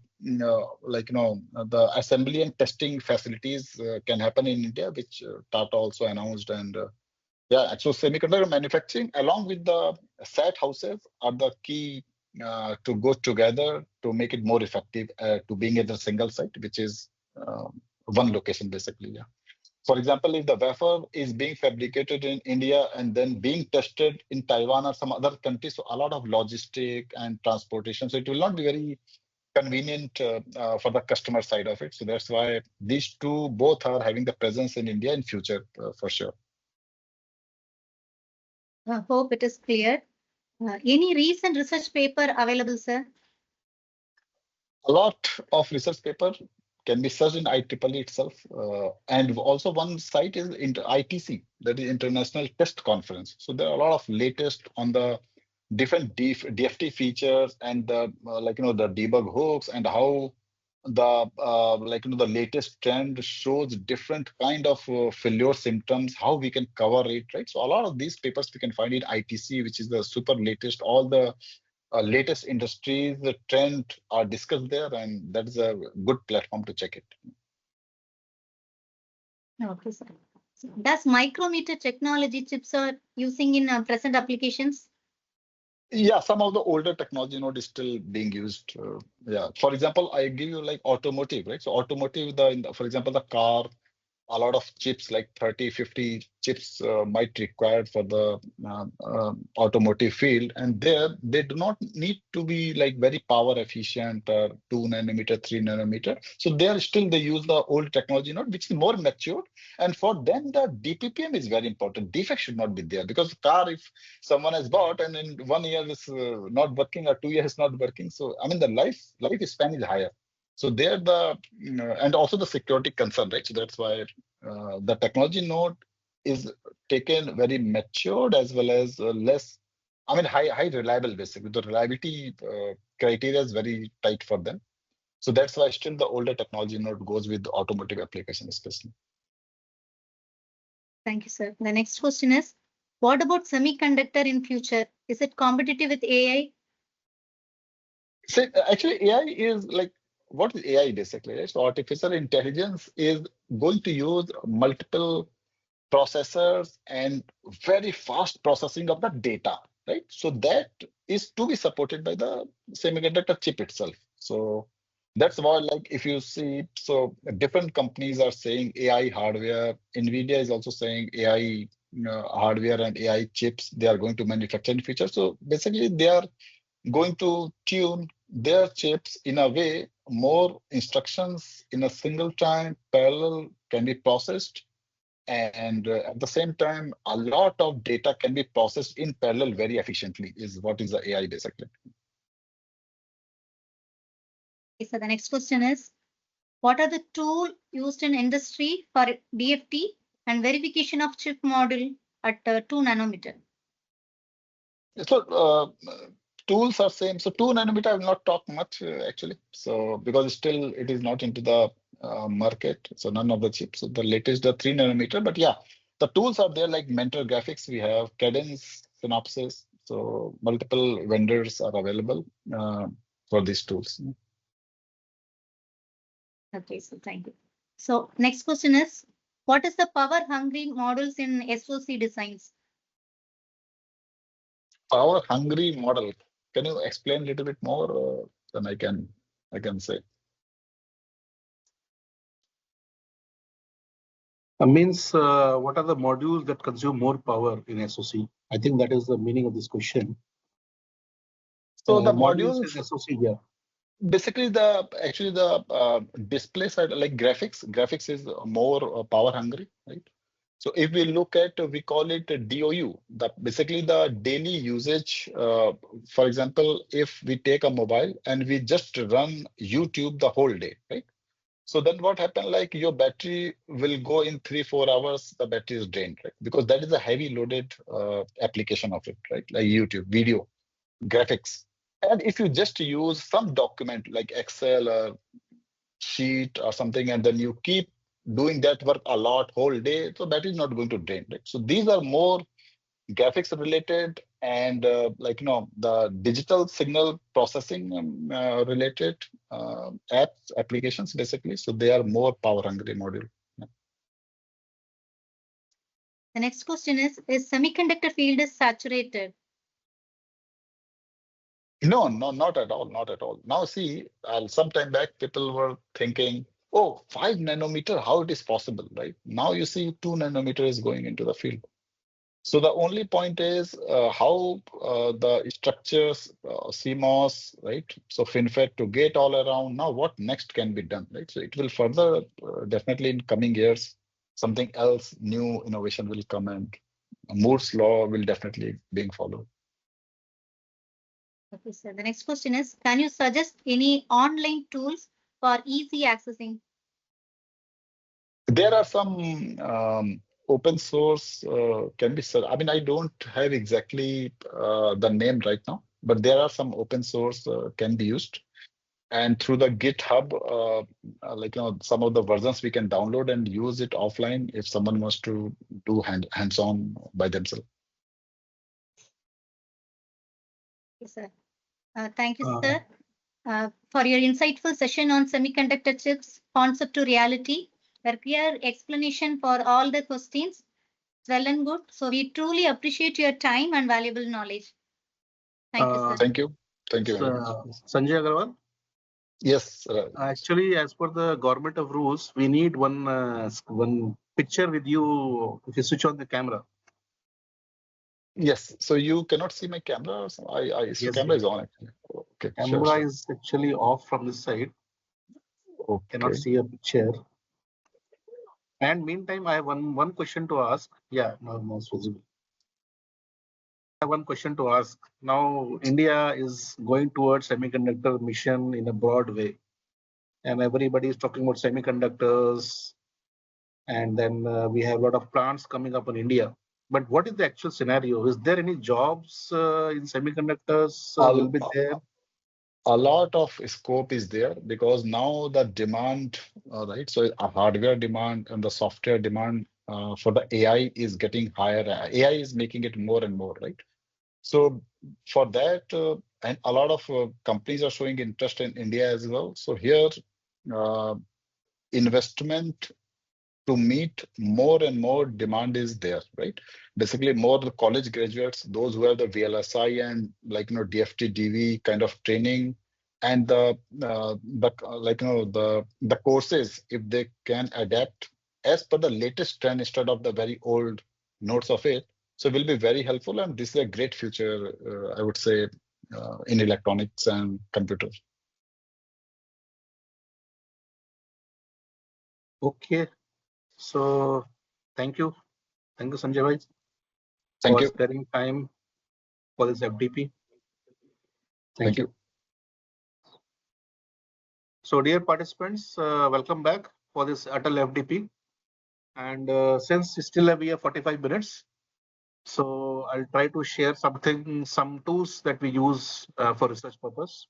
assembly and testing facilities can happen in India, which Tata also announced. And yeah, so semiconductor manufacturing along with the SAT houses are the key to go together to make it more effective to being at a single site, which is one location basically. Yeah. For example, if the wafer is being fabricated in India and then being tested in Taiwan or some other countries, so a lot of logistic and transportation. So it will not be very convenient for the customer side of it. So that's why these two both are having the presence in India in future for sure. I hope it is clear. Any recent research paper available, sir? A lot of research paper can be searched in IEEE itself. And also one site is ITC, that is International Test Conference. So there are a lot of latest on the different DFT features and the the debug hooks and how the the latest trend shows different kind of failure symptoms, how we can cover it, right? So a lot of these papers we can find in ITC, which is the super latest, all the latest industries, the trend are discussed there, and that is a good platform to check it. Okay, sir. Does micrometer technology chips are using in present applications? Yeah, some of the older technology node is still being used. Yeah, for example, I give you like automotive, right? So automotive, for example, the car a lot of chips, like 30, 50 chips might require for the automotive field. And there, they do not need to be like very power efficient, 2 nanometer, 3 nanometer. So there still they use the old technology node, which is more mature. And for them, the DPPM is very important. Defect should not be there, because car, if someone has bought and in 1 year is not working or 2 years not working, so I mean the lifespan is higher. So there and also the security concern, right? So that's why the technology node is taken very matured as well as less, I mean high reliable basically. The reliability criteria is very tight for them. So that's why still the older technology node goes with the automotive application especially. Thank you, sir. The next question is, what about semiconductor in future? Is it competitive with AI? So actually AI is like, what is AI basically, right? So artificial intelligence is going to use multiple processors and very fast processing of the data, right? So that is to be supported by the semiconductor chip itself. So that's why, like, if you see, so different companies are saying AI hardware. NVIDIA is also saying AI hardware and AI chips they are going to manufacture in future. So basically, they are going to tune their chips in a way more instructions in a single time parallel can be processed, and at the same time a lot of data can be processed in parallel very efficiently, is what is the AI basically. Okay, so the next question is, what are the tools used in industry for DFT and verification of chip model at 2 nanometer? So tools are same. So 2 nanometer I will not talk much actually. So because still it is not into the market. So none of the chips. So the latest the 3 nanometer. But yeah, the tools are there like Mentor Graphics. We have Cadence, Synopsys. So multiple vendors are available for these tools. Okay, so thank you. So next question is, what is the power hungry models in SoC designs? Power hungry model. Can you explain a little bit more? Then I can say. Means what are the modules that consume more power in SoC? I think that is the meaning of this question. So the modules modules in SoC, yeah. basically actually the display side, like graphics is more power hungry, right? So if we look at, we call it DOU, basically the daily usage. For example, if we take a mobile and we just run YouTube the whole day, right? So then what happens, like your battery will go in 3-4 hours, the battery is drained, right? Because that is a heavy loaded application of it, right? Like YouTube, video, graphics. And if you just use some document like Excel or sheet or something, and then you keep doing that work a lot whole day, so battery is not going to drain, right? So these are more graphics related and the digital signal processing related apps, applications basically. So they are more power hungry module. Yeah. The next question is semiconductor field is saturated? No, not at all, not at all. Now see, some time back people were thinking, oh, 5 nanometer, how it is possible, right? Now you see 2 nanometer is going into the field. So the only point is how the structures, CMOS, right? So FinFET to gate all around. Now what next can be done, right? So it will further, definitely in coming years, something else, new innovation will come, and Moore's law will definitely being followed. Okay, sir. The next question is, can you suggest any online tools for easy accessing? There are some open source can be, I mean, I don't have exactly the name right now, but there are some open source can be used. And through the GitHub, some of the versions we can download and use it offline if someone wants to do hands-on by themselves. Yes, sir. Thank you, sir, for your insightful session on semiconductor chips, concept to reality. A clear explanation for all the questions. Well and good. So we truly appreciate your time and valuable knowledge. Thank you, sir. Thank you. Thank you very much. Sanjay Agarwal. Yes. Actually, as per the government of rules, we need one picture with you if you switch on the camera. Yes. So you cannot see my camera. Or so Yes, camera yes. is on actually. Okay. Camera Sure. is actually off from this side. Cannot Okay. see a picture. And meantime, I have one question to ask. Yeah, now it's visible. I have one question to ask. Now, India is going towards semiconductor mission in a broad way, and everybody is talking about semiconductors. And then we have a lot of plants coming up in India. But what is the actual scenario? Is there any jobs in semiconductors will be there? A lot of scope is there because now the demand, right? So a hardware demand and the software demand for the AI is getting higher. AI is making it more and more, right? So for that, and a lot of companies are showing interest in India as well. So here, investment to meet more and more demand is there, right? Basically, more the college graduates, those who have the VLSI and DFT, DV kind of training, and the courses, if they can adapt as per the latest trend instead of the very old notes of it, so will be very helpful. And this is a great future, I would say, in electronics and computers. Okay, so thank you Sanjay bhai, Thank for you. sparing time for this FDP. Thank you. So dear participants, welcome back for this ATAL FDP. And since still we have 45 minutes, so I'll try to share some tools that we use for research purpose.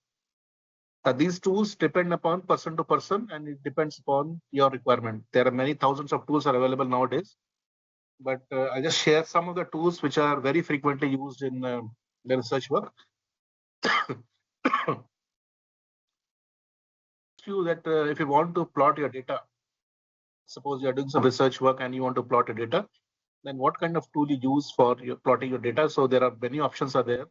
These tools depend upon person to person, and it depends upon your requirement. There are many thousands of tools are available nowadays, but I'll just share some of the tools which are very frequently used in the research work. You that if you want to plot your data, suppose you are doing some research work and you want to plot your data, then what kind of tool you use for your plotting your data? So there are many options are there.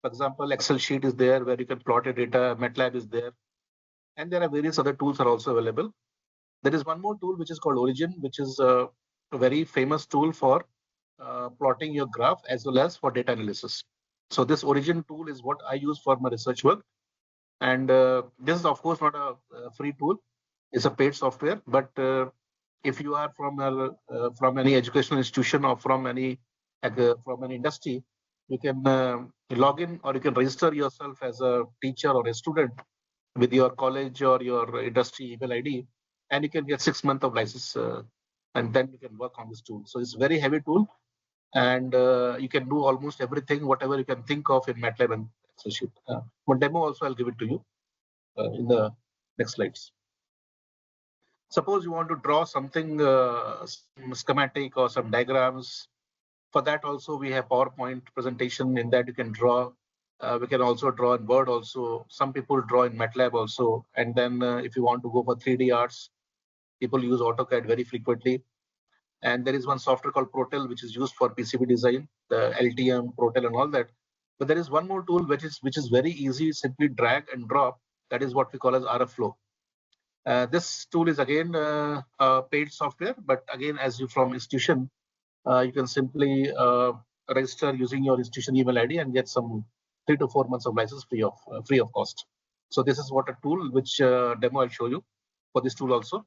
For example, Excel sheet is there where you can plot your data. MATLAB is there, and there are various other tools are also available. There is one more tool which is called Origin, which is a very famous tool for plotting your graph as well as for data analysis. So this Origin tool is what I use for my research work. And this is of course not a free tool. It's a paid software. But if you are from any educational institution or from any industry, you can log in or you can register yourself as a teacher or a student with your college or your industry email ID, and you can get 6 months of license, and then you can work on this tool. So it's a very heavy tool, and you can do almost everything, whatever you can think of in MATLAB and Excel sheet. One demo also I'll give it to you in the next slides. Suppose you want to draw something some schematic or some diagrams. For that also we have PowerPoint presentation. In that you can draw. We can also draw in Word also. Some people draw in MATLAB also. And then if you want to go for 3D arts, people use AutoCAD very frequently. And there is one software called Protel, which is used for PCB design, the LTM, Protel, and all that. But there is one more tool which is very easy, simply drag and drop. That is what we call as RF flow. This tool is again paid software, but again, as you from institution, you can simply register using your institution email ID and get some 3 to 4 months of license free of cost. So this is what a tool which demo I'll show you for this tool also.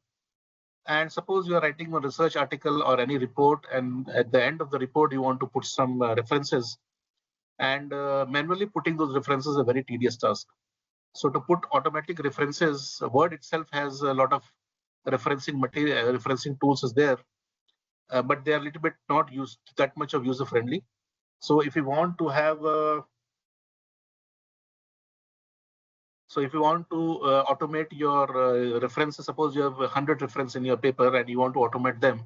And suppose you are writing a research article or any report, and at the end of the report you want to put some references, and manually putting those references is a very tedious task. So to put automatic references, Word itself has a lot of referencing material, referencing tools is there, but they are a little bit not used that much of user friendly. So if you want to have automate your references, suppose you have 100 references in your paper and you want to automate them.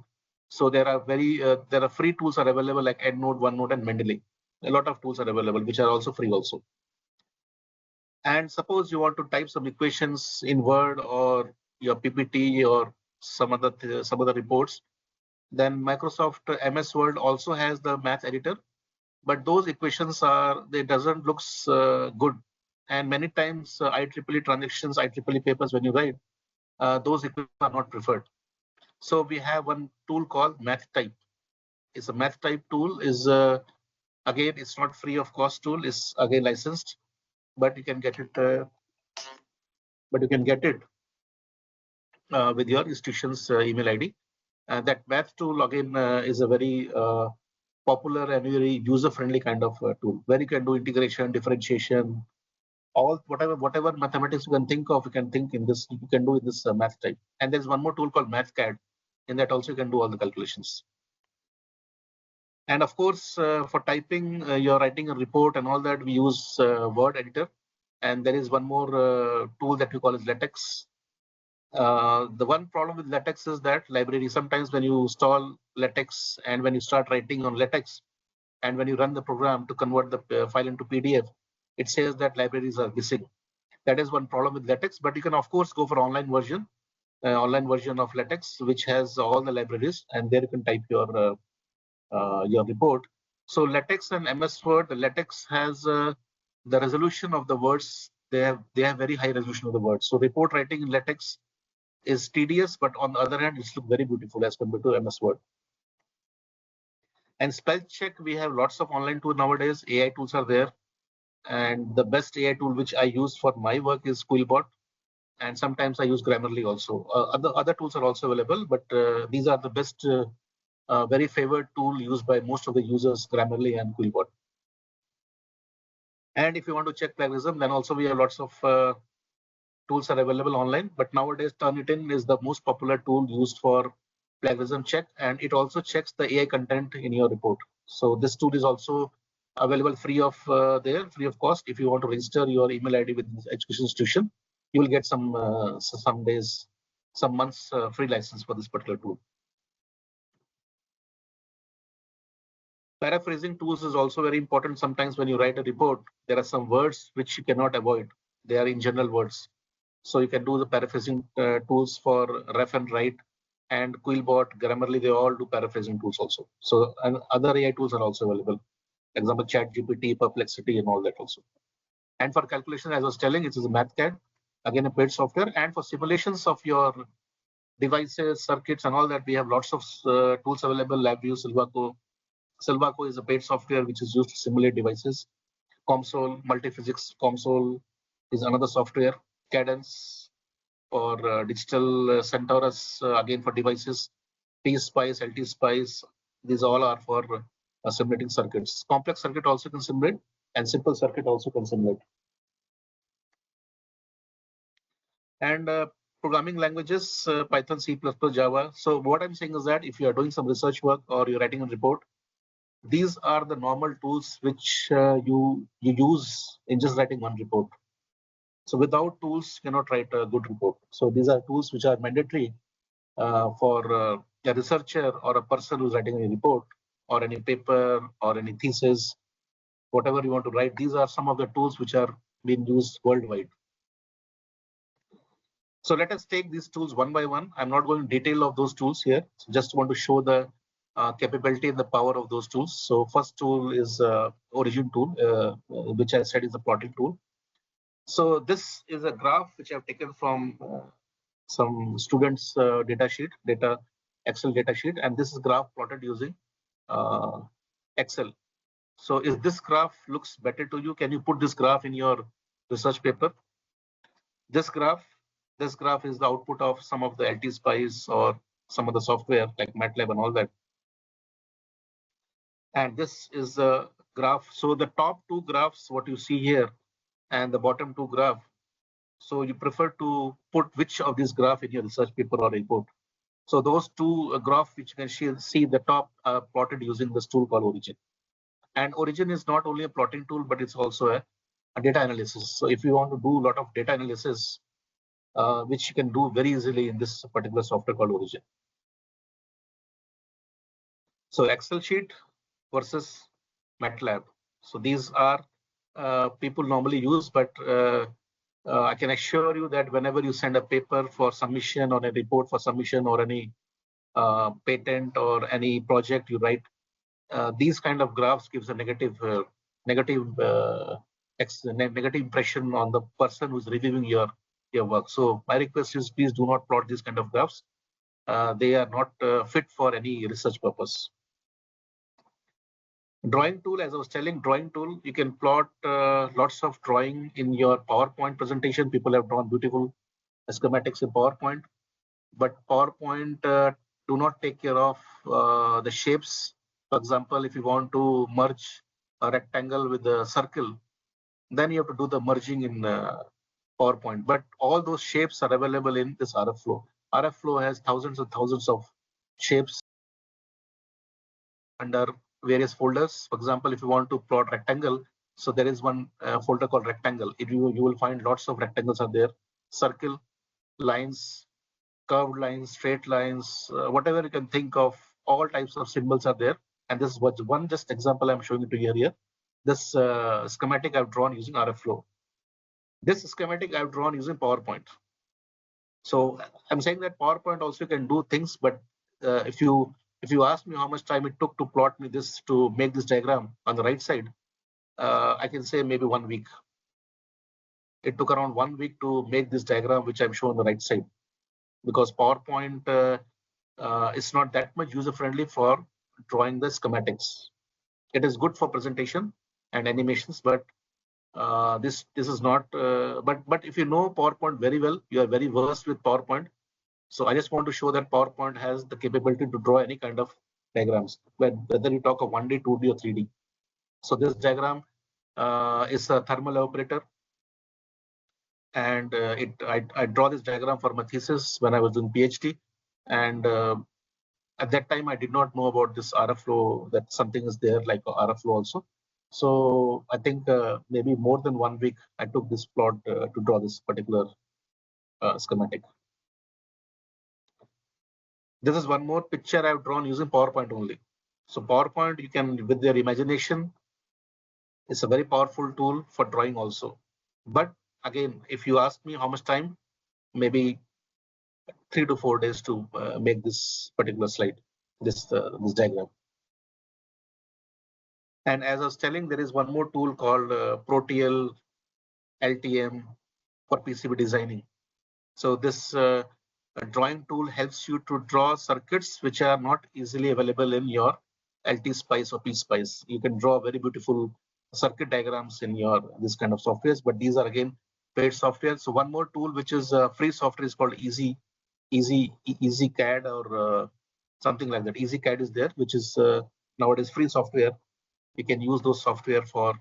So there are free tools are available like EndNote, OneNote, and Mendeley. A lot of tools are available which are also free also. And suppose you want to type some equations in Word or your PPT or some other reports, then Microsoft MS Word also has the math editor, but those equations doesn't looks good And many times IEEE transactions, IEEE papers, when you write, those equipments are not preferred. So we have one tool called Math Type. It's a Math Type tool. Is again, it's not free of cost tool. It's again licensed, but you can get it. With your institution's email ID. That math tool again is a very popular and very user-friendly kind of tool, where you can do integration, differentiation, all whatever mathematics you can think of, you can think in this. You can do in this Math Type. And there's one more tool called MathCAD. In that also you can do all the calculations. And of course, for typing, you're writing a report and all that, we use Word editor. And there is one more tool that we call as LaTeX. The one problem with LaTeX is that library, sometimes when you install LaTeX and when you start writing on LaTeX and when you run the program to convert the file into PDF, it says that libraries are missing. That is one problem with LaTeX, but you can of course go for online version of LaTeX, which has all the libraries, and there you can type your report. So LaTeX and MS Word, the LaTeX has the resolution of the words. They have very high resolution of the words. So report writing in LaTeX is tedious, but on the other hand, it's look very beautiful as compared to MS Word. And spell check, we have lots of online tools nowadays. AI tools are there, and the best AI tool which I use for my work is Quillbot, and sometimes I use Grammarly also. Other tools are also available, but these are the best, very favored tool used by most of the users, Grammarly and Quillbot. And if you want to check plagiarism, then also we have lots of tools are available online, but nowadays Turnitin is the most popular tool used for plagiarism check, and it also checks the AI content in your report. So this tool is also available free of cost. If you want to register your email ID with this education institution, you will get some months free license for this particular tool. Paraphrasing tools is also very important. Sometimes when you write a report, there are some words which you cannot avoid. They are in general words. So you can do the paraphrasing tools for Ref and Write, and Quillbot, Grammarly, they all do paraphrasing tools also. So and other AI tools are also available. For example, ChatGPT, Perplexity, and all that also. And for calculation, as I was telling, it is a MathCAD, again a paid software. And for simulations of your devices, circuits, and all that, we have lots of tools available. LabVIEW, Silvaco. Silvaco is a paid software which is used to simulate devices. COMSOL, Multiphysics COMSOL is another software. Cadence for digital Centaurus, again for devices. T-Spice, LT-Spice, these all are for simulating circuits. Complex circuit also can simulate, and simple circuit also can simulate. And programming languages, Python, C++, Java. So what I'm saying is that if you are doing some research work or you're writing a report, these are the normal tools which you use in just writing one report. So without tools, you cannot write a good report. So these are tools which are mandatory for a researcher or a person who's writing a report or any paper or any thesis, whatever you want to write. These are some of the tools which are being used worldwide. So let us take these tools one by one. I'm not going to detail of those tools here. Just want to show the capability and the power of those tools. So first tool is Origin tool, which I said is a plotting tool. So this is a graph which I've taken from some students' Excel data sheet, and this is graph plotted using Excel. So if this graph looks better to you, can you put this graph in your research paper? This graph is the output of some of the LT-Spice or some of the software like MATLAB and all that. And this is the graph. So the top two graphs, what you see here, and the bottom two graph. So you prefer to put which of these graph in your research paper or report? So those two graphs which you can see the top are plotted using this tool called Origin. And Origin is not only a plotting tool, but it's also a data analysis. So if you want to do a lot of data analysis, which you can do very easily in this particular software called Origin. So Excel sheet versus MATLAB. So these are people normally use, but I can assure you that whenever you send a paper for submission or a report for submission or any patent or any project you write, these kind of graphs gives a negative negative impression on the person who's reviewing your work. So my request is please do not plot these kind of graphs. They are not fit for any research purpose. Drawing tool, as I was telling, drawing tool, you can plot lots of drawing in your PowerPoint presentation. People have drawn beautiful schematics in PowerPoint, but PowerPoint do not take care of the shapes. For example, if you want to merge a rectangle with a circle, then you have to do the merging in PowerPoint. But all those shapes are available in this RF flow. RF flow has thousands and thousands of shapes under various folders. For example, if you want to plot rectangle, so there is one folder called rectangle. If you will find lots of rectangles are there, circle, lines, curved lines, straight lines, whatever you can think of, all types of symbols are there. And this was one just example I'm showing it to you here. This schematic I've drawn using RF flow. This schematic I've drawn using PowerPoint. So I'm saying that PowerPoint also can do things, but if you ask me how much time it took to plot me this, to make this diagram on the right side, I can say maybe 1 week. It took around 1 week to make this diagram, which I'm showing on the right side, because PowerPoint is not that much user friendly for drawing the schematics. It is good for presentation and animations, but this is not. But if you know PowerPoint very well, you are very versed with PowerPoint. So I just want to show that PowerPoint has the capability to draw any kind of diagrams, whether you talk of 1D, 2D, or 3D. So this diagram is a thermal evaporator, and I draw this diagram for my thesis when I was doing PhD, and at that time I did not know about this RF flow, that something is there like RF flow also. So I think maybe more than 1 week I took this plot to draw this particular schematic. This is one more picture I've drawn using PowerPoint only. So PowerPoint, you can, with your imagination, it's a very powerful tool for drawing also. But again, if you ask me how much time, maybe 3 to 4 days to make this particular slide, this diagram. And as I was telling, there is one more tool called ProTL LTM for PCB designing. So this drawing tool helps you to draw circuits which are not easily available in your LT Spice or PSpice. You can draw very beautiful circuit diagrams in your this kind of softwares, but these are again paid software. So one more tool which is free software is called EasyCAD or something like that. EasyCAD is there, which is nowadays free software. You can use those software for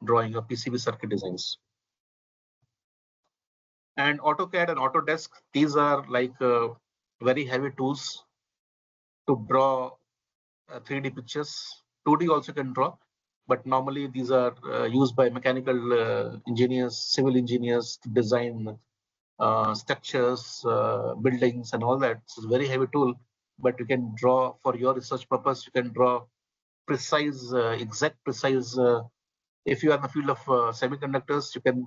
drawing a PCB circuit designs. And AutoCAD and Autodesk, these are like very heavy tools to draw 3D pictures. 2D also can draw, but normally these are used by mechanical engineers, civil engineers to design structures, buildings, and all that. So it's a very heavy tool, but you can draw for your research purpose. You can draw precise, exact, precise. If you are in the field of semiconductors, you can.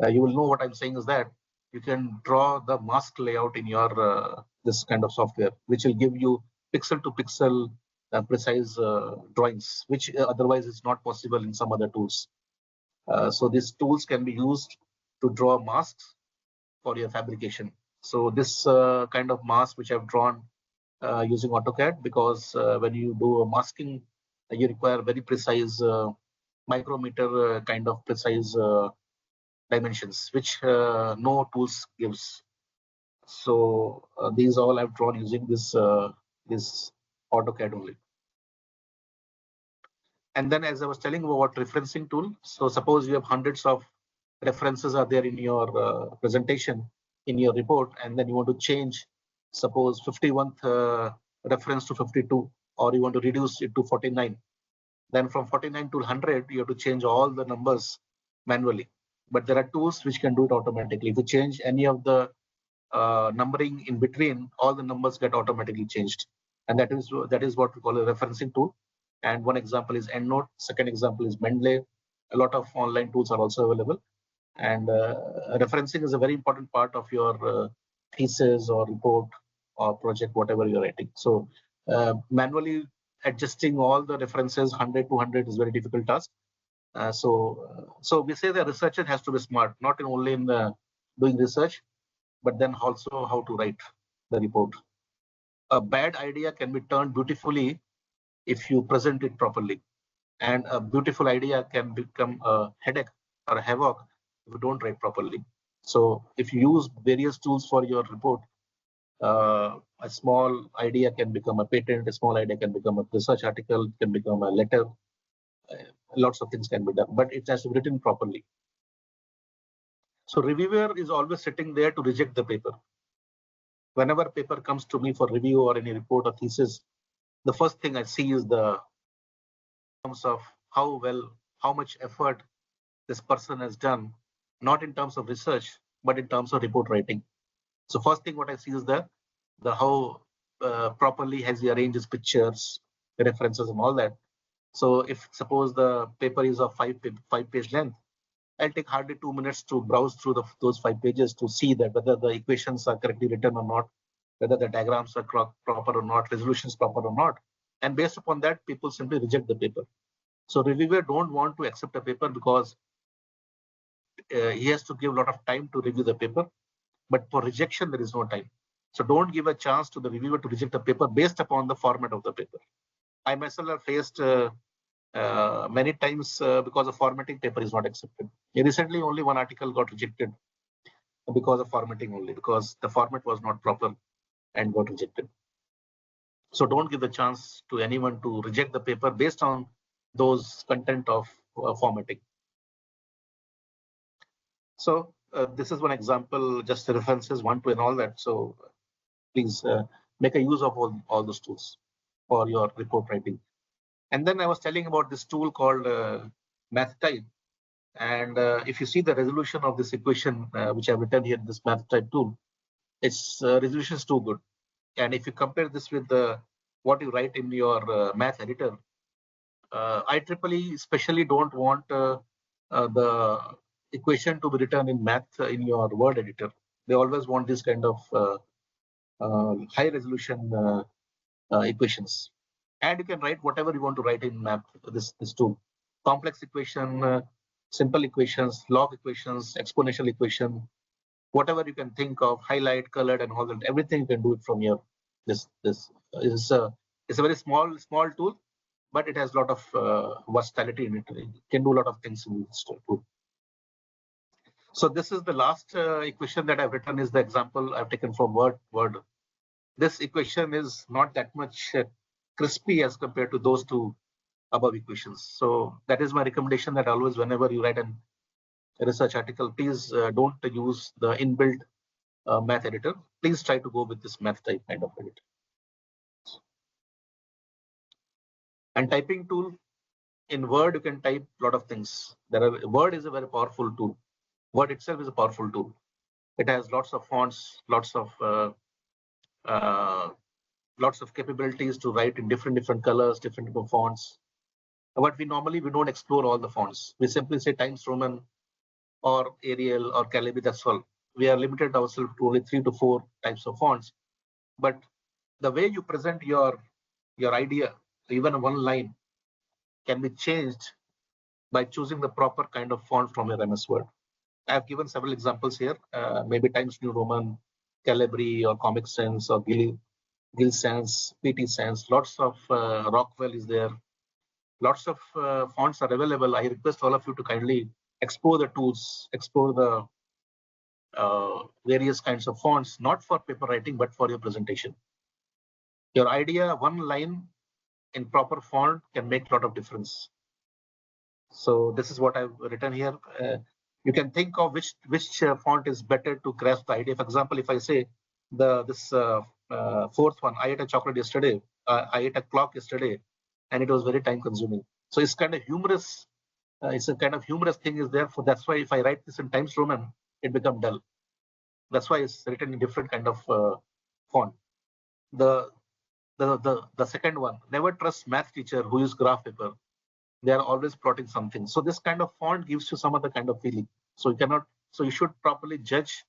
You will know what I'm saying is that you can draw the mask layout in your this kind of software, which will give you pixel to pixel precise drawings, which otherwise is not possible in some other tools. So these tools can be used to draw masks for your fabrication. So this kind of mask which I've drawn using AutoCAD, because when you do a masking, you require very precise micrometer kind of precise dimensions, which no tools gives. So these all I've drawn using this AutoCAD only. And then, as I was telling about referencing tool, so suppose you have hundreds of references are there in your presentation, in your report, and then you want to change, suppose 51st reference to 52, or you want to reduce it to 49. Then from 49 to 100, you have to change all the numbers manually. But there are tools which can do it automatically. If you change any of the numbering in between, all the numbers get automatically changed. And that is what we call a referencing tool. And one example is EndNote. Second example is Mendeley. A lot of online tools are also available. And referencing is a very important part of your thesis or report or project, whatever you're writing. So manually adjusting all the references 100 to 100 is a very difficult task. So we say the researcher has to be smart, not only in doing research, but then also how to write the report. A bad idea can be turned beautifully if you present it properly, and a beautiful idea can become a headache or a havoc if you don't write properly. So if you use various tools for your report, a small idea can become a patent, a small idea can become a research article, can become a letter. Lots of things can be done, but it has to be written properly. So reviewer is always sitting there to reject the paper. Whenever paper comes to me for review or any report or thesis, the first thing I see is the terms of how much effort this person has done, not in terms of research, but in terms of report writing. So first thing what I see is the how properly has he arranged his pictures, the references and all that. So if suppose the paper is of five page length, I'll take hardly 2 minutes to browse through those 5 pages to see that whether the equations are correctly written or not, whether the diagrams are proper or not, resolutions proper or not. And based upon that, people simply reject the paper. So reviewer don't want to accept a paper because he has to give a lot of time to review the paper. But for rejection, there is no time. So don't give a chance to the reviewer to reject a paper based upon the format of the paper. I myself have faced many times because of formatting, paper is not accepted. Recently, only one article got rejected because of formatting only, because the format was not proper and got rejected. So don't give the chance to anyone to reject the paper based on those content of formatting. So this is one example, just the references, 1, 2 and all that. So please make a use of all those tools for your report writing. And then I was telling about this tool called MathType. And if you see the resolution of this equation, which I've written here in this MathType tool, its resolution is too good. And if you compare this with what you write in your math editor, IEEE especially don't want the equation to be written in math in your word editor. They always want this kind of high resolution equations. And you can write whatever you want to write in math, this tool. Complex equation, simple equations, log equations, exponential equation, whatever you can think of, highlight, colored, and all that. Everything you can do it from here. This is a very small tool, but it has a lot of versatility in it. It can do a lot of things in this tool. So this is the last equation that I've written, is the example I've taken from Word. This equation is not that much crispy as compared to those two above equations. So that is my recommendation, that always whenever you write a research article, please don't use the inbuilt math editor. Please try to go with this MathType kind of editor. And typing tool, in Word you can type a lot of things. Word is a very powerful tool. Word itself is a powerful tool. It has lots of fonts, lots of capabilities to write in different colors, different fonts. But we don't explore all the fonts. We simply say Times Roman or Arial or Calibri, that's all. We are limited ourselves to only 3 to 4 types of fonts. But the way you present your idea, even one line, can be changed by choosing the proper kind of font from your MS Word. I have given several examples here, maybe Times New Roman, Calibri or Comic Sans or Gill Sans, PT Sans, lots of Rockwell is there. Lots of fonts are available. I request all of you to kindly explore the tools, explore the various kinds of fonts, not for paper writing, but for your presentation. Your idea, one line in proper font can make a lot of difference. So this is what I've written here. You can think of which font is better to grasp the idea. For example, if I say this fourth one, I ate a chocolate yesterday, I ate a clock yesterday, and it was very time consuming. So it's kind of humorous. It's a kind of humorous thing is there. That's why if I write this in Times Roman, it becomes dull. That's why it's written in different kind of font. The second one, never trust math teacher who use graph paper. They are always plotting something. So this kind of font gives you some other kind of feeling. So you should properly judge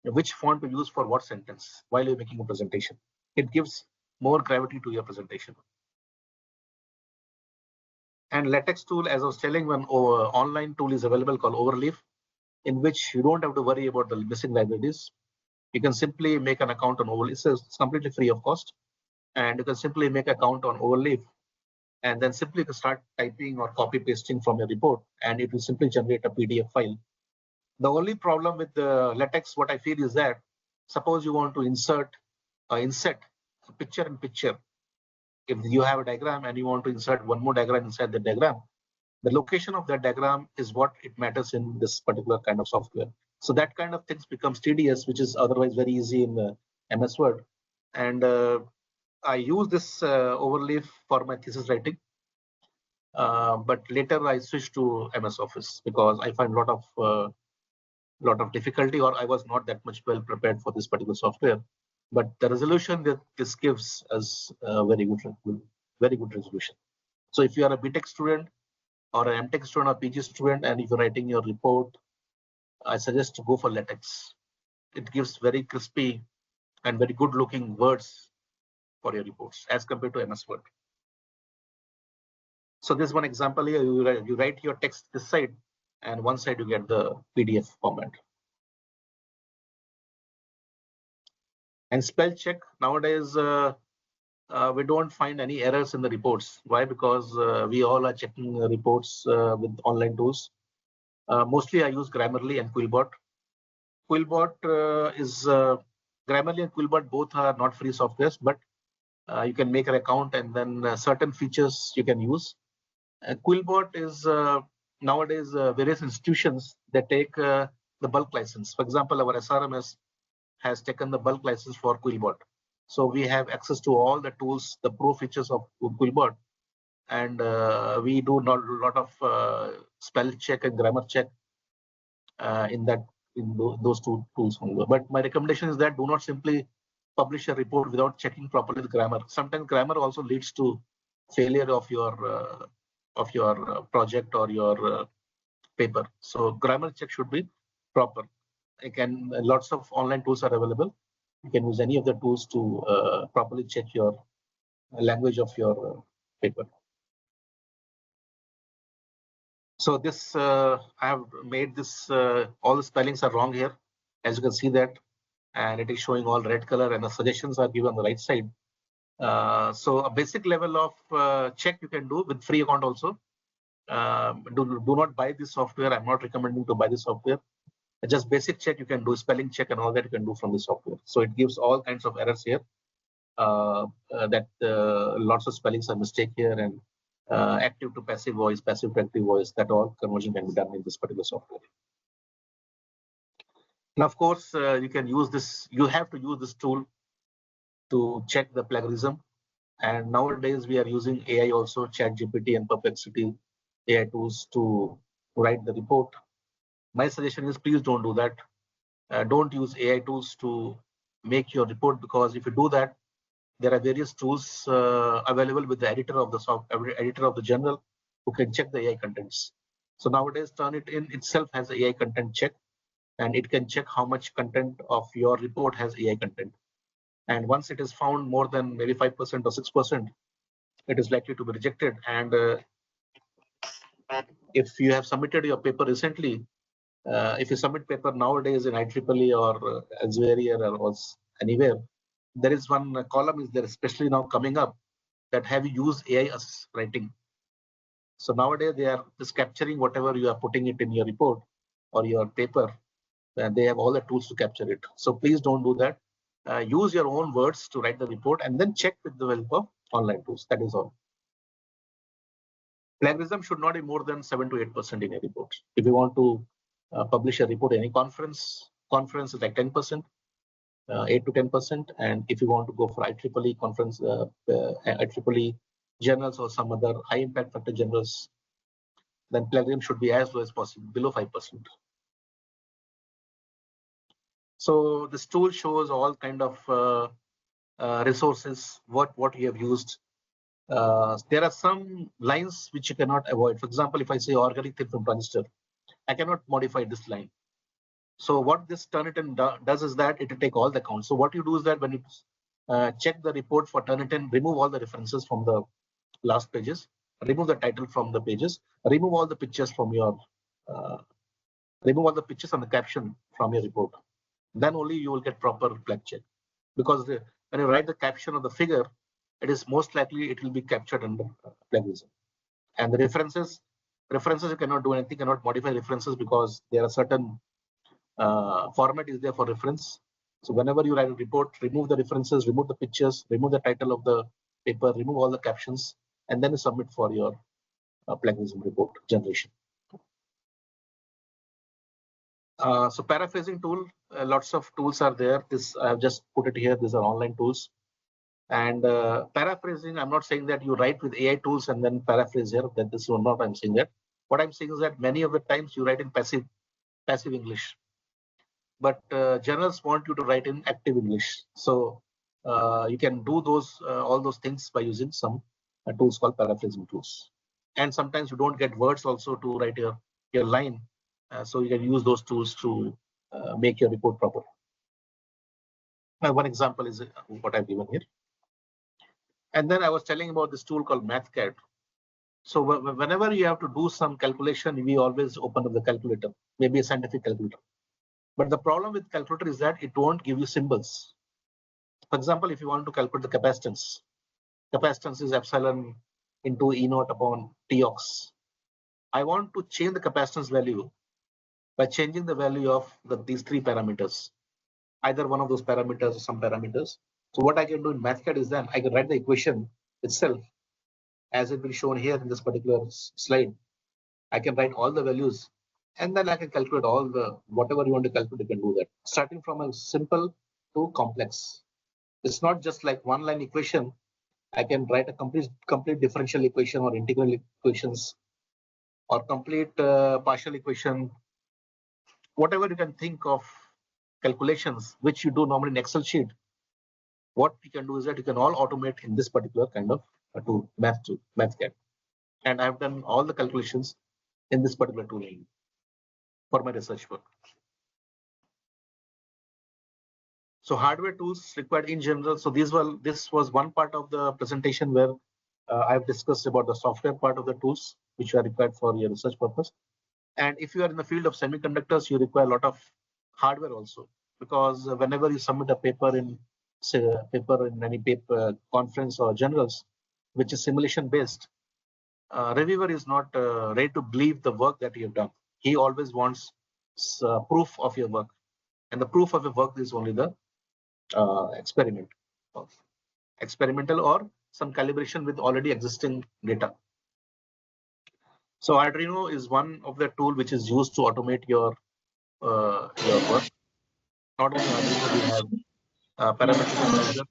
which font to use for what sentence while you're making a presentation. It gives more gravity to your presentation. And LaTeX tool, as I was telling, one online tool is available called Overleaf, in which you don't have to worry about the missing libraries. You can simply make an account on Overleaf. It's completely free of cost. And you can simply make an account on Overleaf and then simply start typing or copy pasting from your report, and it will simply generate a PDF file. The only problem with the LaTeX, what I feel is that suppose you want to insert a picture in picture. If you have a diagram and you want to insert one more diagram inside the diagram, the location of that diagram is what it matters in this particular kind of software. So that kind of things becomes tedious, which is otherwise very easy in the MS Word. And I use this Overleaf for my thesis writing. But later I switched to MS Office because I find a lot of difficulty, or I was not that much well prepared for this particular software. But the resolution that this gives us very good resolution. So if you are a BTech student or an MTech student or PG student, and if you're writing your report, I suggest to go for LaTeX. It gives very crispy and very good looking words for your reports as compared to MS Word. So this one example here, you write your text this side, and one side you get the PDF format. And spell check, nowadays we don't find any errors in the reports. Why? Because we all are checking reports with online tools. Mostly I use Grammarly and Quillbot. Quillbot is Grammarly and Quillbot both are not free softwares, but you can make an account and then certain features you can use. Quillbot is nowadays various institutions that take the bulk license. For example, our SRMS has taken the bulk license for Quillbot. So we have access to all the tools, the pro features of Quillbot, and we do a lot of spell check and grammar check in those two tools. But my recommendation is that do not simply publish a report without checking properly the grammar. Sometimes grammar also leads to failure of your project or your paper. So grammar check should be proper. Lots of online tools are available. You can use any of the tools to properly check your language of your paper. So this I have made this. All the spellings are wrong here, as you can see that, and it is showing all red color, and the suggestions are given on the right side. So a basic level of check you can do with free account also. Do not buy this software. I'm not recommending to buy this software. Just basic check you can do, spelling check and all that you can do from the software. So it gives all kinds of errors here. That lots of spellings are mistake here, and active to passive voice, passive to active voice, that all conversion can be done in this particular software. Now, of course, you can use this. You have to use this tool to check the plagiarism. And nowadays we are using AI also, ChatGPT and Perplexity AI tools to write the report. My suggestion is please don't do that. Don't use AI tools to make your report, because if you do that, there are various tools available with the editor of the journal who can check the AI contents. So nowadays Turnitin itself has AI content check, and it can check how much content of your report has AI content. And once it is found more than maybe 5% or 6%, it is likely to be rejected. And if you have submitted your paper recently, if you submit paper nowadays in IEEE or Elsevier or anywhere, there is one column is there especially now coming up that have you used AI as writing. So nowadays they are just capturing whatever you are putting it in your report or your paper, and they have all the tools to capture it. So please don't do that. Use your own words to write the report and then check with the help of online tools. That is all. Plagiarism should not be more than 7 to 8% in a report. If you want to publish a report in any conference is like 10%, 8 to 10%. And if you want to go for IEEE conference, IEEE journals or some other high impact factor journals, then plagiarism should be as low as possible, below 5%. So this tool shows all kind of resources, what you have used. There are some lines which you cannot avoid. For example, if I say organic thin film transistor, I cannot modify this line. So what this Turnitin does is that it will take all the counts. So what you do is that when you check the report for Turnitin, remove all the references from the last pages remove the title from the pages, remove all the pictures from your, remove all the pictures and the caption from your report. Then only you will get proper flag check. Because when you write the caption of the figure, it is most likely it will be captured under plagiarism. And the references you cannot do anything, cannot modify references because there are certain format is there for reference. So whenever you write a report, remove the references, remove the pictures, remove the title of the paper, remove all the captions, and then you submit for your plagiarism report generation. So paraphrasing tool, lots of tools are there. This I have just put it here. These are online tools. And paraphrasing, I'm not saying that you write with AI tools and then paraphrase here. That this is not I'm saying that. What I'm saying is that many of the times you write in passive English, but journals want you to write in active English. So you can do those all those things by using some tools called paraphrasing tools. And sometimes you don't get words also to write your line, so you can use those tools to make your report proper. One example is what I've given here. And then I was telling about this tool called MathCAD. So whenever you have to do some calculation, we always open up the calculator, maybe a scientific calculator. But the problem with calculator is that it won't give you symbols. For example, if you want to calculate the capacitance is epsilon into E naught upon Tox. I want to change the capacitance value by changing the value of these three parameters, either one of those parameters or some parameters. So what I can do in MathCAD is then I can write the equation itself as it will be shown here in this particular slide. I can write all the values and then I can calculate all the whatever you want to calculate, you can do that. Starting from a simple to complex. It's not just like one line equation. I can write a complete differential equation or integral equations or complete partial equation, whatever you can think of calculations which you do normally in Excel sheet. What you can do is that you can all automate in this particular kind of tool, MathCAD. And I've done all the calculations in this particular tool for my research work. So hardware tools required in general. So this was one part of the presentation where I've discussed about the software part of the tools which are required for your research purpose. And if you are in the field of semiconductors, you require a lot of hardware also, because whenever you submit a paper in, say, any paper conference or journals, which is simulation based, reviewer is not ready to believe the work that you have done. He always wants proof of your work, and the proof of your work is only the experimental or some calibration with already existing data. So Arduino is one of the tool which is used to automate your work. Not only Arduino, we have parametric analyzer.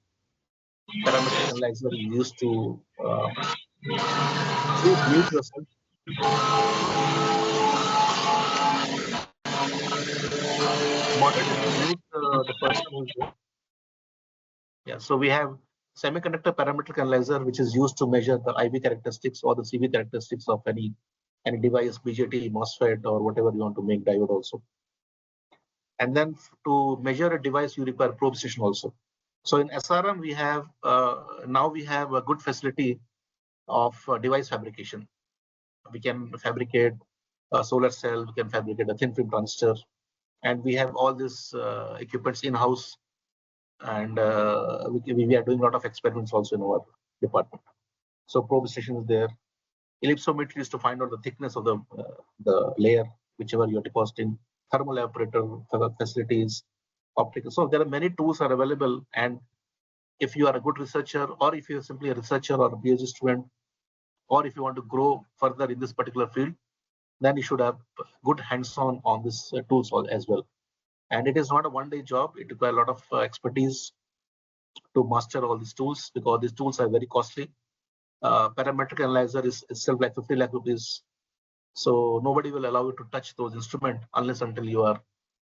Parametric analyzer is used to please mute yourself. Moderator, mute the person who's there. Yeah, so we have semiconductor parametric analyzer, which is used to measure the IV characteristics or the CV characteristics of any device, BJT, MOSFET, or whatever you want to make, diode also. And then to measure a device, you require probe station also. So in SRM, we have now we have a good facility of device fabrication. We can fabricate a solar cell, we can fabricate a thin film transistor, and we have all these equipments in-house. And we are doing a lot of experiments also in our department. So probe station is there. Ellipsometry is to find out the thickness of the layer, whichever you're depositing. Thermal evaporator facilities, optical. So there are many tools are available. And if you are a good researcher, or if you're simply a researcher or a PhD student, or if you want to grow further in this particular field, then you should have good hands-on on this tools as well. And it is not a one-day job. It requires a lot of expertise to master all these tools, because these tools are very costly. Parametric analyzer is itself like 50 lakh rupees. So nobody will allow you to touch those instruments unless until you are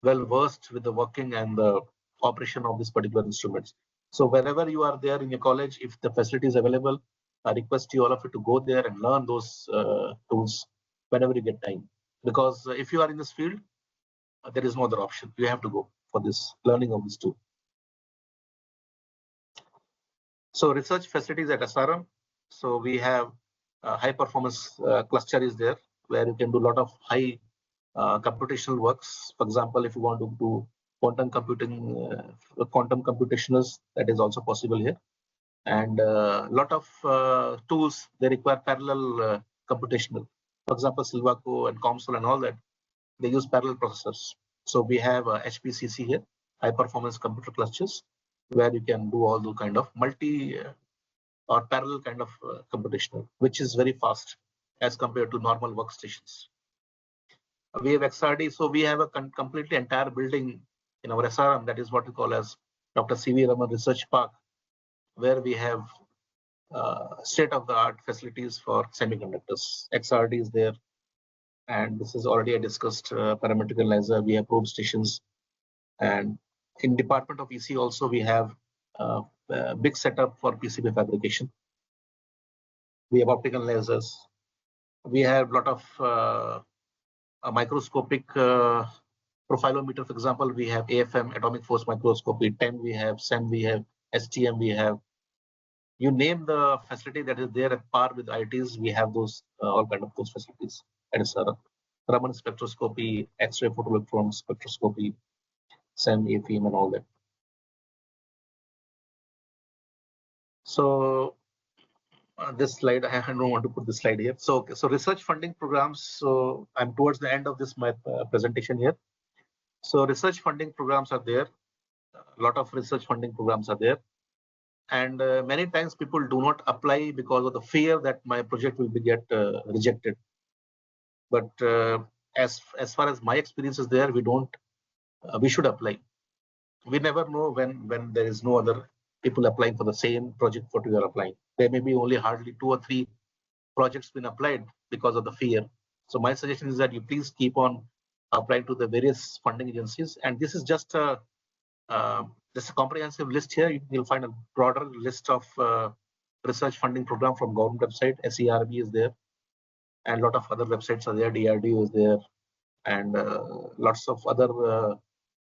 well versed with the working and the operation of these particular instruments. So wherever you are there in your college, if the facility is available, I request you all of you to go there and learn those tools whenever you get time. Because if you are in this field, there is no other option. You have to go for this learning of this tool. So research facilities at SRM. So we have high performance cluster is there, where you can do a lot of high computational works. For example, if you want to do quantum computing, quantum computationals, that is also possible here. And a lot of tools, they require parallel computational. For example, Silvaco and COMSOL and all that, they use parallel processors. So we have HPCC here, high performance computer clusters, where you can do all the kind of multi or parallel kind of computational, which is very fast as compared to normal workstations. We have XRD, so we have a completely entire building in our SRM, that is what we call as Dr. C.V. Raman Research Park, where we have state-of-the-art facilities for semiconductors. XRD is there, and this is already I discussed parametric analyzer. We have probe stations, and in Department of EC also we have a big setup for PCB fabrication. We have optical lasers. We have a lot of a microscopic profilometer. For example, we have AFM, atomic force microscopy, TEM, we have SEM, we have STM, we have, you name the facility that is there at par with ITs, we have those, all kind of those facilities. That is Raman spectroscopy, X-ray photoelectron spectroscopy, SEM, AFM, and all that. So this slide, I don't want to put this slide here. So research funding programs. So I'm towards the end of this my presentation here. So research funding programs are there. A lot of research funding programs are there. And many times people do not apply because of the fear that my project will be get rejected. But as far as my experience is there, we should apply. We never know when there is no other people applying for the same project what we are applying. There may be only hardly 2 or 3 projects been applied because of the fear. So my suggestion is that you please keep on applying to the various funding agencies. And this is just a comprehensive list here. You'll find a broader list of research funding program from government website. SERB is there, and a lot of other websites are there. DRDO is there, and lots of other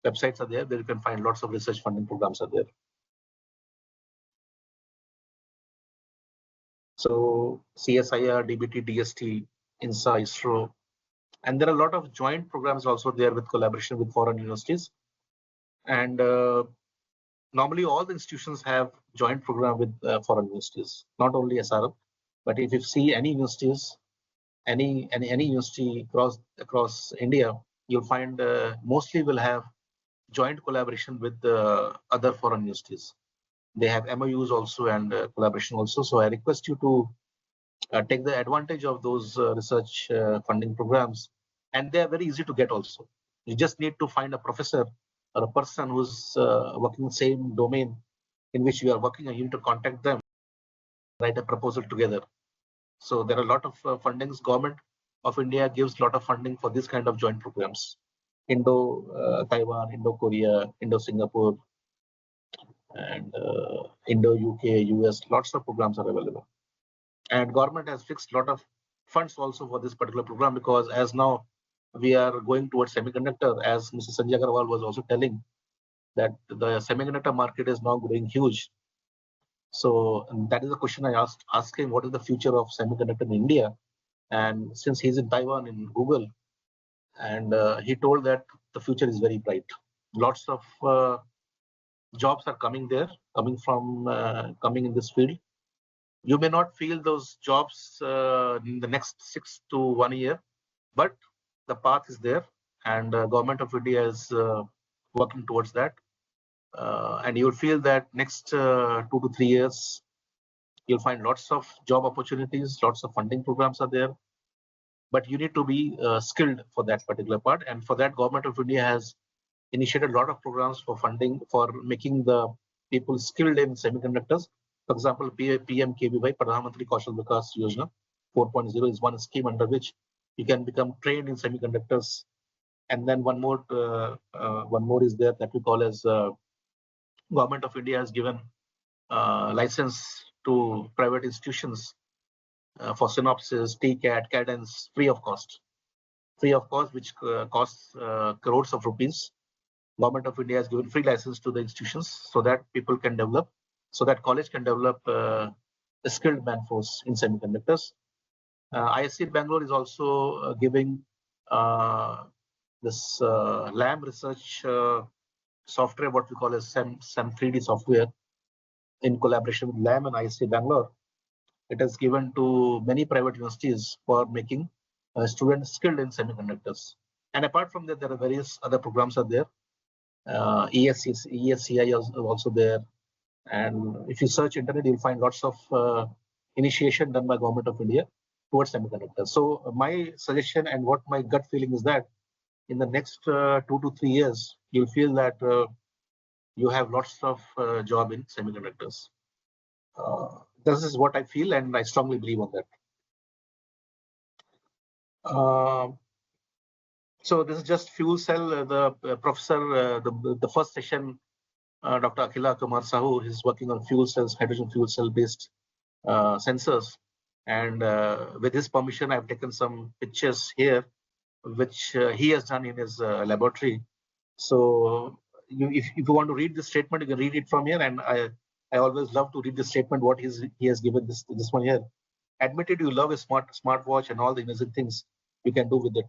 websites are there where you can find lots of research funding programs are there. So CSIR, DBT, DST, INSA, ISRO, and there are a lot of joint programs also there with collaboration with foreign universities. And normally all the institutions have joint program with foreign universities, not only SRM, but if you see any universities, any university across India, you'll find mostly will have joint collaboration with other foreign universities. They have MOUs also and collaboration also. So I request you to take the advantage of those research funding programs, and they are very easy to get also. You just need to find a professor or a person who's working in the same domain in which you are working, and you need to contact them, write a proposal together. So there are a lot of fundings. Government of India gives a lot of funding for this kind of joint programs. Indo-Taiwan, Indo-Korea, Indo-Singapore, and Indo-UK, US, lots of programs are available. And government has fixed a lot of funds also for this particular program, because as now we are going towards semiconductor, as Mr. Sanjay Agarwal was also telling, that the semiconductor market is now growing huge. So that is the question I asked him, what is the future of semiconductor in India? And since he's in Taiwan, in Google, and he told that the future is very bright. Lots of jobs are coming there, coming in this field. You may not feel those jobs in the next 6 to 1 year, but the path is there, and government of India is working towards that. And you'll feel that next 2 to 3 years, you'll find lots of job opportunities, lots of funding programs are there, but you need to be skilled for that particular part. And for that, government of India has initiated a lot of programs for funding, for making the people skilled in semiconductors. For example, PMKVY, Pradhan Mantri Kaushal Vikas Yojana 4.0 is one scheme under which you can become trained in semiconductors. And then one more is there that we call as government of India has given license to private institutions for Synopsys, TCAT, Cadence, free of cost, which costs crores of rupees. Government of India has given free license to the institutions so that people can develop, so that college can develop a skilled man force in semiconductors. ISC Bangalore is also giving this LAM research software, what we call as SEM 3D software, in collaboration with LAM and ISC Bangalore. It is given to many private universities for making students skilled in semiconductors. And apart from that, there are various other programs are there. ESCI is also there. And if you search internet, you'll find lots of initiation done by Government of India towards semiconductors. So my suggestion and what my gut feeling is that in the next 2 to 3 years, you'll feel that you have lots of job in semiconductors. This is what I feel, and I strongly believe on that. So this is just fuel cell. The professor, the first session, Dr. Akhila Kumar Sahu is working on fuel cells, hydrogen fuel cell based sensors. And with his permission, I've taken some pictures here, which he has done in his laboratory. So if you want to read this statement, you can read it from here. And I always love to read the statement, what he has given this one here. Admitted you love a smartwatch and all the innocent things you can do with it.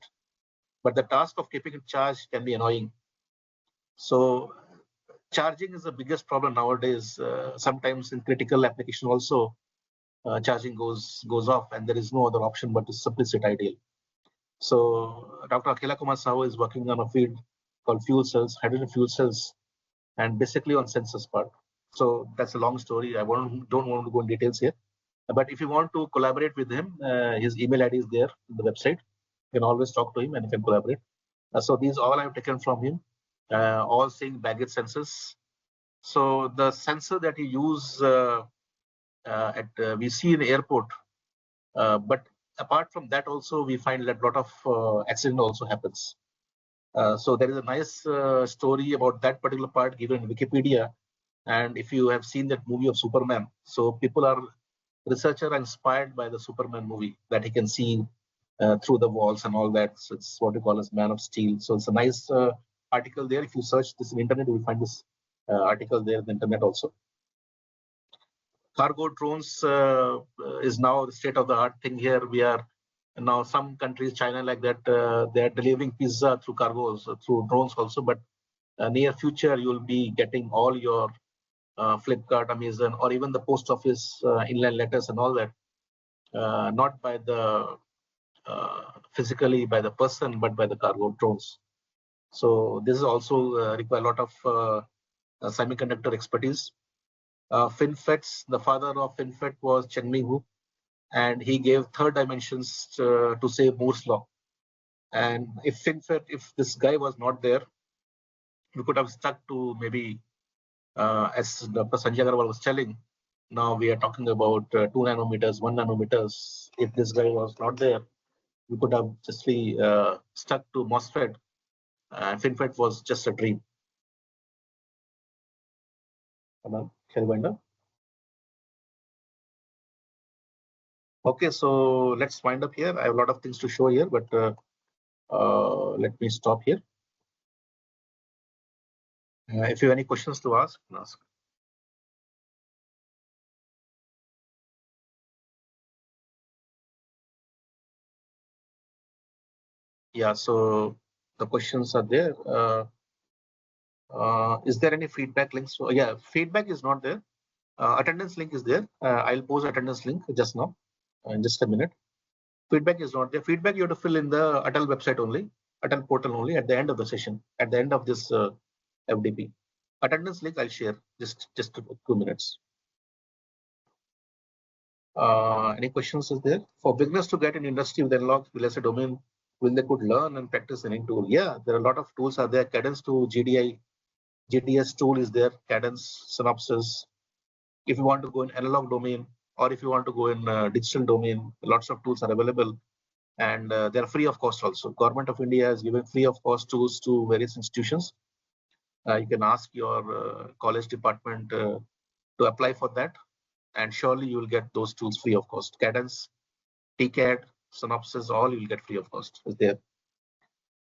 But the task of keeping it charged can be annoying. So charging is the biggest problem nowadays. Sometimes in critical application also, charging goes off and there is no other option but to simply sit idle. So Dr. Akhila Kumar Sahu is working on a field called fuel cells, hydrogen fuel cells, and basically on sensors part. So that's a long story. I don't want to go in details here. But if you want to collaborate with him, his email ID is there on the website. You can always talk to him and you can collaborate. So these all I've taken from him, all saying baggage sensors. So the sensor that you use we see in the airport, but apart from that also we find that a lot of accident also happens. So there is a nice story about that particular part given in Wikipedia. And if you have seen that movie of Superman, so people are researchers are inspired by the Superman movie that he can see through the walls and all that. So it's what we call as Man of Steel. So it's a nice article there. If you search this in the internet, you will find this article there in the internet also. Cargo drones is now the state of the art thing here. We are now some countries, China like that, they are delivering pizza through cargos, through drones also. But near future, you will be getting all your Flipkart, Amazon, or even the post office inland letters and all that, not by the physically by the person, but by the cargo drones. So this is also require a lot of semiconductor expertise. FinFETs, the father of FinFET was Chen Ming-hu, and he gave third dimensions to say Moore's law. And if FinFET, if this guy was not there, we could have stuck to maybe, as Dr. Sanjay Agarwal was telling, now we are talking about 2 nanometers, 1 nanometers. If this guy was not there, we could have just stuck to MOSFET, and FinFET was just a dream. Shall we wind up? Okay, so let's wind up here. I have a lot of things to show here, but let me stop here. If you have any questions to ask, you can ask. Yeah, so the questions are there. Is there any feedback links? So, yeah, feedback is not there. Attendance link is there. I'll post attendance link just now, in just a minute. Feedback is not there. Feedback you have to fill in the ATAL website only, ATAL portal only at the end of the session, at the end of this FDP. Attendance link I'll share just 2 minutes. Any questions is there? For beginners to get in industry with analog, let's say domain, will they could learn and practice any tool? Yeah, there are a lot of tools are there. Cadence to GDI, GDS tool is there, Cadence, Synopsys. If you want to go in analog domain, or if you want to go in digital domain, lots of tools are available, and they're free of cost also. Government of India has given free of cost tools to various institutions. You can ask your college department to apply for that, and surely you will get those tools free of cost. Cadence, TCAD, Synopsys, all you will get free of cost is there.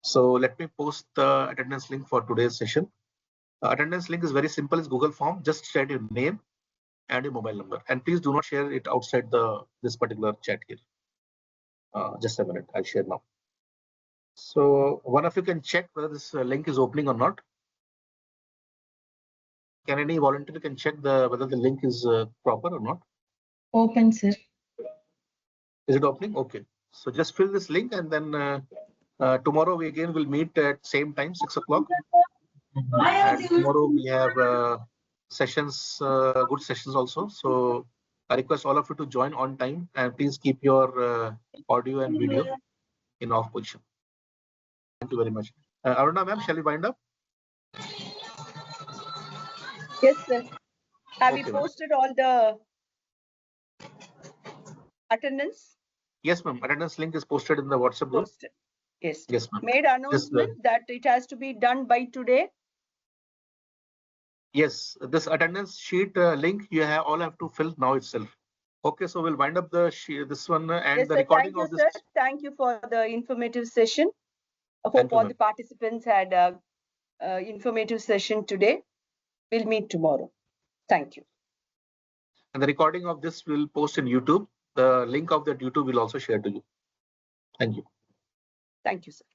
So let me post the attendance link for today's session. Attendance link is very simple. It's Google form. Just share your name and your mobile number, and please do not share it outside this particular chat here. Just a minute, I'll share now. So one of you can check whether this link is opening or not. Can any volunteer can check whether the link is proper or not? Open, sir. Is it opening? Okay. So just fill this link, and then tomorrow we again will meet at same time, 6 o'clock. And tomorrow we have sessions, good sessions also. So I request all of you to join on time, and please keep your audio and video in off position. Thank you very much. Aruna ma'am, shall we wind up? Yes, sir. Have Okay, you posted all the attendance? Yes, ma'am. Attendance link is posted in the WhatsApp group. Posted. Yes. Yes, ma'am. Made announcement that it has to be done by today. Yes, this attendance sheet link you all have to fill now itself. Okay, so we'll wind up this one and Yes, the sir. recording Thank you, of this. sir. Thank you for the informative session. I Thank hope you, all ma'am. the participants had a informative session today. We'll meet tomorrow. Thank you. And the recording of this will post in YouTube. The link of that YouTube will also share to you. Thank you. Thank you, sir.